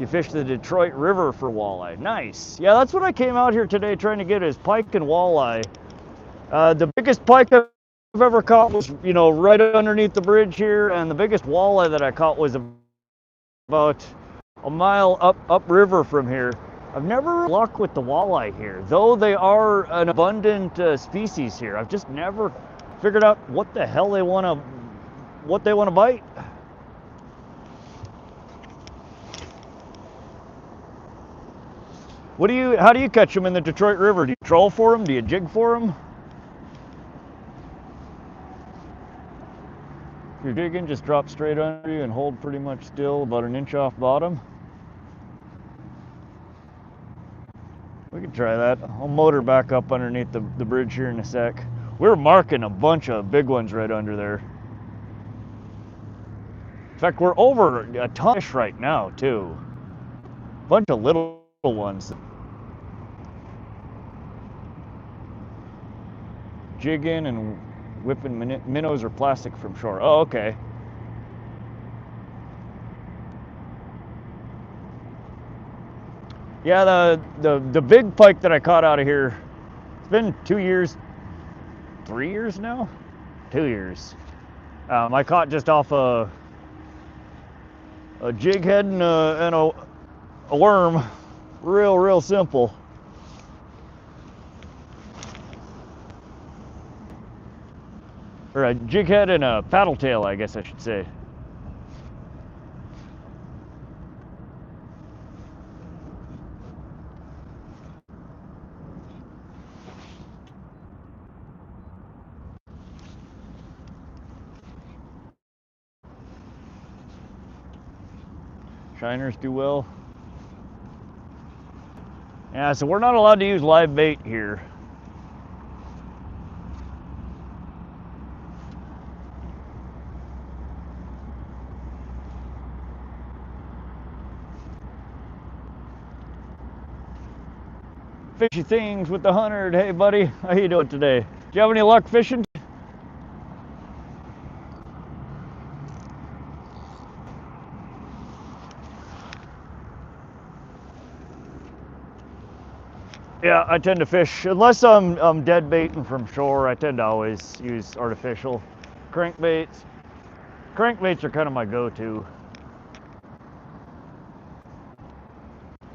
You fished the Detroit River for walleye. Nice. Yeah, that's what I came out here today trying to get, is pike and walleye. The biggest pike I've ever caught was, you know, right underneath the bridge here, and the biggest walleye that I caught was about a mile upriver from here. I've never had luck with the walleye here, though they are an abundant species here. I've just never figured out what the hell they want to bite. How do you catch them in the Detroit River? Do you troll for them? Do you jig for them? If you're jigging, just drop straight under you and hold pretty much still, about an inch off bottom. We could try that. I'll motor back up underneath the bridge here in a sec. We're marking a bunch of big ones right under there. In fact, we're over a ton of fish right now, too. A bunch of little ones. Jigging and whipping minnows or plastic from shore. Oh, okay. Yeah, the big pike that I caught out of here, it's been 2 years, 3 years now? 2 years. I caught just off a jig head and a worm. Real simple. Or a jig head and a paddle tail, I guess I should say. Shiners do well. Yeah, so we're not allowed to use live bait here. Fishy things with the 100. Hey buddy, how you doing today? Do you have any luck fishing? Yeah, I tend to fish, unless I'm dead baiting from shore, I tend to always use artificial crankbaits. Crankbaits are kind of my go-to.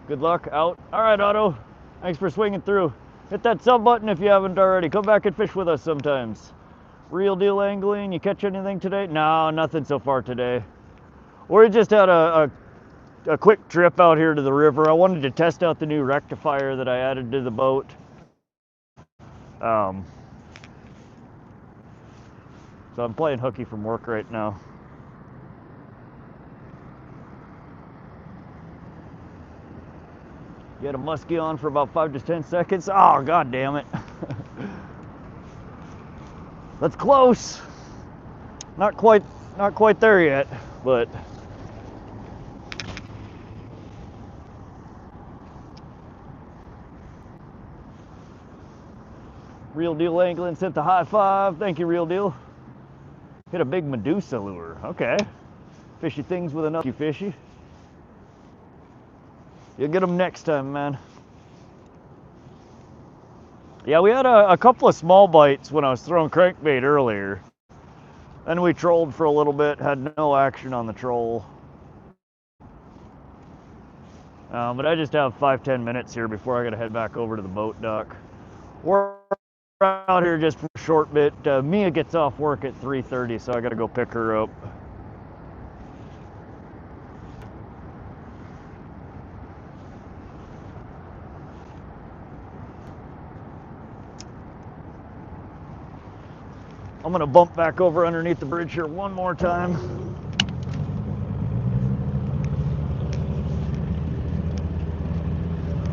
Good luck out. All right, Otto. Thanks for swinging through. Hit that sub button if you haven't already. Come back and fish with us sometimes. Real deal angling. You catch anything today? No, nothing so far today. We just had a quick trip out here to the river. I wanted to test out the new rectifier that I added to the boat. So I'm playing hooky from work right now. Get a muskie on for about 5 to 10 seconds. Oh, god damn it. That's close. Not quite there yet, but Real Deal Angling sent the high five. Thank you, Real Deal. Hit a big Medusa lure. Okay. Fishy things with enough fishy. You'll get them next time, man. Yeah, we had a couple of small bites when I was throwing crankbait earlier. Then we trolled for a little bit, had no action on the troll. But I just have 5-10 minutes here before I gotta head back over to the boat dock. We're out here just for a short bit. Mia gets off work at 3:30, so I gotta go pick her up. I'm gonna bump back over underneath the bridge here one more time.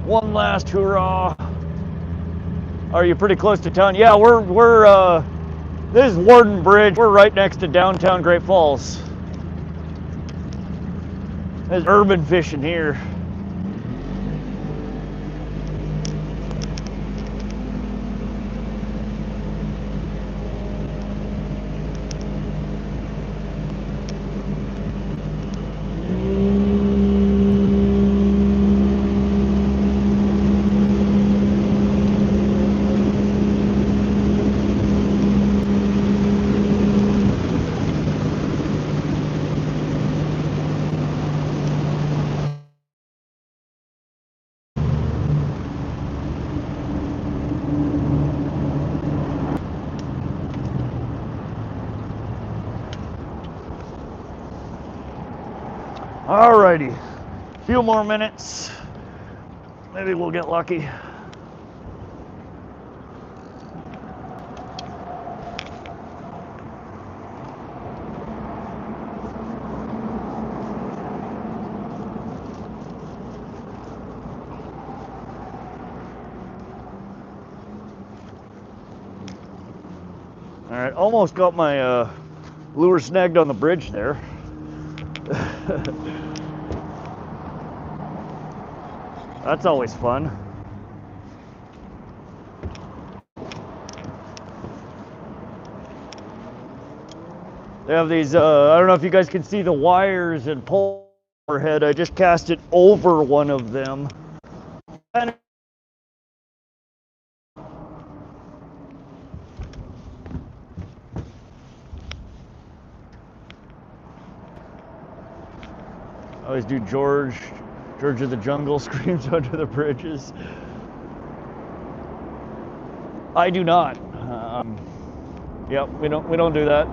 One last hurrah. Are you pretty close to town? Yeah, we're this is Warden Bridge. We're right next to downtown Great Falls. There's urban fishing here. Alrighty, a few more minutes. Maybe we'll get lucky. Alright, almost got my lure snagged on the bridge there. That's always fun. They have these, I don't know if you guys can see the wires and pole overhead. I just cast it over one of them. And I always do George of the Jungle screams under the bridges. I do not. Yep, we don't do that.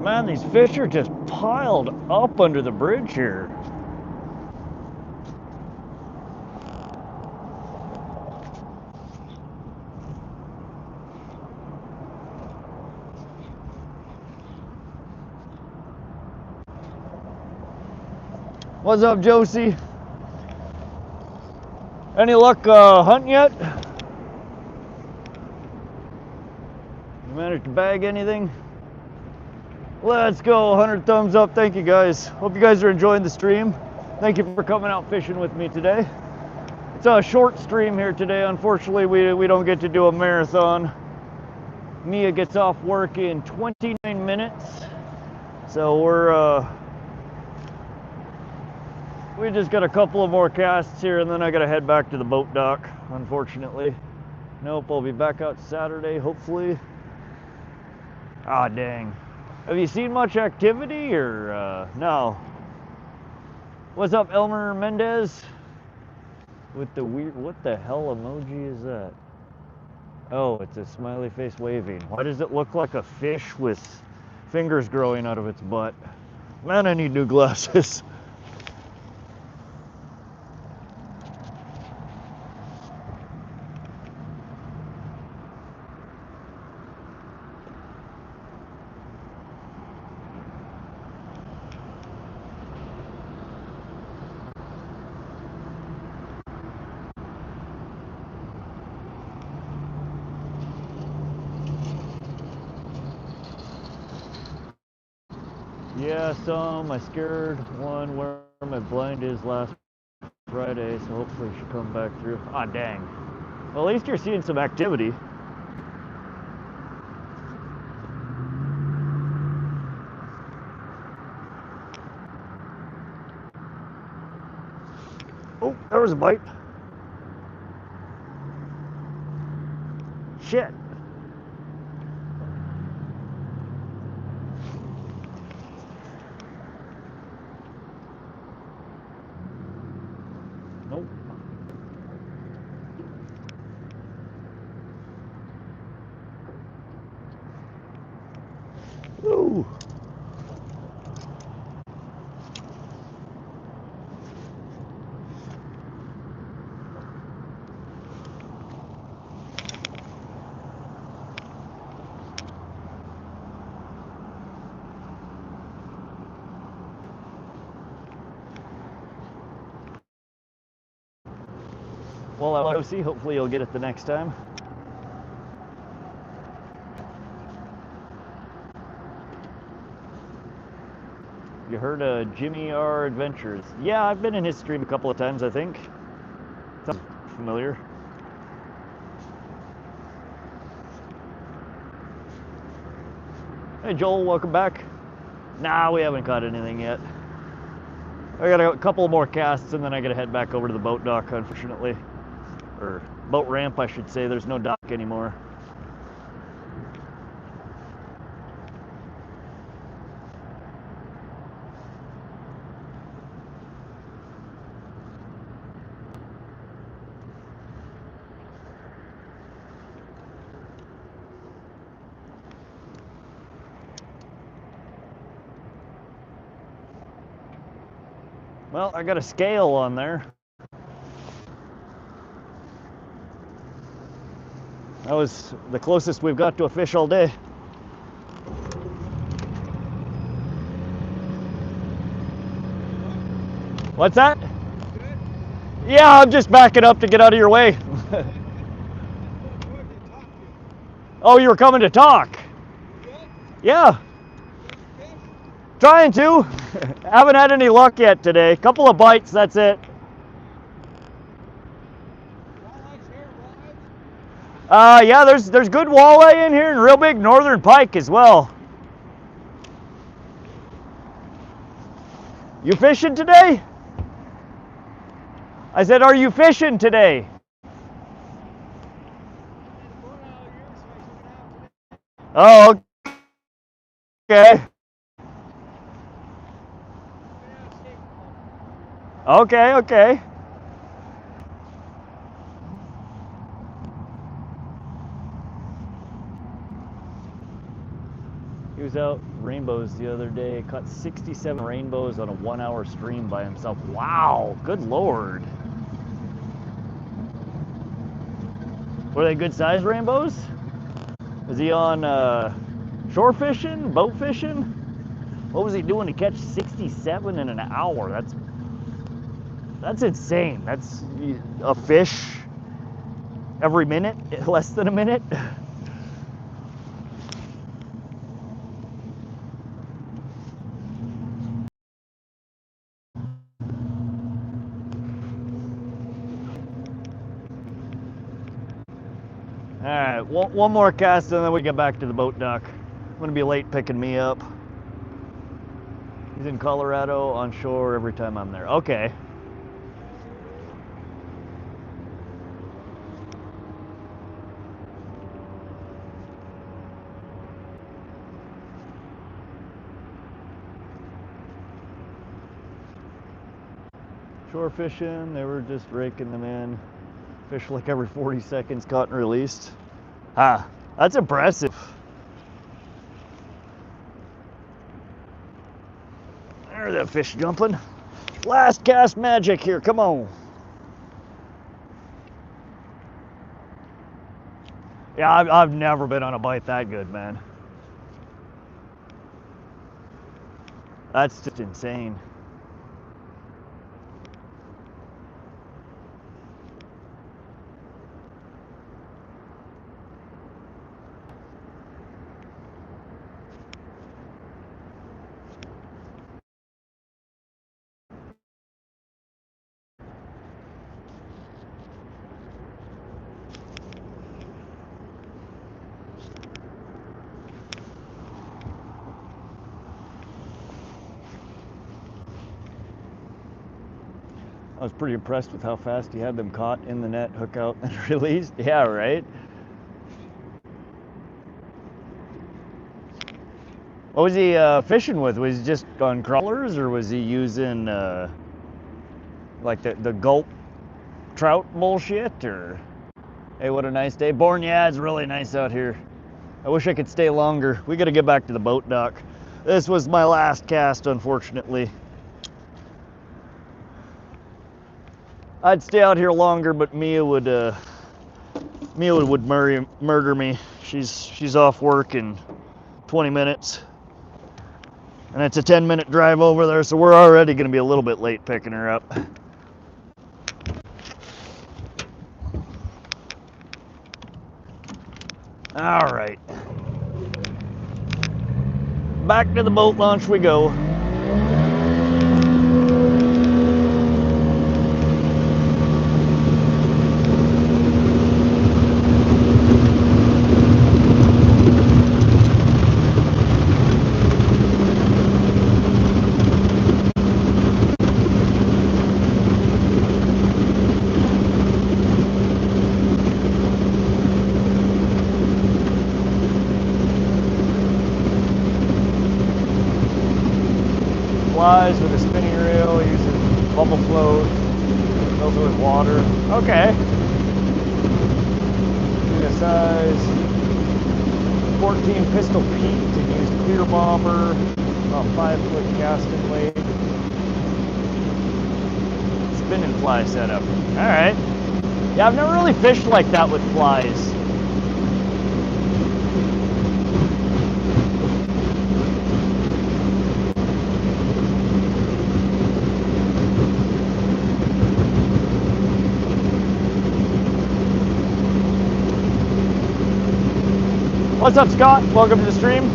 Man, these fish are just piled up under the bridge here. What's up, Josie? Any luck hunting yet? You managed to bag anything? Let's go, 100 thumbs up. Thank you guys. Hope you guys are enjoying the stream. Thank you for coming out fishing with me today. It's a short stream here today. Unfortunately, we don't get to do a marathon. Mia gets off work in 29 minutes. So we just got a couple of more casts here and then I gotta head back to the boat dock, unfortunately. Nope, I'll be back out Saturday, hopefully. Ah, dang. Have you seen much activity or no? What's up, Elmer Mendez? With the weird, what the hell emoji is that? Oh, it's a smiley face waving. Why does it look like a fish with fingers growing out of its butt? Man, I need new glasses. Yeah, some. I scared one where my blind is last Friday, so hopefully she'll come back through. Ah, dang. Well, at least you're seeing some activity. Oh, there was a bite. Shit. Nope. Ooh. Well, I'll see. Hopefully you'll get it the next time. You heard of Jimmy R Adventures? Yeah, I've been in his stream a couple of times, I think. Sounds familiar. Hey Joel, welcome back. Nah, we haven't caught anything yet. I got a couple more casts and then I gotta head back over to the boat dock, unfortunately. Or boat ramp, I should say. There's no dock anymore. Well, I got a scale on there. That was the closest we've got to a fish all day. What's that? Yeah, I'm just backing up to get out of your way. Oh, you were coming to talk? Yeah. Trying to. Haven't had any luck yet today. Couple of bites, that's it. Yeah, there's good walleye in here and real big northern pike as well. You fishing today? I said, are you fishing today? Oh, okay. Okay, okay. He was out rainbows the other day, caught 67 rainbows on a 1 hour stream by himself. Wow, good Lord. Were they good sized rainbows? Was he on shore fishing, boat fishing? What was he doing to catch 67 in an hour? That's insane. That's a fish every minute, less than a minute. All right, one more cast and then we get back to the boat dock. I'm gonna be late picking me up. He's in Colorado on shore every time I'm there. Okay. Shore fishing, they were just raking them in. Fish like every 40 seconds, caught and released. Ah, that's impressive. There's that fish jumping. Last cast magic here, come on. Yeah, I've never been on a bite that good, man. That's just insane. I was pretty impressed with how fast he had them caught in the net, hook out, and released. Yeah, right? What was he fishing with? Was he just on crawlers, or was he using like the gulp trout bullshit? Or hey, what a nice day. Bourne, yeah, it's really nice out here. I wish I could stay longer. We got to get back to the boat dock. This was my last cast, unfortunately. I'd stay out here longer, but Mia would murder me. She's off work in 20 minutes. And it's a 10-minute drive over there, so we're already going to be a little bit late picking her up. All right. Back to the boat launch we go. Flies with a spinning reel, using bubble float, fills it with water. Okay. The size 14 pistol peak to use clear bobber, about 5-foot casting weight. Spinning fly setup. Alright. Yeah, I've never really fished like that with flies. What's up, Scott? Welcome to the stream.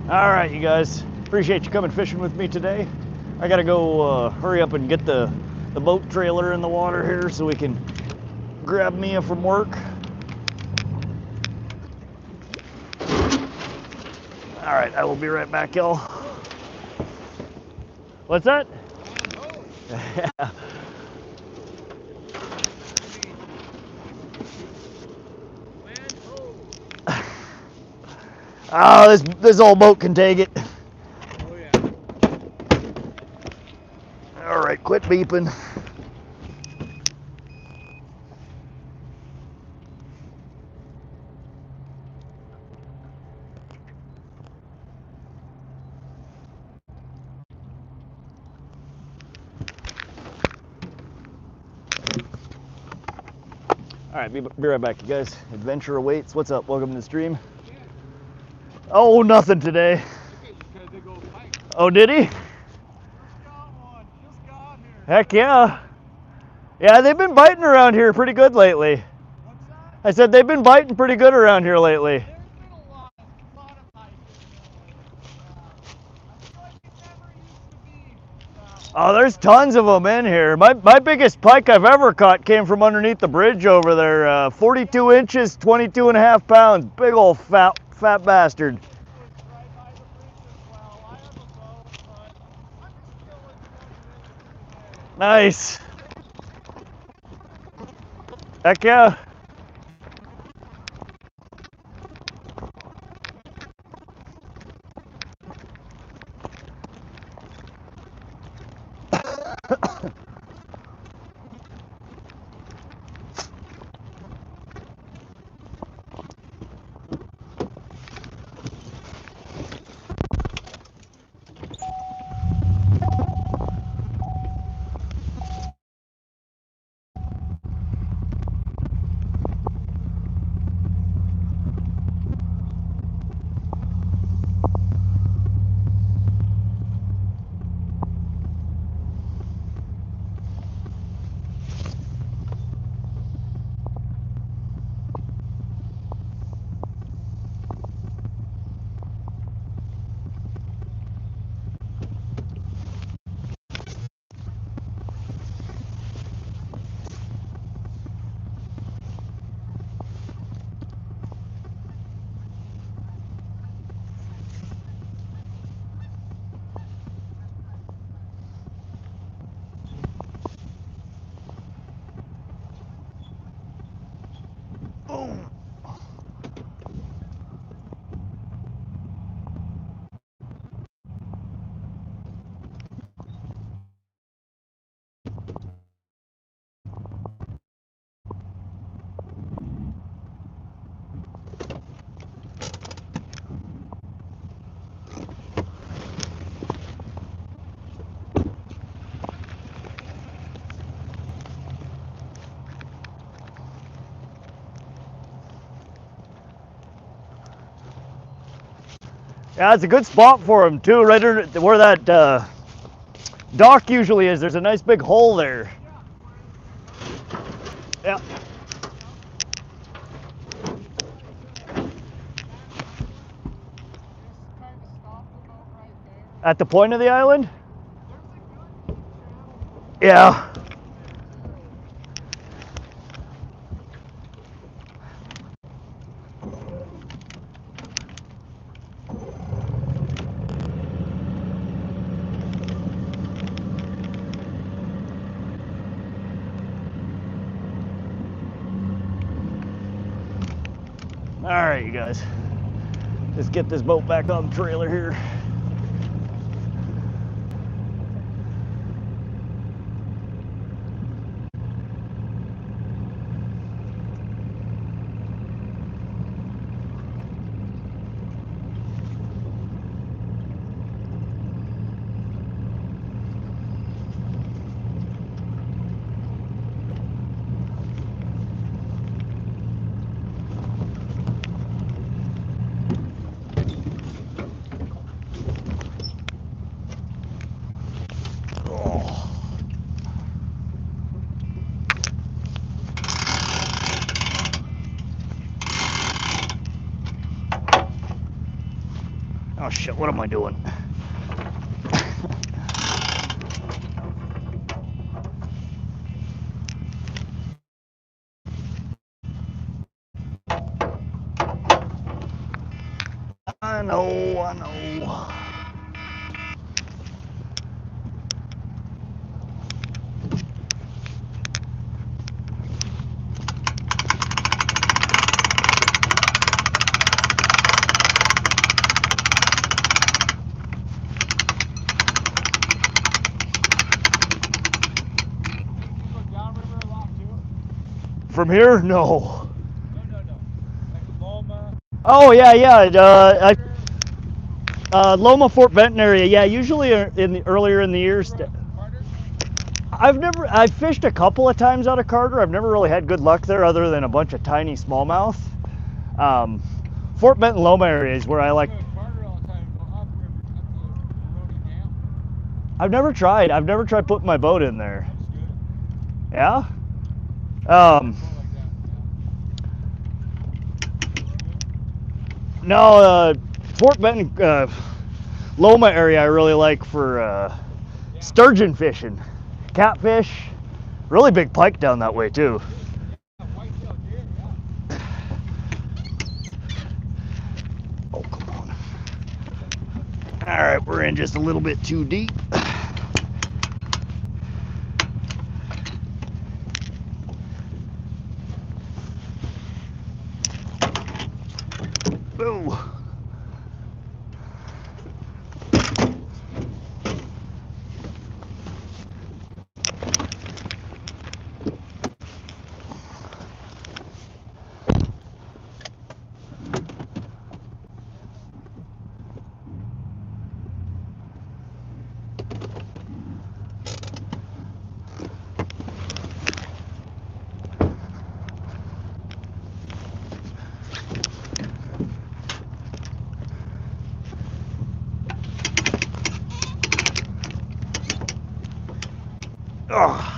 All right, you guys, appreciate you coming fishing with me today. I gotta go hurry up and get the boat trailer in the water here so we can grab Mia from work. All right, I will be right back, y'all. What's that? Yeah. Oh, this old boat can take it. Oh yeah. All right, quit beeping. All right, be right back, you guys. Adventure awaits. What's up? Welcome to the stream. Oh, nothing today. Oh, did he? Just got here. Heck yeah. Yeah, they've been biting around here pretty good lately. What's that? I said they've been biting pretty good around here lately. There's been a lot of bites. I feel like it never used to be that Oh, there's tons of them in here. My biggest pike I've ever caught came from underneath the bridge over there. 42 inches, 22 and a half pounds. Big old fat bastard. Right by the bridge as well. I have a boat, but I'm just chilling 20 minutes today. Nice. Heck yeah. Yeah, it's a good spot for him too, right where that dock usually is. There's a nice big hole there. Yeah. Kind of stopped about right there. At the point of the island? There's a good channel. Yeah. All right, you guys. Let's get this boat back on the trailer here. Oh shit, what am I doing? I know. You go downriver a lot too? From here? No. No. Like Loma. Oh yeah. Loma, Fort Benton area. Yeah, usually earlier in the years. Carter? I've fished a couple of times out of Carter. I've never really had good luck there other than a bunch of tiny smallmouth. Fort Benton, Loma area is where I like. Go to Carter all the time. Go upriver up the Rody Dam. I've never tried putting my boat in there. That's good. Yeah? Go like that, yeah. No, Fort Benton, Loma area I really like for sturgeon fishing, catfish, really big pike down that way too. Oh, come on. All right, we're in just a little bit too deep. Ooh. Oh.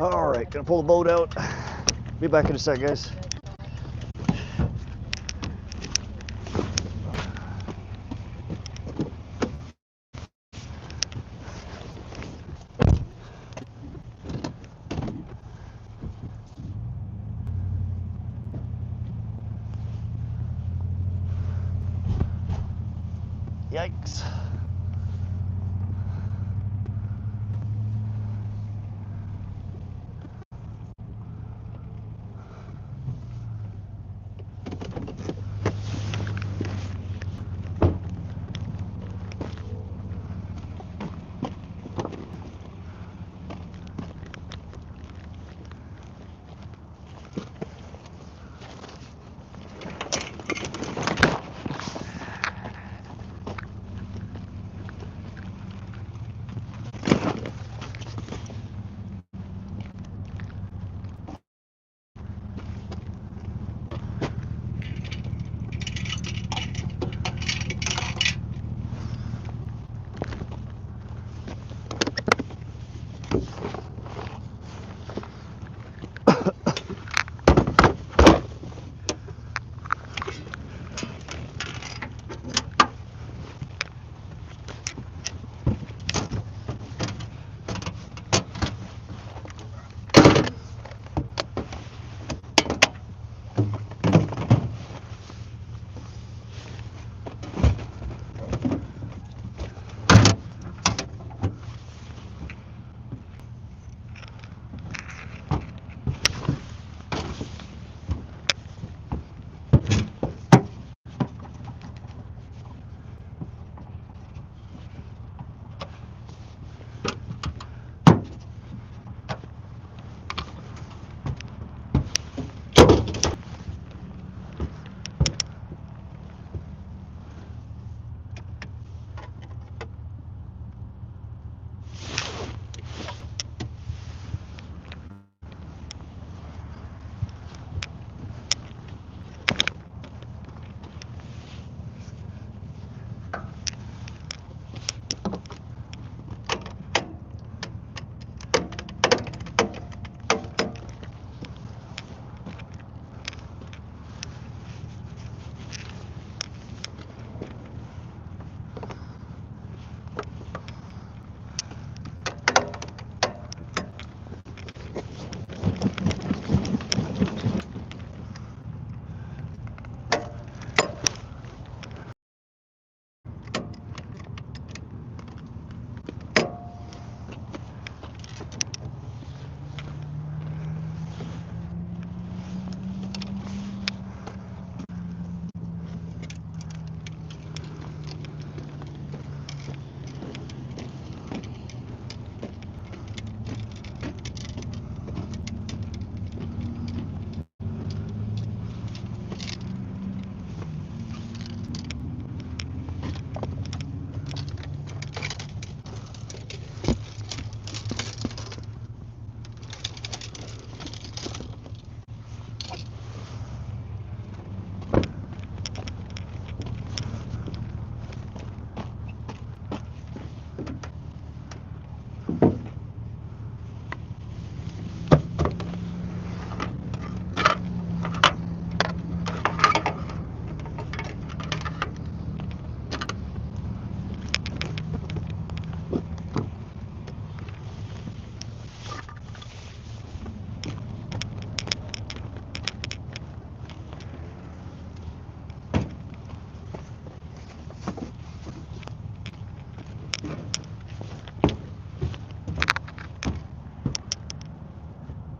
All right, gonna pull the boat out. Be back in a sec, guys. Yikes.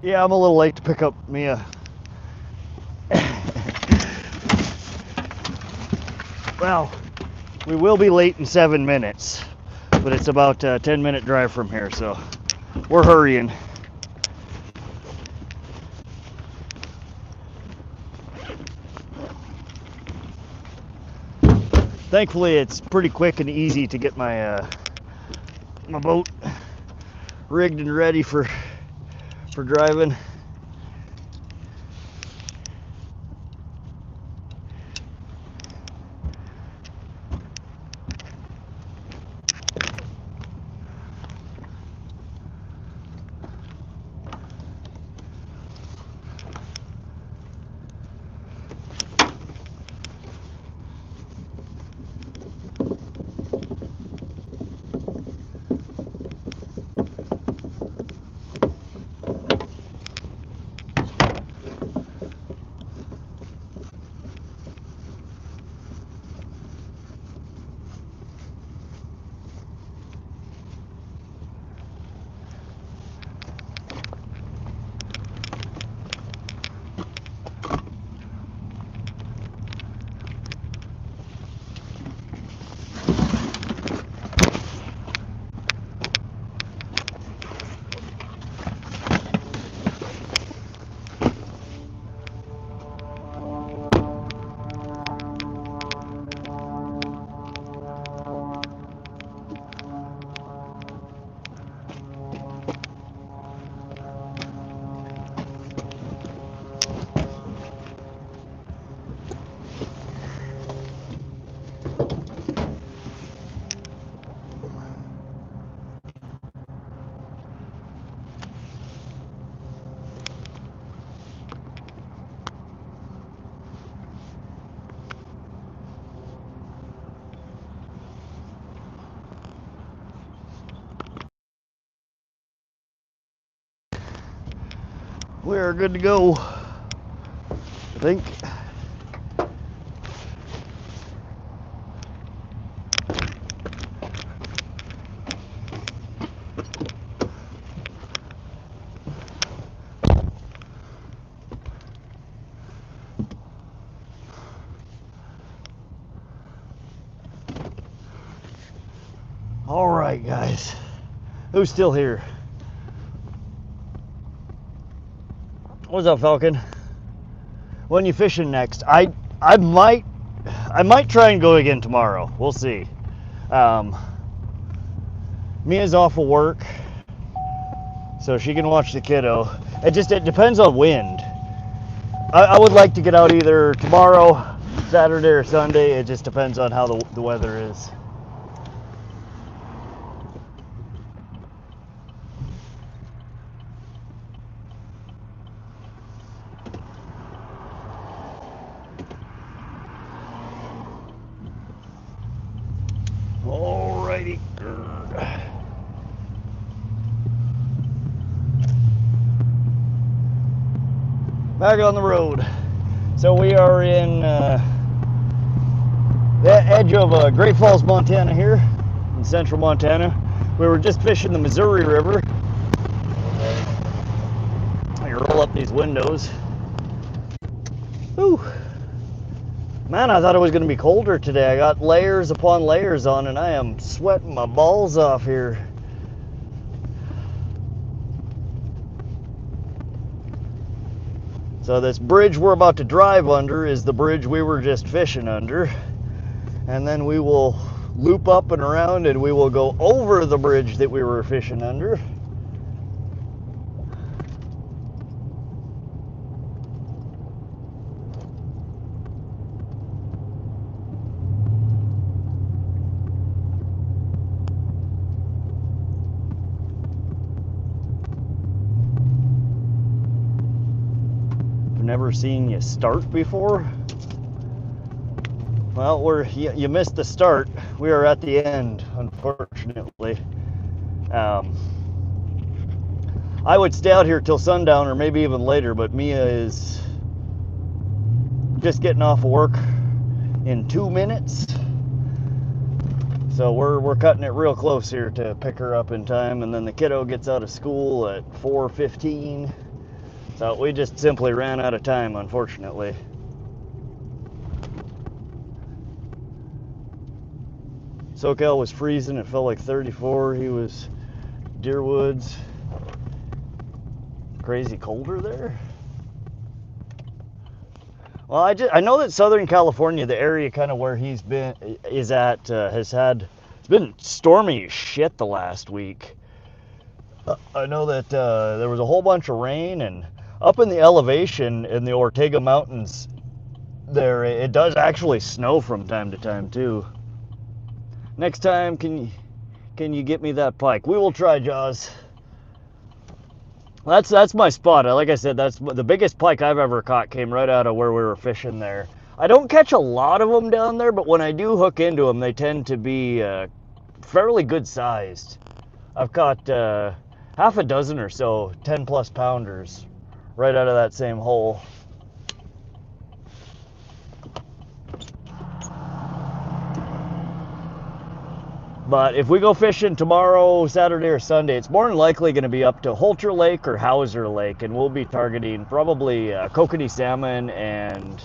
Yeah, I'm a little late to pick up Mia. Well, we will be late in 7 minutes, but it's about a 10-minute drive from here, so we're hurrying. Thankfully, it's pretty quick and easy to get my my boat rigged and ready for driving. We are good to go, I think. All right, guys. Who's still here? What's up, Falcon? When you fishing next? I might try and go again tomorrow. We'll see. Mia's off of work, so she can watch the kiddo. It depends on wind. I would like to get out either tomorrow, Saturday, or Sunday. It just depends on how the weather is. Alrighty. Back on the road. So we are in the edge of Great Falls, Montana here, in central Montana. We were just fishing the Missouri River. I roll up these windows. Ooh. Man, I thought it was going to be colder today. I got layers upon layers on and I am sweating my balls off here. So this bridge we're about to drive under is the bridge we were just fishing under. And then we will loop up and around and we will go over the bridge that we were fishing under. Never seen you start before? Well, you missed the start. We are at the end, unfortunately. I would stay out here till sundown or maybe even later, but Mia is just getting off of work in 2 minutes. So we're cutting it real close here to pick her up in time, and then the kiddo gets out of school at 4:15. So we just simply ran out of time, unfortunately. SoCal was freezing. It felt like 34. He was Deerwoods. Crazy colder there. Well, I know that Southern California, the area kind of where he's been is at, it's been stormy as shit the last week. I know that there was a whole bunch of rain, and up in the elevation in the Ortega Mountains, there it does actually snow from time to time too. Next time, can you get me that pike? We will try, Jaws. That's my spot. Like I said, that's the biggest pike I've ever caught. Came right out of where we were fishing there. I don't catch a lot of them down there, but when I do hook into them, they tend to be fairly good sized. I've caught half a dozen or so 10-plus pounders right out of that same hole. But if we go fishing tomorrow, Saturday, or Sunday, it's more than likely going to be up to Holter Lake or Hauser Lake, and we'll be targeting probably kokanee salmon and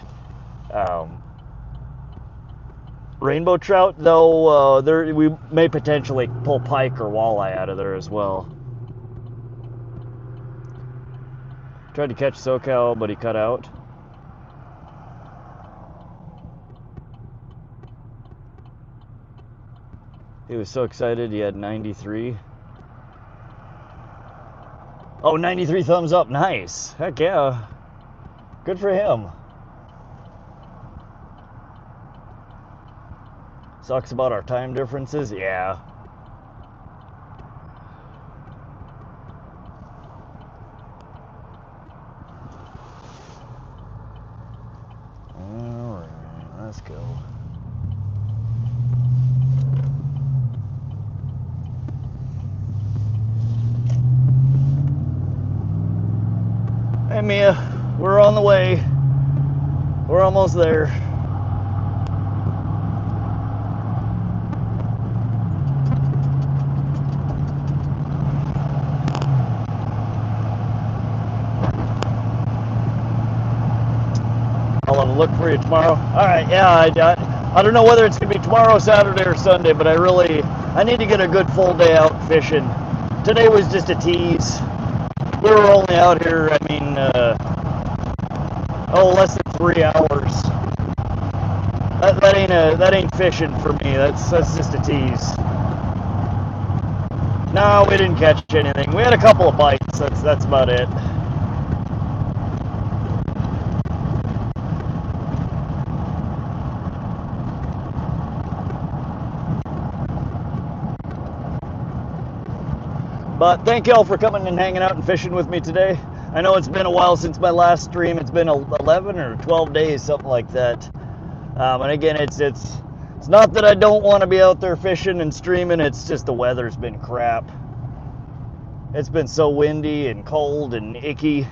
rainbow trout, though we may potentially pull pike or walleye out of there as well. Tried to catch SoCal, but he cut out. He was so excited he had 93. Oh, 93 thumbs up. Nice. Heck yeah. Good for him. Sucks about our time differences. Yeah. All right, let's go. Hey Mia, we're on the way. We're almost there. I'll have a look for you tomorrow. All right, yeah, I don't know whether it's gonna be tomorrow, Saturday, or Sunday, but I need to get a good full day out fishing. Today was just a tease. We were only out here, I mean, less than 3 hours. That ain't fishing for me. That's just a tease. No, we didn't catch anything. We had a couple of bites. That's about it. But thank y'all for coming and hanging out and fishing with me today. I know it's been a while since my last stream. It's been 11 or 12 days, something like that. And again, it's not that I don't want to be out there fishing and streaming. It's just the weather's been crap. It's been so windy and cold and icky.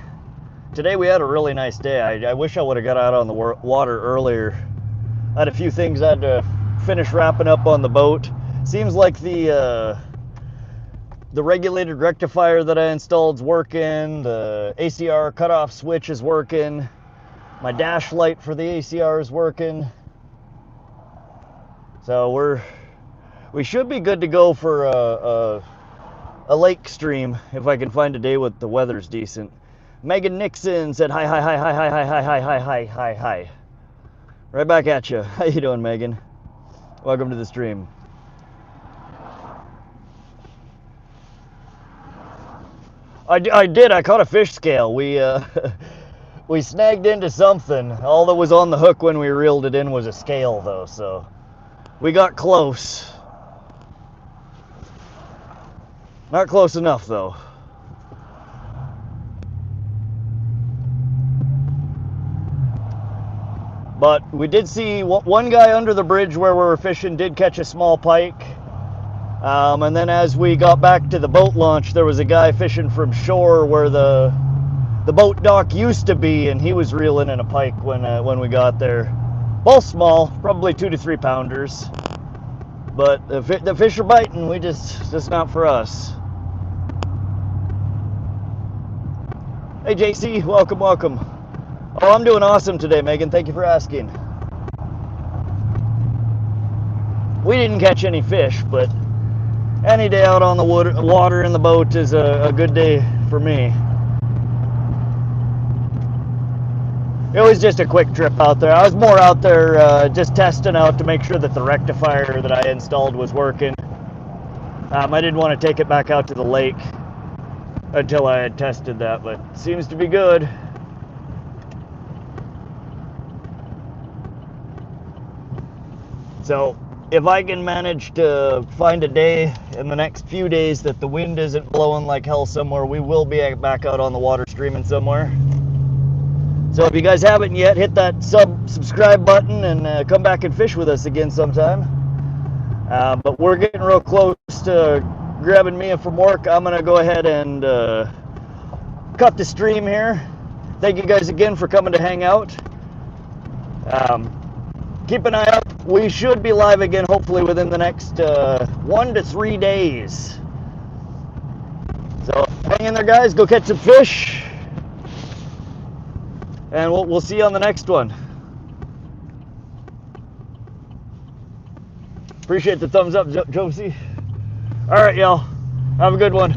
Today we had a really nice day. I wish I would have got out on the water earlier. I had a few things I had to finish wrapping up on the boat. Seems like the regulated rectifier that I installed is working. The ACR cutoff switch is working. My dash light for the ACR is working. So we should be good to go for a lake stream if I can find a day with the weather's decent. Megan Nixon said hi, hi, hi, hi, hi, hi, hi, hi, hi, hi, hi, hi. Right back at you. How you doing, Megan? Welcome to the stream. I did. I caught a fish scale. We we snagged into something. All that was on the hook when we reeled it in was a scale, though. So we got close. Not close enough, though. But we did see one guy under the bridge where we were fishing did catch a small pike. And then as we got back to the boat launch, there was a guy fishing from shore where the boat dock used to be, and he was reeling in a pike when we got there. Both small, probably 2 to 3 pounders. But the fish are biting. Just not for us. Hey JC, welcome, welcome. Oh, I'm doing awesome today, Megan. Thank you for asking. We didn't catch any fish, but any day out on the water in the boat is a good day for me. It was just a quick trip out there. I was more out there just testing out to make sure that the rectifier that I installed was working. I didn't want to take it back out to the lake until I had tested that, but it seems to be good. So if I can manage to find a day in the next few days that the wind isn't blowing like hell somewhere, we will be back out on the water streaming somewhere. So if you guys haven't yet, hit that subscribe button and come back and fish with us again sometime. But we're getting real close to grabbing Mia from work. I'm gonna go ahead and cut the stream here. Thank you guys again for coming to hang out. Keep an eye out. We should be live again hopefully within the next 1 to 3 days. So hang in there, guys. Go catch some fish, and we'll see you on the next one. Appreciate the thumbs up, Josie. All right, y'all. Have a good one.